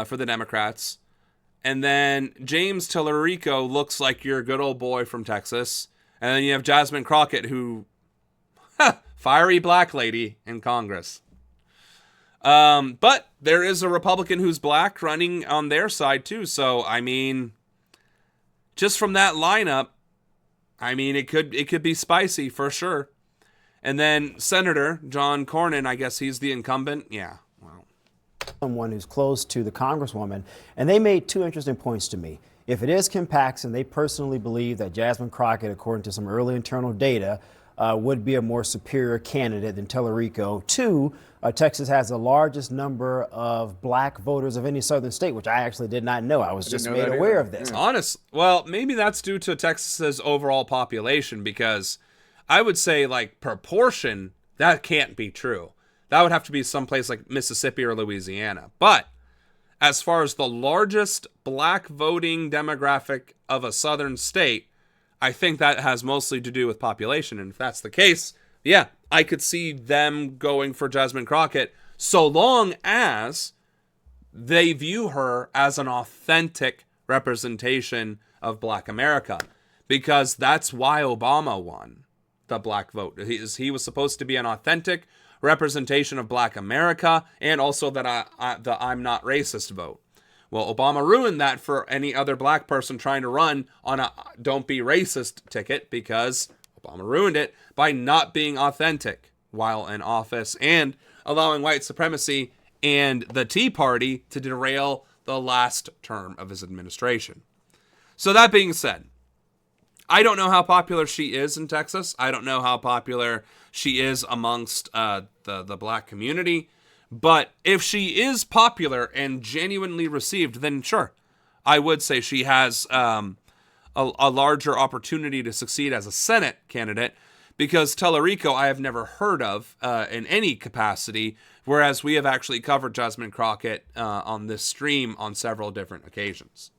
for the Democrats. And then James Tallarico looks like your good old boy from Texas. And then you have Jasmine Crockett, who, fiery black lady in Congress. But there is a Republican who's black running on their side too. So, I mean, just from that lineup, I mean, it could be spicy for sure. And then Senator John Cornyn, I guess he's the incumbent. Yeah. Someone who's close to the Congresswoman, and they made two interesting points to me. If it is Kim Paxton, they personally believe that Jasmine Crockett, according to some early internal data, would be a more superior candidate than Tallarico. Two, Texas has the largest number of black voters of any southern state, which I actually did not know. I was just made aware of this. Well, maybe that's due to Texas's overall population, because I would say, like, proportion, that can't be true. That would have to be someplace like Mississippi or Louisiana. But as far as the largest black voting demographic of a southern state, I think that has mostly to do with population. And if that's the case, yeah, I could see them going for Jasmine Crockett, so long as they view her as an authentic representation of black America, because that's why Obama won the black vote. He was supposed to be an authentic representation of black America, and also that the I'm not racist vote. Well, Obama ruined that for any other black person trying to run on a don't be racist ticket, because Obama ruined it by not being authentic while in office and allowing white supremacy and the Tea Party to derail the last term of his administration. So that being said, I don't know how popular she is in Texas. I don't know how popular she is amongst the black community. But if she is popular and genuinely received, then sure, I would say she has a larger opportunity to succeed as a Senate candidate, because Tallarico I have never heard of in any capacity, whereas we have actually covered Jasmine Crockett on this stream on several different occasions.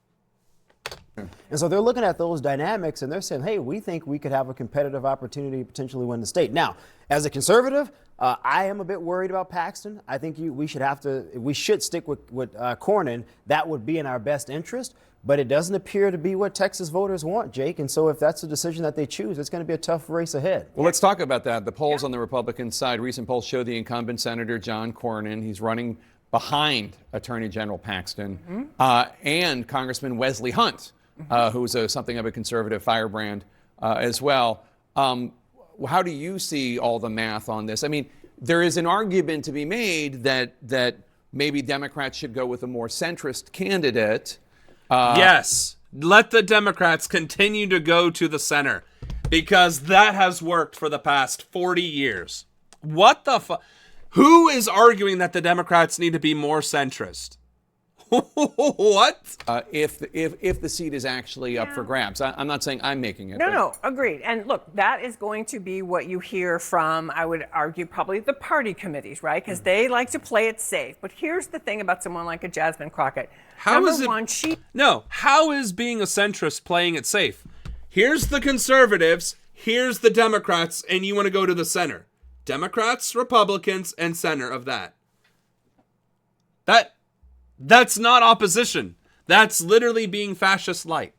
And so they're looking at those dynamics and they're saying, hey, we think we could have a competitive opportunity to potentially win the state. Now, as a conservative, I am a bit worried about Paxton. I think we should stick with Cornyn. That would be in our best interest. But it doesn't appear to be what Texas voters want, Jake. And so if that's the decision that they choose, it's going to be a tough race ahead. Well, let's talk about that. The polls on the Republican side, recent polls show the incumbent Senator John Cornyn. He's running behind Attorney General Paxton and Congressman Wesley Hunt, who's something of a conservative firebrand as well. How do you see all the math on this? I mean, there is an argument to be made that maybe Democrats should go with a more centrist candidate. Yes, let the Democrats continue to go to the center, because that has worked for the past 40 years. What the fuck? Who is arguing that the Democrats need to be more centrist? What? If the seat is actually up for grabs. I'm not saying I'm making it. No, agreed. And look, that is going to be what you hear from, I would argue, probably the party committees, right? Because they like to play it safe. But here's the thing about someone like a Jasmine Crockett. How is being a centrist playing it safe? Here's the conservatives, here's the Democrats, and you want to go to the center. Democrats, Republicans, and center of that. That's not opposition. That's literally being fascist light.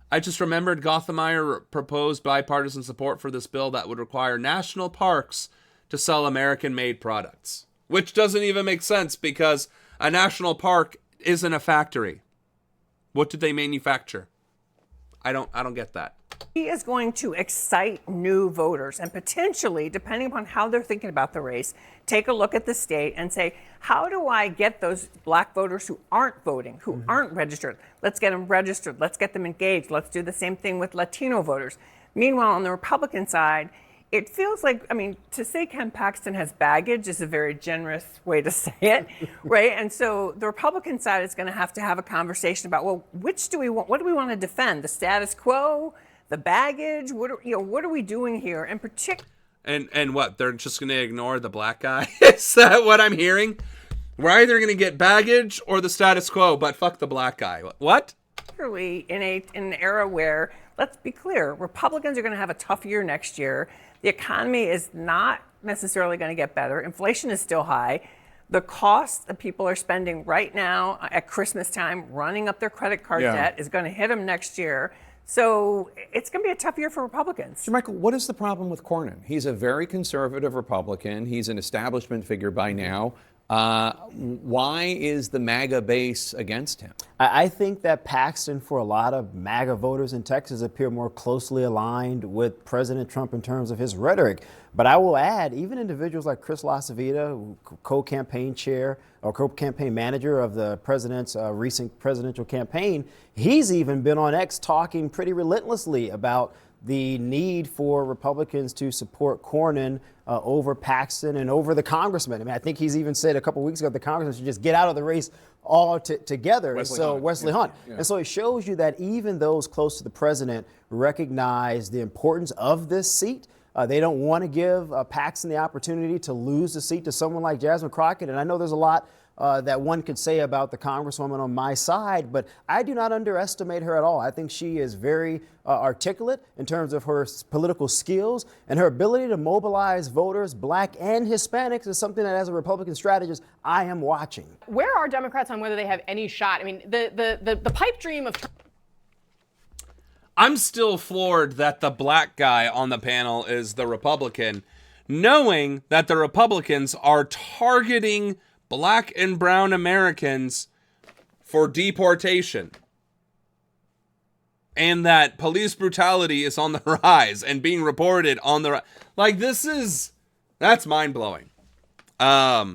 I just remembered Gothenmeyer proposed bipartisan support for this bill that would require national parks to sell American-made products, which doesn't even make sense, because a national park isn't a factory. What did they manufacture? I don't get that. He is going to excite new voters and potentially, depending upon how they're thinking about the race, take a look at the state and say, how do I get those black voters who aren't voting, who aren't registered? Let's get them registered. Let's get them engaged. Let's do the same thing with Latino voters. Meanwhile, on the Republican side, it feels like, I mean, to say Ken Paxton has baggage is a very generous way to say it, right? And so the Republican side is going to have a conversation about, well, which do we want? What do we want to defend? The status quo, the baggage? What are we doing here? In particular, and what? They're just going to ignore the black guy? Is that what I'm hearing? We're either going to get baggage or the status quo, but fuck the black guy. What? Particularly in an era where, let's be clear, Republicans are going to have a tough year next year. The economy is not necessarily going to get better. Inflation is still high. The cost that people are spending right now at Christmas time, running up their credit card debt, is going to hit them next year. So it's going to be a tough year for Republicans. So, Michael, what is the problem with Cornyn? He's a very conservative Republican. He's an establishment figure by now. Why is the MAGA base against him? I think that Paxton, for a lot of MAGA voters in Texas, appear more closely aligned with President Trump in terms of his rhetoric. But I will add, even individuals like Chris LaCivita, co-campaign chair or co-campaign manager of the president's recent presidential campaign, he's even been on X talking pretty relentlessly about the need for Republicans to support Cornyn over Paxton and over the congressman. I mean, I think he's even said a couple weeks ago the congressman should just get out of the race all together. Wesley Hunt. Yeah. And so it shows you that even those close to the president recognize the importance of this seat. They don't want to give Paxton the opportunity to lose the seat to someone like Jasmine Crockett. And I know there's a lot that one could say about the Congresswoman on my side, but I do not underestimate her at all. I think she is very articulate in terms of her political skills, and her ability to mobilize voters, black and Hispanics, is something that, as a Republican strategist, I am watching. Where are Democrats on whether they have any shot? I mean, the pipe dream of... I'm still floored that the black guy on the panel is the Republican, knowing that the Republicans are targeting black and brown Americans for deportation, and that police brutality is on the rise and being reported on the rise. Like, that's mind-blowing. I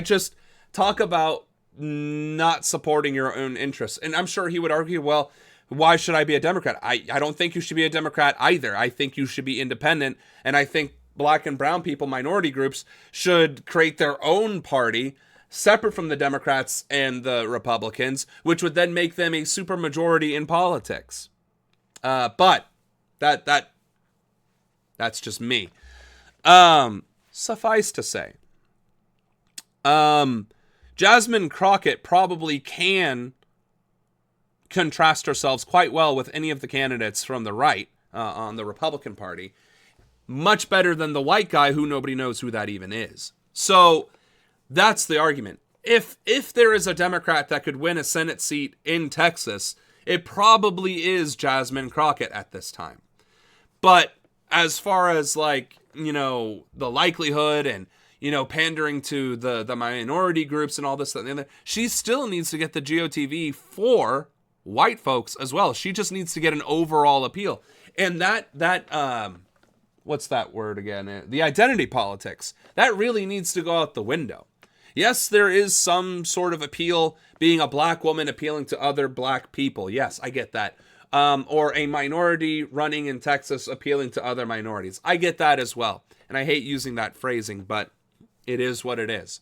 just talk about not supporting your own interests. And I'm sure he would argue, well, why should I be a Democrat? I don't think you should be a Democrat either. I think you should be independent, and I think black and brown people, minority groups, should create their own party separate from the Democrats and the Republicans, which would then make them a supermajority in politics. But that's just me. Suffice to say, Jasmine Crockett probably can contrast herself quite well with any of the candidates from the right on the Republican Party. Much better than the white guy who nobody knows who that even is. So that's the argument. If there is a Democrat that could win a Senate seat in Texas, it probably is Jasmine Crockett at this time. But as far as, like, you know, the likelihood and, you know, pandering to the minority groups and all this and the other, she still needs to get the GOTV for white folks as well. She just needs to get an overall appeal. And that what's that word again? The identity politics. That really needs to go out the window. Yes, there is some sort of appeal, being a black woman appealing to other black people. Yes, I get that. Or a minority running in Texas appealing to other minorities. I get that as well. And I hate using that phrasing, but it is what it is.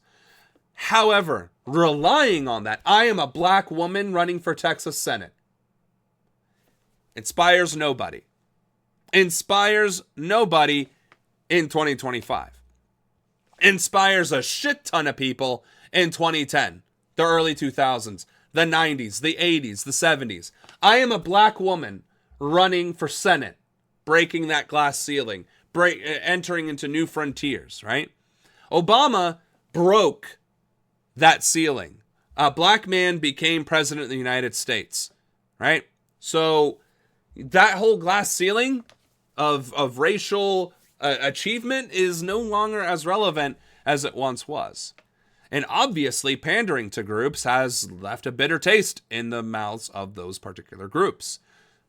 However, relying on that, I am a black woman running for Texas Senate, inspires nobody. Inspires nobody in 2025. Inspires a shit ton of people in 2010, the early 2000s, the 90s, the 80s, the 70s. I am a black woman running for Senate, breaking that glass ceiling, entering into new frontiers, right? Obama broke that ceiling. A black man became president of the United States, right? So that whole glass ceiling of racial achievement is no longer as relevant as it once was. And obviously, pandering to groups has left a bitter taste in the mouths of those particular groups,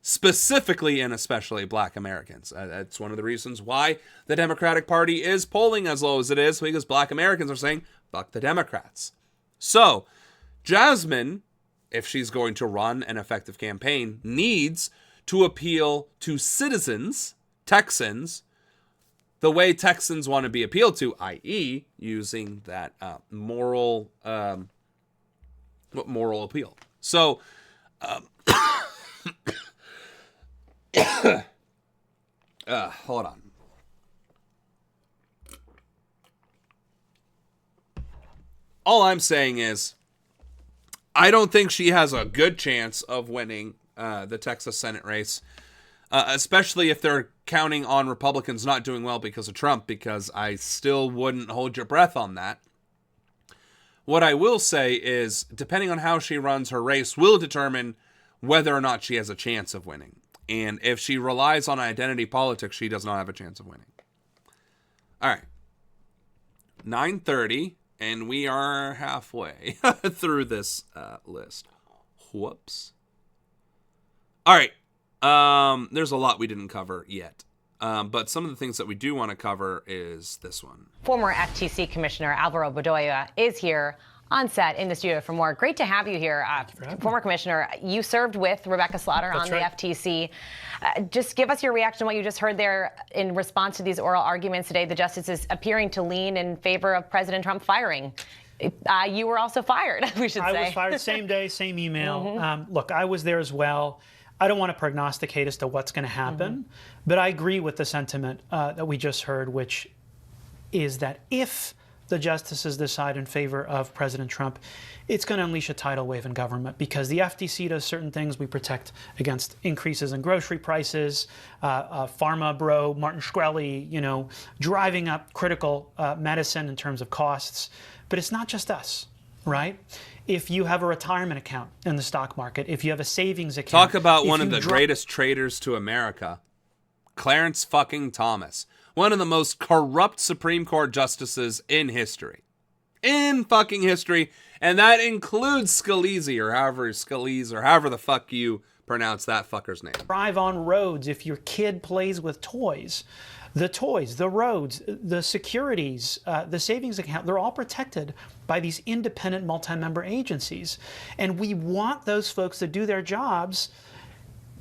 specifically and especially black Americans. That's one of the reasons why the Democratic Party is polling as low as it is, because black Americans are saying, fuck the Democrats. So, Jasmine, if she's going to run an effective campaign, needs to appeal to citizens, Texans, the way Texans want to be appealed to, i.e., using that moral appeal. So, hold on. All I'm saying is, I don't think she has a good chance of winning the Texas Senate race, especially if they're counting on Republicans not doing well because of Trump, because I still wouldn't hold your breath on that. What I will say is, depending on how she runs her race, will determine whether or not she has a chance of winning. And if she relies on identity politics, she does not have a chance of winning. All right. 9:30, and we are halfway through this list. Whoops. All right. There's a lot we didn't cover yet. But some of the things that we do want to cover is this one. Former FTC Commissioner Alvaro Bedoya is here on set in the studio for more. Great to have you here. Former Commissioner, you served with Rebecca Slaughter on the FTC. Just give us your reaction to what you just heard there in response to these oral arguments today. The justices appearing to lean in favor of President Trump firing. You were also fired, we should say. I was fired same day, same email. Look, I was there as well. I don't want to prognosticate as to what's going to happen, but I agree with the sentiment that we just heard, which is that if the justices decide in favor of President Trump, it's going to unleash a tidal wave in government, because the FTC does certain things. We protect against increases in grocery prices, pharma bro Martin Shkreli, driving up critical medicine in terms of costs. But it's not just us, right? If you have a retirement account in the stock market, if you have a savings account. Talk about one of the greatest traitors to America, Clarence fucking Thomas. One of the most corrupt Supreme Court justices in history. In fucking history. And that includes Scalise, or however the fuck you pronounce that fucker's name. Drive on roads if your kid plays with toys. The toys, the roads, the securities, the savings account, they're all protected by these independent multi-member agencies. And we want those folks to do their jobs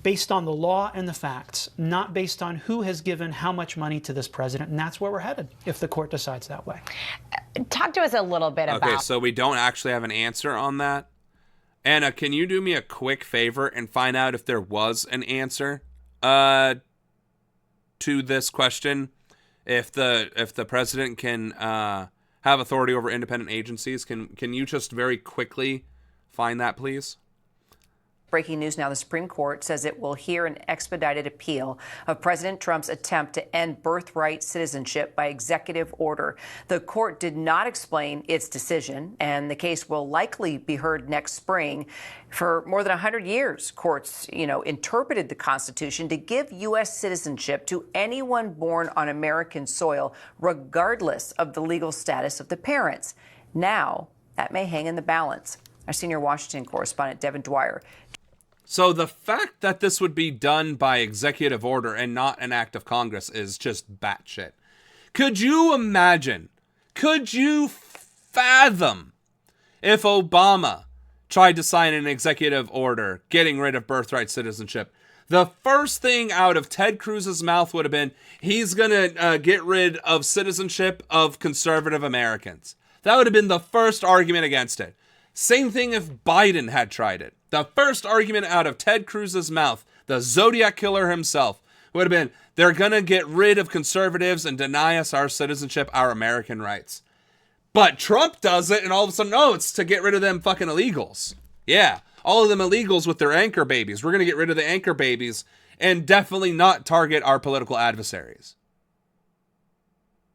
based on the law and the facts, not based on who has given how much money to this president. And that's where we're headed if the court decides that way. Talk to us a little bit about... Okay, so we don't actually have an answer on that. Anna, can you do me a quick favor and find out if there was an answer to this question? If the president can have authority over independent agencies, can you just very quickly find that, please? Breaking news now, the Supreme Court says it will hear an expedited appeal of President Trump's attempt to end birthright citizenship by executive order. The court did not explain its decision, and the case will likely be heard next spring. For more than 100 years, courts, interpreted the Constitution to give U.S. citizenship to anyone born on American soil, regardless of the legal status of the parents. Now, that may hang in the balance. Our senior Washington correspondent, Devin Dwyer. So the fact that this would be done by executive order and not an act of Congress is just batshit. Could you imagine? Could you fathom if Obama tried to sign an executive order getting rid of birthright citizenship? The first thing out of Ted Cruz's mouth would have been, he's going to get rid of citizenship of conservative Americans. That would have been the first argument against it. Same thing if Biden had tried it. The first argument out of Ted Cruz's mouth, the Zodiac killer himself, would have been, they're going to get rid of conservatives and deny us our citizenship, our American rights. But Trump does it, and all of a sudden, it's to get rid of them fucking illegals. Yeah, all of them illegals with their anchor babies. We're going to get rid of the anchor babies and definitely not target our political adversaries.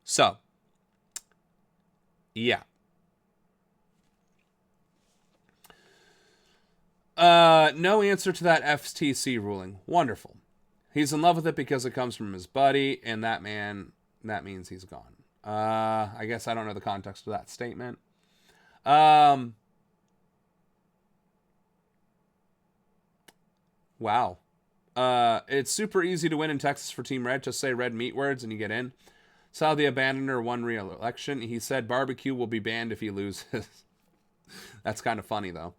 So, yeah. No answer to that FTC ruling. Wonderful. He's in love with it because it comes from his buddy, and that means he's gone. I guess I don't know the context of that statement. Wow. It's super easy to win in Texas for Team Red. Just say red meat words and you get in. Saw the Abandoner won re-election. He said barbecue will be banned if he loses. That's kind of funny, though.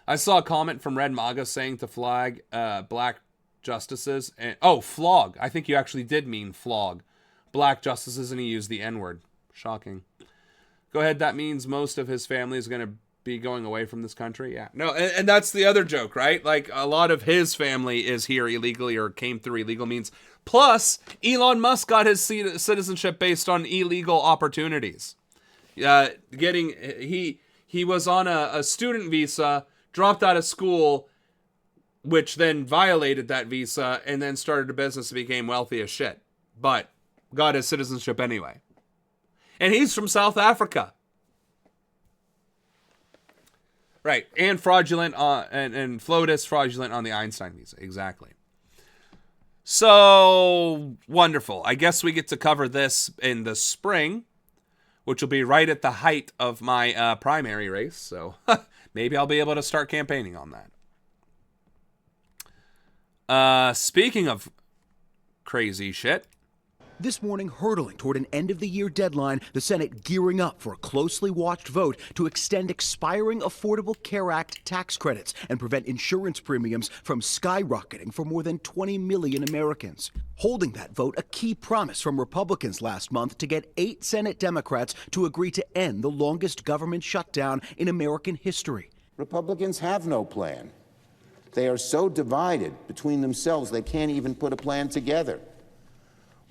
I saw a comment from Red MAGA saying to flag black justices. Flog. I think you actually did mean flog. Black justices, and he used the N-word. Shocking. Go ahead, that means most of his family is going to be going away from this country? Yeah. No, and that's the other joke, right? Like, a lot of his family is here illegally or came through illegal means. Plus, Elon Musk got his citizenship based on illegal opportunities. He was on a student visa, dropped out of school, which then violated that visa, and then started a business and became wealthy as shit. But got his citizenship anyway. And he's from South Africa. Right, and fraudulent and FLOTUS fraudulent on the Einstein visa. Exactly. So, wonderful. I guess we get to cover this in the spring, which will be right at the height of my primary race. So, maybe I'll be able to start campaigning on that. Speaking of crazy shit. This morning, hurtling toward an end-of-the-year deadline, the Senate gearing up for a closely watched vote to extend expiring Affordable Care Act tax credits and prevent insurance premiums from skyrocketing for more than 20 million Americans. Holding that vote, a key promise from Republicans last month to get 8 Senate Democrats to agree to end the longest government shutdown in American history. Republicans have no plan. They are so divided between themselves they can't even put a plan together.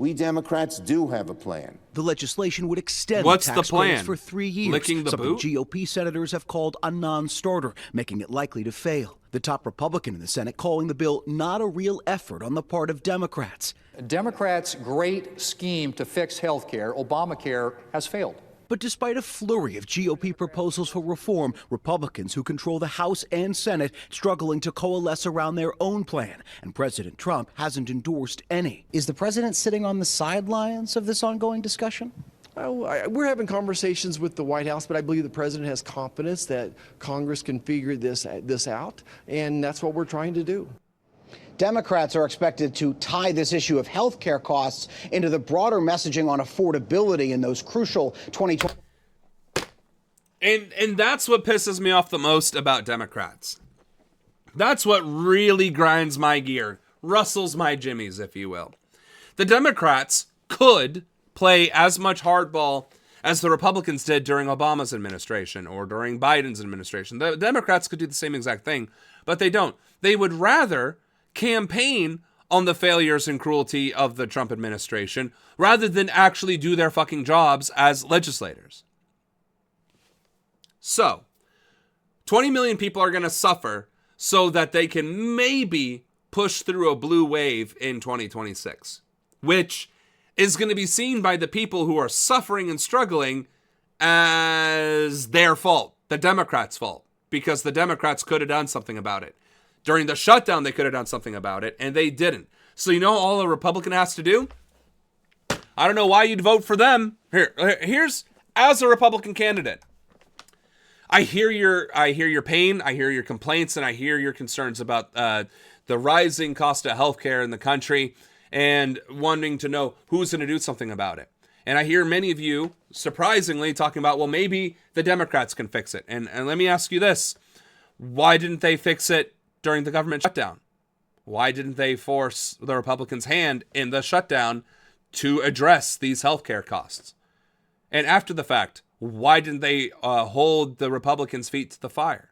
We Democrats do have a plan. The legislation would extend What's tax the plan? credits for 3 years. Licking the Some boot? GOP senators have called a non-starter, making it likely to fail. The top Republican in the Senate calling the bill not a real effort on the part of Democrats. Democrats' great scheme to fix health care, Obamacare, has failed. But despite a flurry of GOP proposals for reform, Republicans who control the House and Senate struggling to coalesce around their own plan, and President Trump hasn't endorsed any. Is the president sitting on the sidelines of this ongoing discussion? We're having conversations with the White House, but I believe the president has confidence that Congress can figure this out, and that's what we're trying to do. Democrats are expected to tie this issue of health care costs into the broader messaging on affordability in those crucial 2020. And that's what pisses me off the most about Democrats. That's what really grinds my gear, rustles my jimmies, if you will. The Democrats could play as much hardball as the Republicans did during Obama's administration or during Biden's administration. The Democrats could do the same exact thing, but they don't. They would rather campaign on the failures and cruelty of the Trump administration rather than actually do their fucking jobs as legislators. So, 20 million people are going to suffer so that they can maybe push through a blue wave in 2026, which is going to be seen by the people who are suffering and struggling as their fault, the Democrats' fault, because the Democrats could have done something about it. During the shutdown, they could have done something about it, and they didn't. So you know all a Republican has to do? I don't know why you'd vote for them. Here's, as a Republican candidate, I hear your pain, I hear your complaints, and I hear your concerns about the rising cost of healthcare in the country and wanting to know who's going to do something about it. And I hear many of you, surprisingly, talking about, well, maybe the Democrats can fix it. And let me ask you this. Why didn't they fix it during the government shutdown? Why didn't they force the Republicans' hand in the shutdown to address these healthcare costs? And after the fact, why didn't they hold the Republicans' feet to the fire?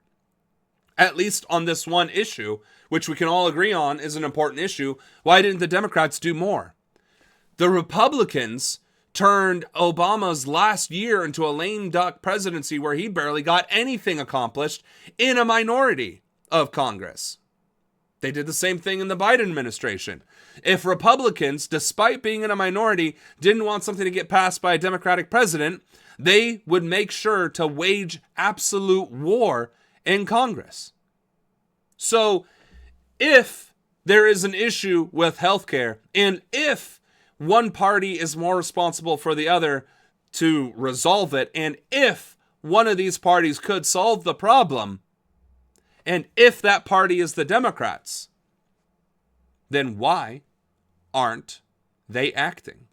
At least on this one issue, which we can all agree on is an important issue, why didn't the Democrats do more? The Republicans turned Obama's last year into a lame duck presidency where he barely got anything accomplished in a minority of Congress. They did the same thing in the Biden administration. If Republicans, despite being in a minority, didn't want something to get passed by a Democratic president, they would make sure to wage absolute war in Congress. So, if there is an issue with healthcare, and if one party is more responsible for the other to resolve it, and if one of these parties could solve the problem, and if that party is the Democrats, then why aren't they acting?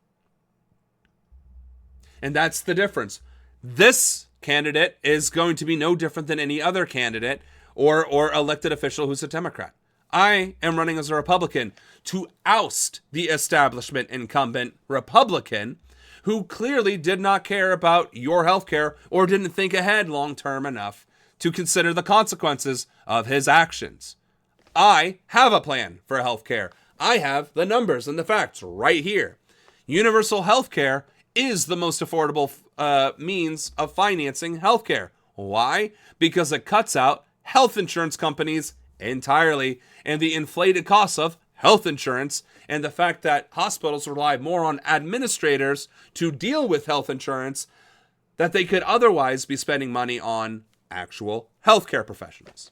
And that's the difference. This candidate is going to be no different than any other candidate or elected official who's a Democrat. I am running as a Republican to oust the establishment incumbent Republican who clearly did not care about your health care or didn't think ahead long term enough to consider the consequences of his actions. I have a plan for health care. I have the numbers and the facts right here. Universal health care is the most affordable means of financing health care. Why? Because it cuts out health insurance companies entirely and the inflated costs of health insurance and the fact that hospitals rely more on administrators to deal with health insurance that they could otherwise be spending money on actual healthcare professionals.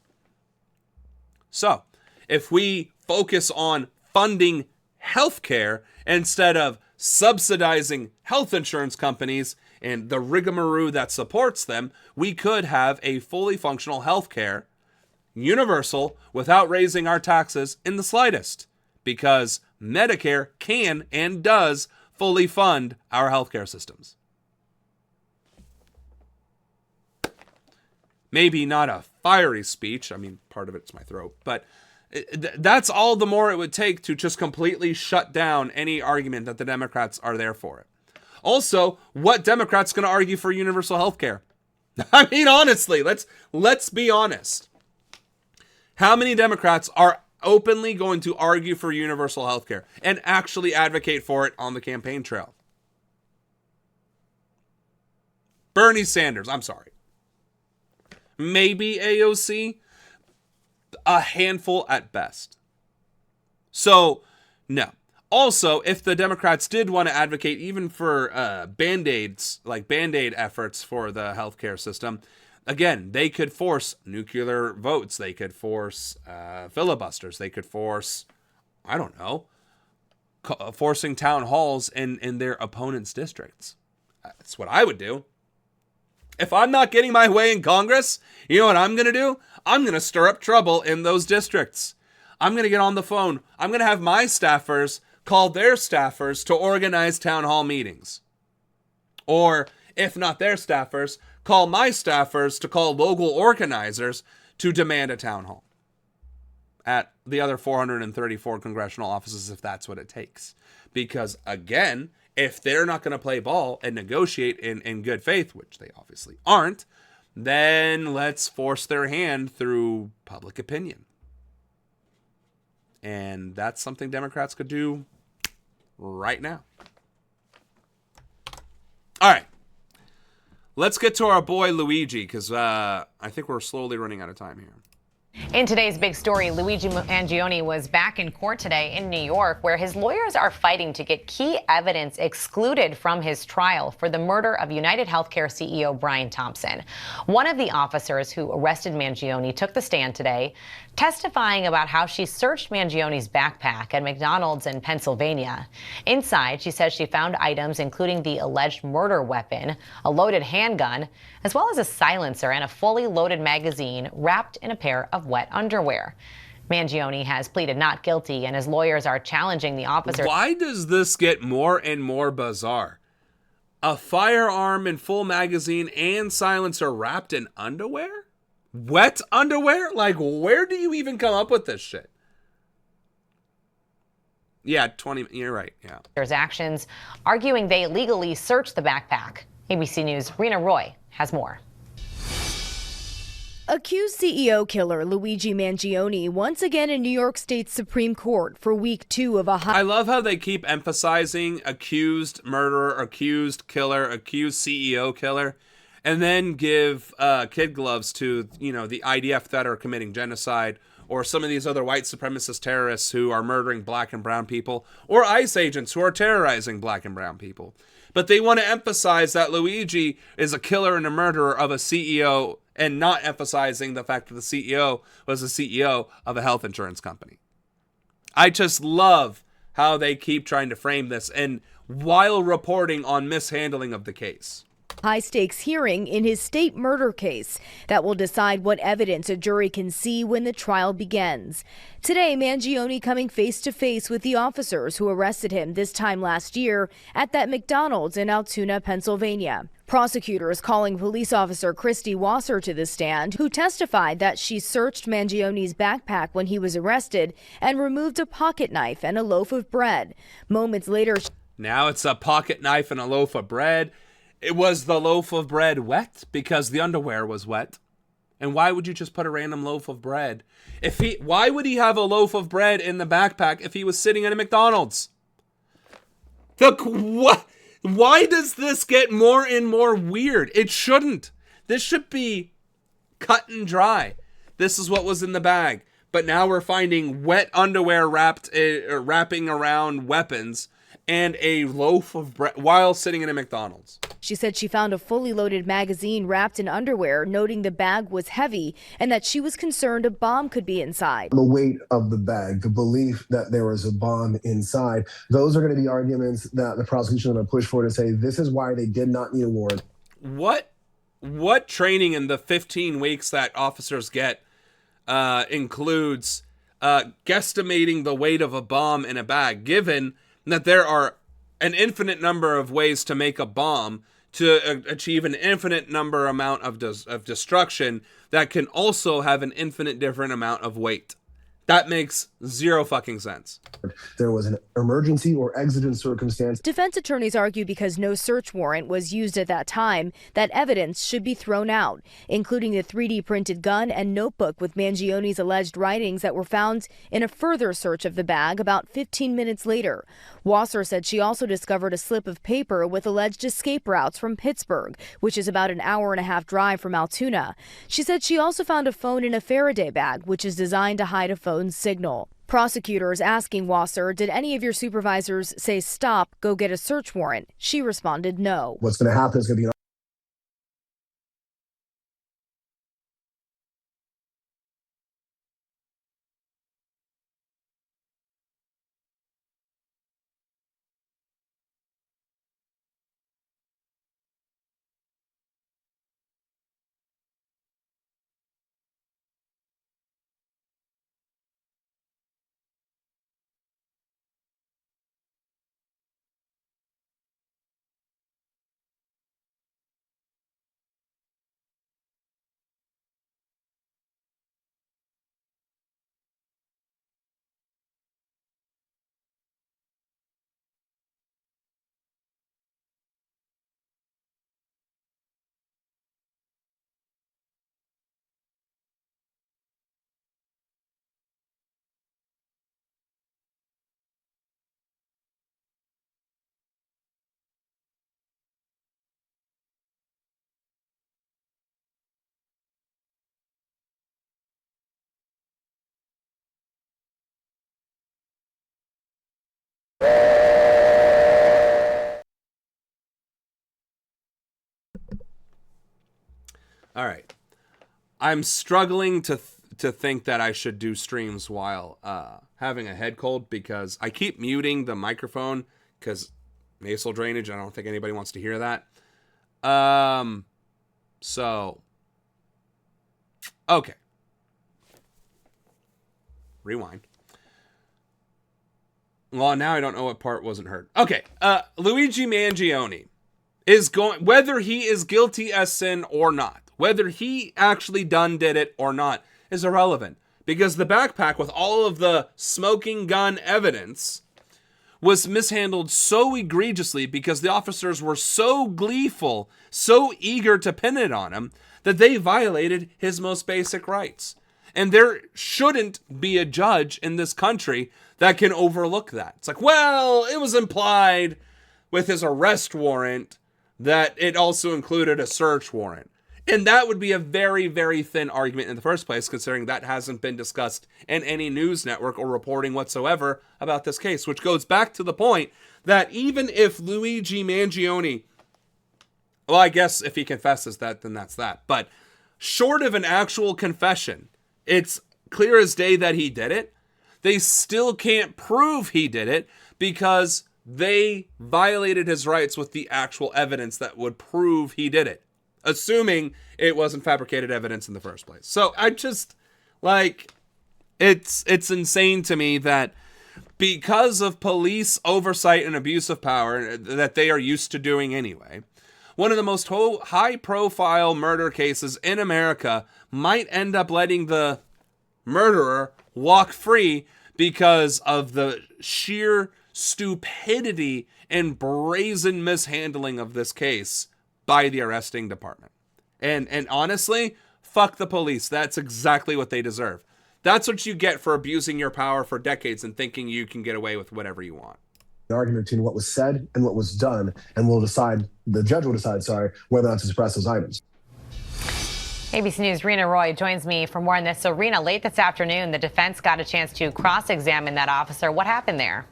So, if we focus on funding healthcare instead of subsidizing health insurance companies and the rigmarole that supports them, we could have a fully functional healthcare, universal, without raising our taxes in the slightest, because Medicare can and does fully fund our healthcare systems. Maybe not a fiery speech. I mean, part of it's my throat, but that's all the more it would take to just completely shut down any argument that the Democrats are there for it. Also, what Democrat's going to argue for universal health care? I mean, honestly, let's be honest. How many Democrats are openly going to argue for universal health care and actually advocate for it on the campaign trail? Bernie Sanders, I'm sorry. Maybe AOC, a handful at best. So, no. Also, if the Democrats did want to advocate even for Band-Aids, like Band-Aid efforts for the healthcare system, again, they could force nuclear votes. They could force filibusters. They could force, I don't know, forcing town halls in their opponents' districts. That's what I would do. If I'm not getting my way in Congress, you know what I'm going to do? I'm going to stir up trouble in those districts. I'm going to get on the phone. I'm going to have my staffers call their staffers to organize town hall meetings. Or, if not their staffers, call my staffers to call local organizers to demand a town hall at the other 434 congressional offices, if that's what it takes. Because, again, if they're not going to play ball and negotiate in good faith, which they obviously aren't, then let's force their hand through public opinion. And that's something Democrats could do right now. All right. Let's get to our boy Luigi, because I think we're slowly running out of time here. In today's big story, Luigi Mangione was back in court today in New York, where his lawyers are fighting to get key evidence excluded from his trial for the murder of United Healthcare CEO Brian Thompson. One of the officers who arrested Mangione took the stand today, testifying about how she searched Mangione's backpack at McDonald's in Pennsylvania. Inside, she says she found items including the alleged murder weapon, a loaded handgun, as well as a silencer and a fully loaded magazine wrapped in a pair of wet underwear. Mangione has pleaded not guilty, and his lawyers are challenging the officer. Why does this get more and more bizarre? A firearm and full magazine and silencer wrapped in underwear? Wet underwear? Like, where do you even come up with this shit? Yeah, you're right, yeah. There's actions arguing they illegally searched the backpack. ABC News' Rena Roy has more. Accused CEO killer Luigi Mangione once again in New York State Supreme Court for week 2 of a high... I love how they keep emphasizing accused murderer, accused killer, accused CEO killer, and then give kid gloves to, the IDF that are committing genocide, or some of these other white supremacist terrorists who are murdering black and brown people, or ICE agents who are terrorizing black and brown people. But they want to emphasize that Luigi is a killer and a murderer of a CEO, and not emphasizing the fact that the CEO was the CEO of a health insurance company. I just love how they keep trying to frame this, and while reporting on mishandling of the case. High-stakes hearing in his state murder case that will decide what evidence a jury can see when the trial begins. Today, Mangione coming face-to-face with the officers who arrested him this time last year at that McDonald's in Altoona, Pennsylvania. Prosecutors calling police officer Christy Wasser to the stand, who testified that she searched Mangione's backpack when he was arrested and removed a pocket knife and a loaf of bread. Moments later... Now it's a pocket knife and a loaf of bread. It was the loaf of bread wet because the underwear was wet. And why would you just put a random loaf of bread? Why would he have a loaf of bread in the backpack if he was sitting at a McDonald's? Why does this get more and more weird? It shouldn't. This should be cut and dry. This is what was in the bag. But now we're finding wet underwear wrapping around weapons and a loaf of bread while sitting in a McDonald's. She said she found a fully loaded magazine wrapped in underwear, noting the bag was heavy and that she was concerned a bomb could be inside. The weight of the bag, the belief that there was a bomb inside, those are going to be arguments that the prosecution is going to push for to say this is why they did not need a warrant. What training in the 15 weeks that officers get includes guesstimating the weight of a bomb in a bag, given that there are an infinite number of ways to make a bomb to achieve an infinite number amount of destruction that can also have an infinite different amount of weight. That makes zero fucking sense. There was an emergency or exigent circumstance. Defense attorneys argue because no search warrant was used at that time, that evidence should be thrown out, including the 3D printed gun and notebook with Mangione's alleged writings that were found in a further search of the bag about 15 minutes later. Wasser said she also discovered a slip of paper with alleged escape routes from Pittsburgh, which is about an hour-and-a-half drive from Altoona. She said she also found a phone in a Faraday bag, which is designed to hide a phone signal. Prosecutors asking Wasser, did any of your supervisors say stop, go get a search warrant? She responded no. What's going to happen is going to be All right. I'm struggling to think that I should do streams while having a head cold because I keep muting the microphone because nasal drainage. I don't think anybody wants to hear that. So, okay. Rewind. Well, now I don't know what part wasn't heard. Okay. Luigi Mangione is going, whether he is guilty as sin or not, whether he actually did it or not, is irrelevant. Because the backpack with all of the smoking gun evidence was mishandled so egregiously because the officers were so gleeful, so eager to pin it on him, that they violated his most basic rights. And there shouldn't be a judge in this country that can overlook that. It's like, well, it was implied with his arrest warrant that it also included a search warrant. And that would be a very, very thin argument in the first place, considering that hasn't been discussed in any news network or reporting whatsoever about this case, which goes back to the point that even if Luigi Mangione, well, I guess if he confesses that, then that's that. But short of an actual confession, it's clear as day that he did it. They still can't prove he did it because they violated his rights with the actual evidence that would prove he did it, assuming it wasn't fabricated evidence in the first place. So I just, like, it's insane to me that because of police oversight and abuse of power that they are used to doing anyway, one of the most high-profile murder cases in America might end up letting the murderer walk free because of the sheer stupidity and brazen mishandling of this case by the arresting department. And honestly, fuck the police. That's exactly what they deserve. That's what you get for abusing your power for decades and thinking you can get away with whatever you want. The argument between what was said and what was done, and the judge will decide, whether or not to suppress those items. ABC News' Rena Roy joins me for more on this. So, Rena, late this afternoon, the defense got a chance to cross-examine that officer. What happened there?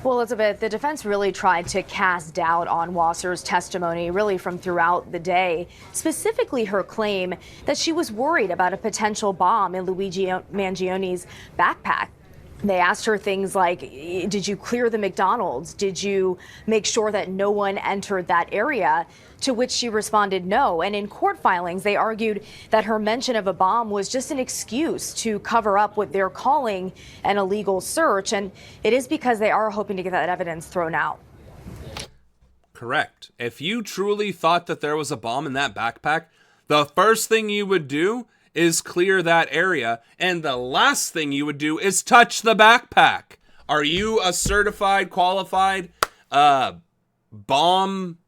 Well, Elizabeth, the defense really tried to cast doubt on Wasser's testimony really from throughout the day, specifically her claim that she was worried about a potential bomb in Luigi Mangioni's backpack. They asked her things like, did you clear the McDonald's? Did you make sure that no one entered that area? To which she responded no. And in court filings, they argued that her mention of a bomb was just an excuse to cover up what they're calling an illegal search. And it is because they are hoping to get that evidence thrown out. Correct. If you truly thought that there was a bomb in that backpack, the first thing you would do is clear that area, and the last thing you would do is touch the backpack. Are you a certified, qualified bomb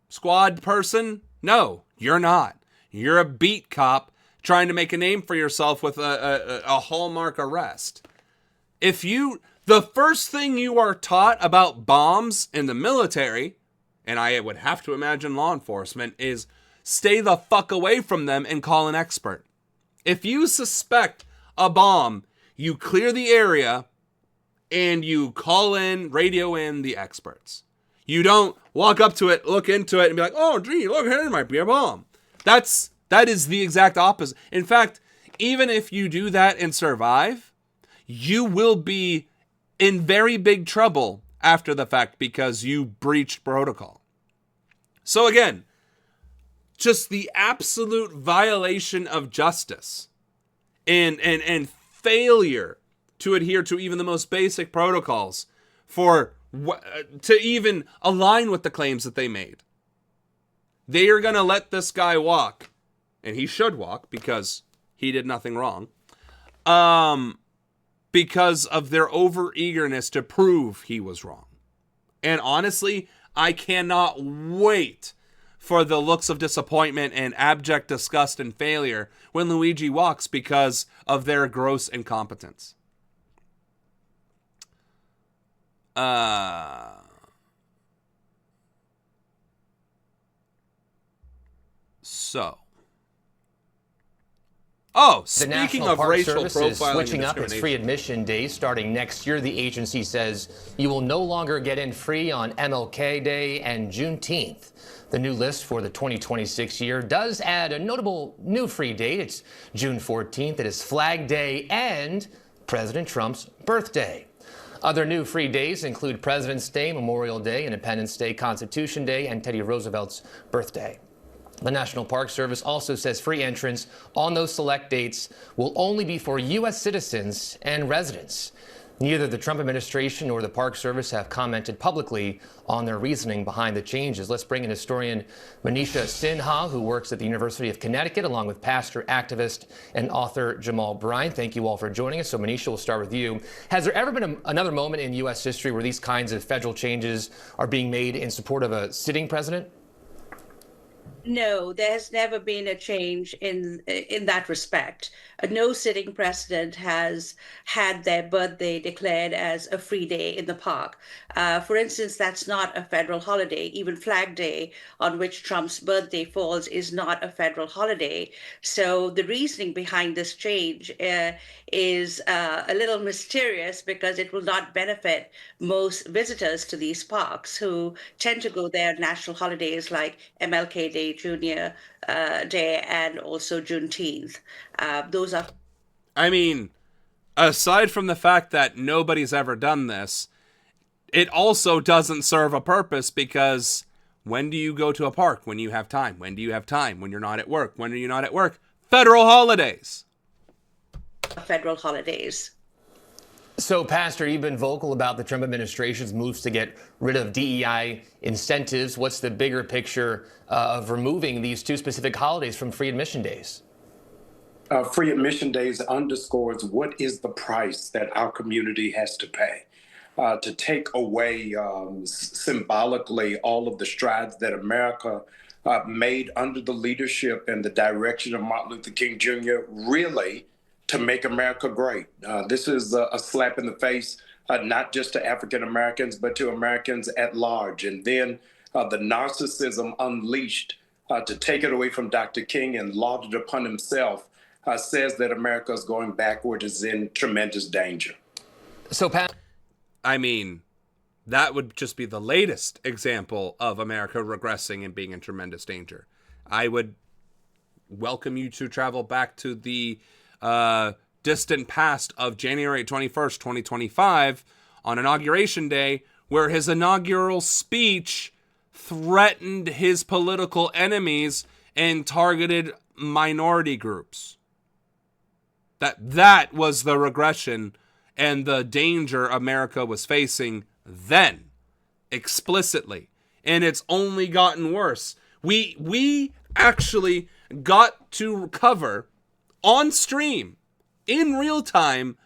squad person? No, you're not. You're a beat cop trying to make a name for yourself with a hallmark arrest. The first thing you are taught about bombs in the military, and I would have to imagine law enforcement, is stay the fuck away from them and call an expert. If you suspect a bomb, you clear the area and you radio in the experts. You don't walk up to it, look into it, and be like, oh, gee, look, here might be a bomb. That is the exact opposite. In fact, even if you do that and survive, you will be in very big trouble after the fact because you breached protocol. So again, just the absolute violation of justice and failure to adhere to even the most basic protocols to even align with the claims that they made. They are going to let this guy walk, and he should walk because he did nothing wrong, because of their overeagerness to prove he was wrong. And honestly, I cannot wait for the looks of disappointment and abject disgust and failure when Luigi walks because of their gross incompetence. Speaking of racial profiling, switching up its free admission days starting next year. The agency says you will no longer get in free on MLK Day and Juneteenth. The new list for the 2026 year does add a notable new free date. It's June 14th. It is Flag Day and President Trump's birthday. Other new free days include President's Day, Memorial Day, Independence Day, Constitution Day, and Teddy Roosevelt's birthday. The National Park Service also says free entrance on those select dates will only be for U.S. citizens and residents. Neither the Trump administration nor the Park Service have commented publicly on their reasoning behind the changes. Let's bring in historian Manisha Sinha, who works at the University of Connecticut, along with pastor, activist, and author Jamal Bryant. Thank you all for joining us. So, Manisha, we'll start with you. Has there ever been another moment in U.S. history where these kinds of federal changes are being made in support of a sitting president? No, there has never been a change in that respect. No sitting president has had their birthday declared as a free day in the park. For instance, that's not a federal holiday. Even Flag Day, on which Trump's birthday falls, is not a federal holiday. So the reasoning behind this change is a little mysterious because it will not benefit most visitors to these parks who tend to go there on national holidays like MLK Day, Junior Day, and also Juneteenth. Those are. I mean, aside from the fact that nobody's ever done this, it also doesn't serve a purpose because when do you go to a park? When you have time. When do you have time? When you're not at work. When are you not at work? Federal holidays. Federal holidays. So, Pastor, you've been vocal about the Trump administration's moves to get rid of DEI incentives. What's the bigger picture of removing these two specific holidays from free admission days? Free admission days underscores what is the price that our community has to pay to take away symbolically all of the strides that America made under the leadership and the direction of Martin Luther King Jr., really to make America great. This is a slap in the face, not just to African Americans, but to Americans at large. And then the narcissism unleashed to take it away from Dr. King and laud it upon himself says that America is going backward, is in tremendous danger. So, Pat. I mean, that would just be the latest example of America regressing and being in tremendous danger. I would welcome you to travel back to the distant past of January 21st, 2025, on Inauguration Day, where his inaugural speech threatened his political enemies and targeted minority groups. That was the regression and the danger America was facing then, explicitly. And it's only gotten worse. We actually got to cover on stream, in real time,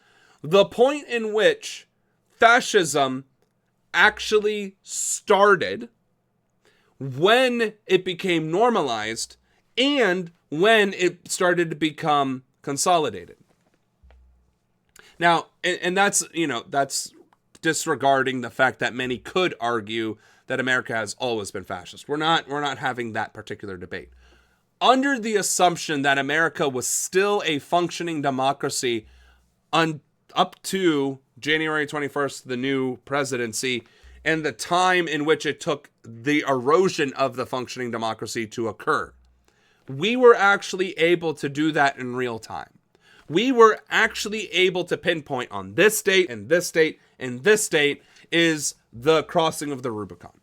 the point in which fascism actually started, when it became normalized, and when it started to become consolidated. Now, and that's, that's disregarding the fact that many could argue that America has always been fascist. We're not having that particular debate. Under the assumption that America was still a functioning democracy up to January 21st, the new presidency, and the time in which it took the erosion of the functioning democracy to occur, we were actually able to do that in real time. We were actually able to pinpoint on this date and this date and this date is the crossing of the Rubicon.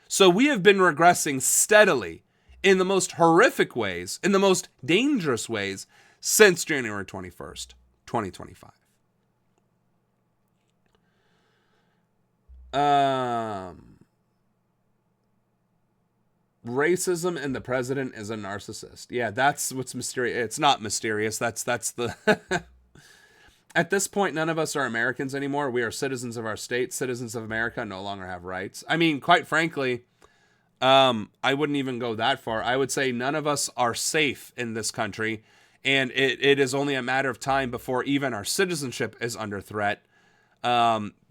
So we have been regressing steadily in the most horrific ways, in the most dangerous ways, since January 21st, 2025. Racism and the president is a narcissist. Yeah, that's what's mysterious. It's not mysterious. That's the... At this point, none of us are Americans anymore. We are citizens of our state. Citizens of America no longer have rights. I mean, quite frankly, I wouldn't even go that far. I would say none of us are safe in this country, and it is only a matter of time before even our citizenship is under threat,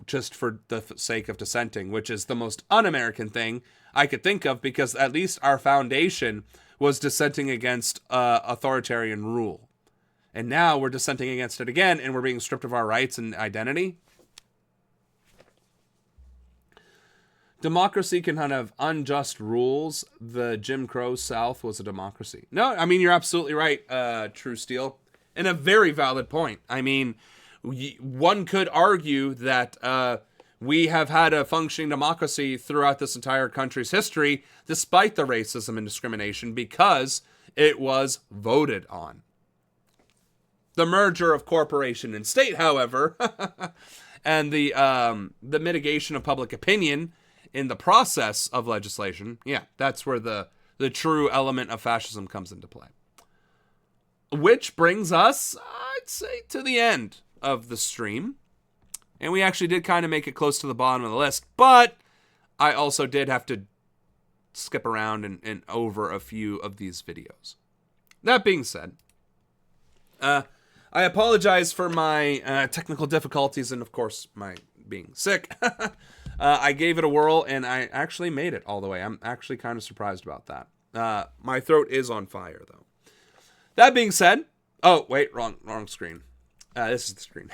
just for the sake of dissenting, which is the most un-American thing I could think of, because at least our foundation was dissenting against authoritarian rule. And now we're dissenting against it again, and we're being stripped of our rights and identity. Democracy can have unjust rules. The Jim Crow South was a democracy. No, I mean, you're absolutely right, True Steel. And a very valid point. I mean, one could argue that we have had a functioning democracy throughout this entire country's history, despite the racism and discrimination, because it was voted on. The merger of corporation and state, however, and the mitigation of public opinion in the process of legislation, yeah, that's where the true element of fascism comes into play. Which brings us, I'd say, to the end of the stream. And we actually did kind of make it close to the bottom of the list, but I also did have to skip around and over a few of these videos. That being said, I apologize for my technical difficulties and, of course, my being sick. I gave it a whirl, and I actually made it all the way. I'm actually kind of surprised about that. My throat is on fire, though. That being said... Oh, wait, wrong screen. This is the screen.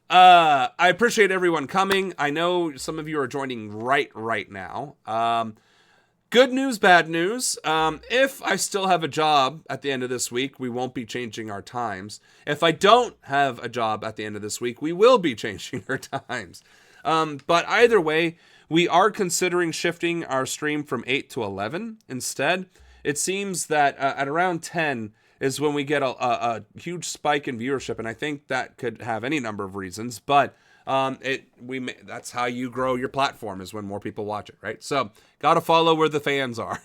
I appreciate everyone coming. I know some of you are joining right now. Good news, bad news. If I still have a job at the end of this week, we won't be changing our times. If I don't have a job at the end of this week, we will be changing our times. But either way, we are considering shifting our stream from 8 to 11 instead. It seems that at around 10 is when we get a huge spike in viewership, and I think that could have any number of reasons, but that's how you grow your platform, is when more people watch it, right? So gotta follow where the fans are.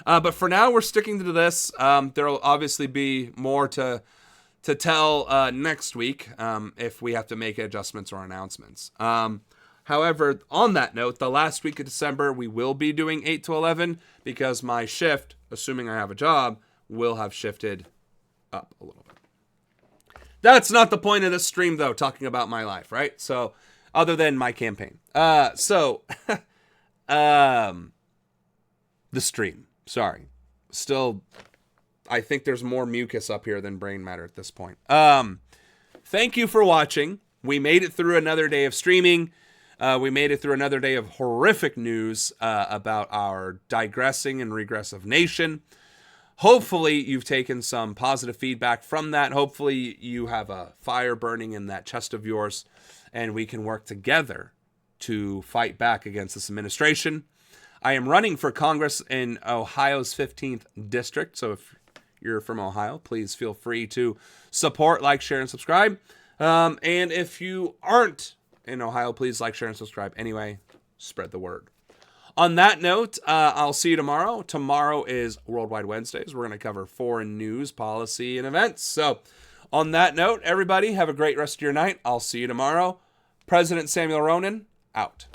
But for now, we're sticking to this. There'll obviously be more to tell next week if we have to make adjustments or announcements. However, on that note, the last week of December, we will be doing 8 to 11 because my shift, assuming I have a job, will have shifted up a little bit. That's not the point of this stream, though, talking about my life, right? So, other than my campaign. The stream. Sorry. Still, I think there's more mucus up here than brain matter at this point. Thank you for watching. We made it through another day of streaming. We made it through another day of horrific news about our digressing and regressive nation. Hopefully, you've taken some positive feedback from that. Hopefully, you have a fire burning in that chest of yours, and we can work together to fight back against this administration. I am running for Congress in Ohio's 15th district, so if you're from Ohio, please feel free to support, like, share, and subscribe. And if you aren't in Ohio, please like, share, and subscribe. Anyway, spread the word. On that note, I'll see you tomorrow. Tomorrow is Worldwide Wednesdays. We're going to cover foreign news, policy, and events. So on that note, everybody, have a great rest of your night. I'll see you tomorrow. President Samuel Ronan, out.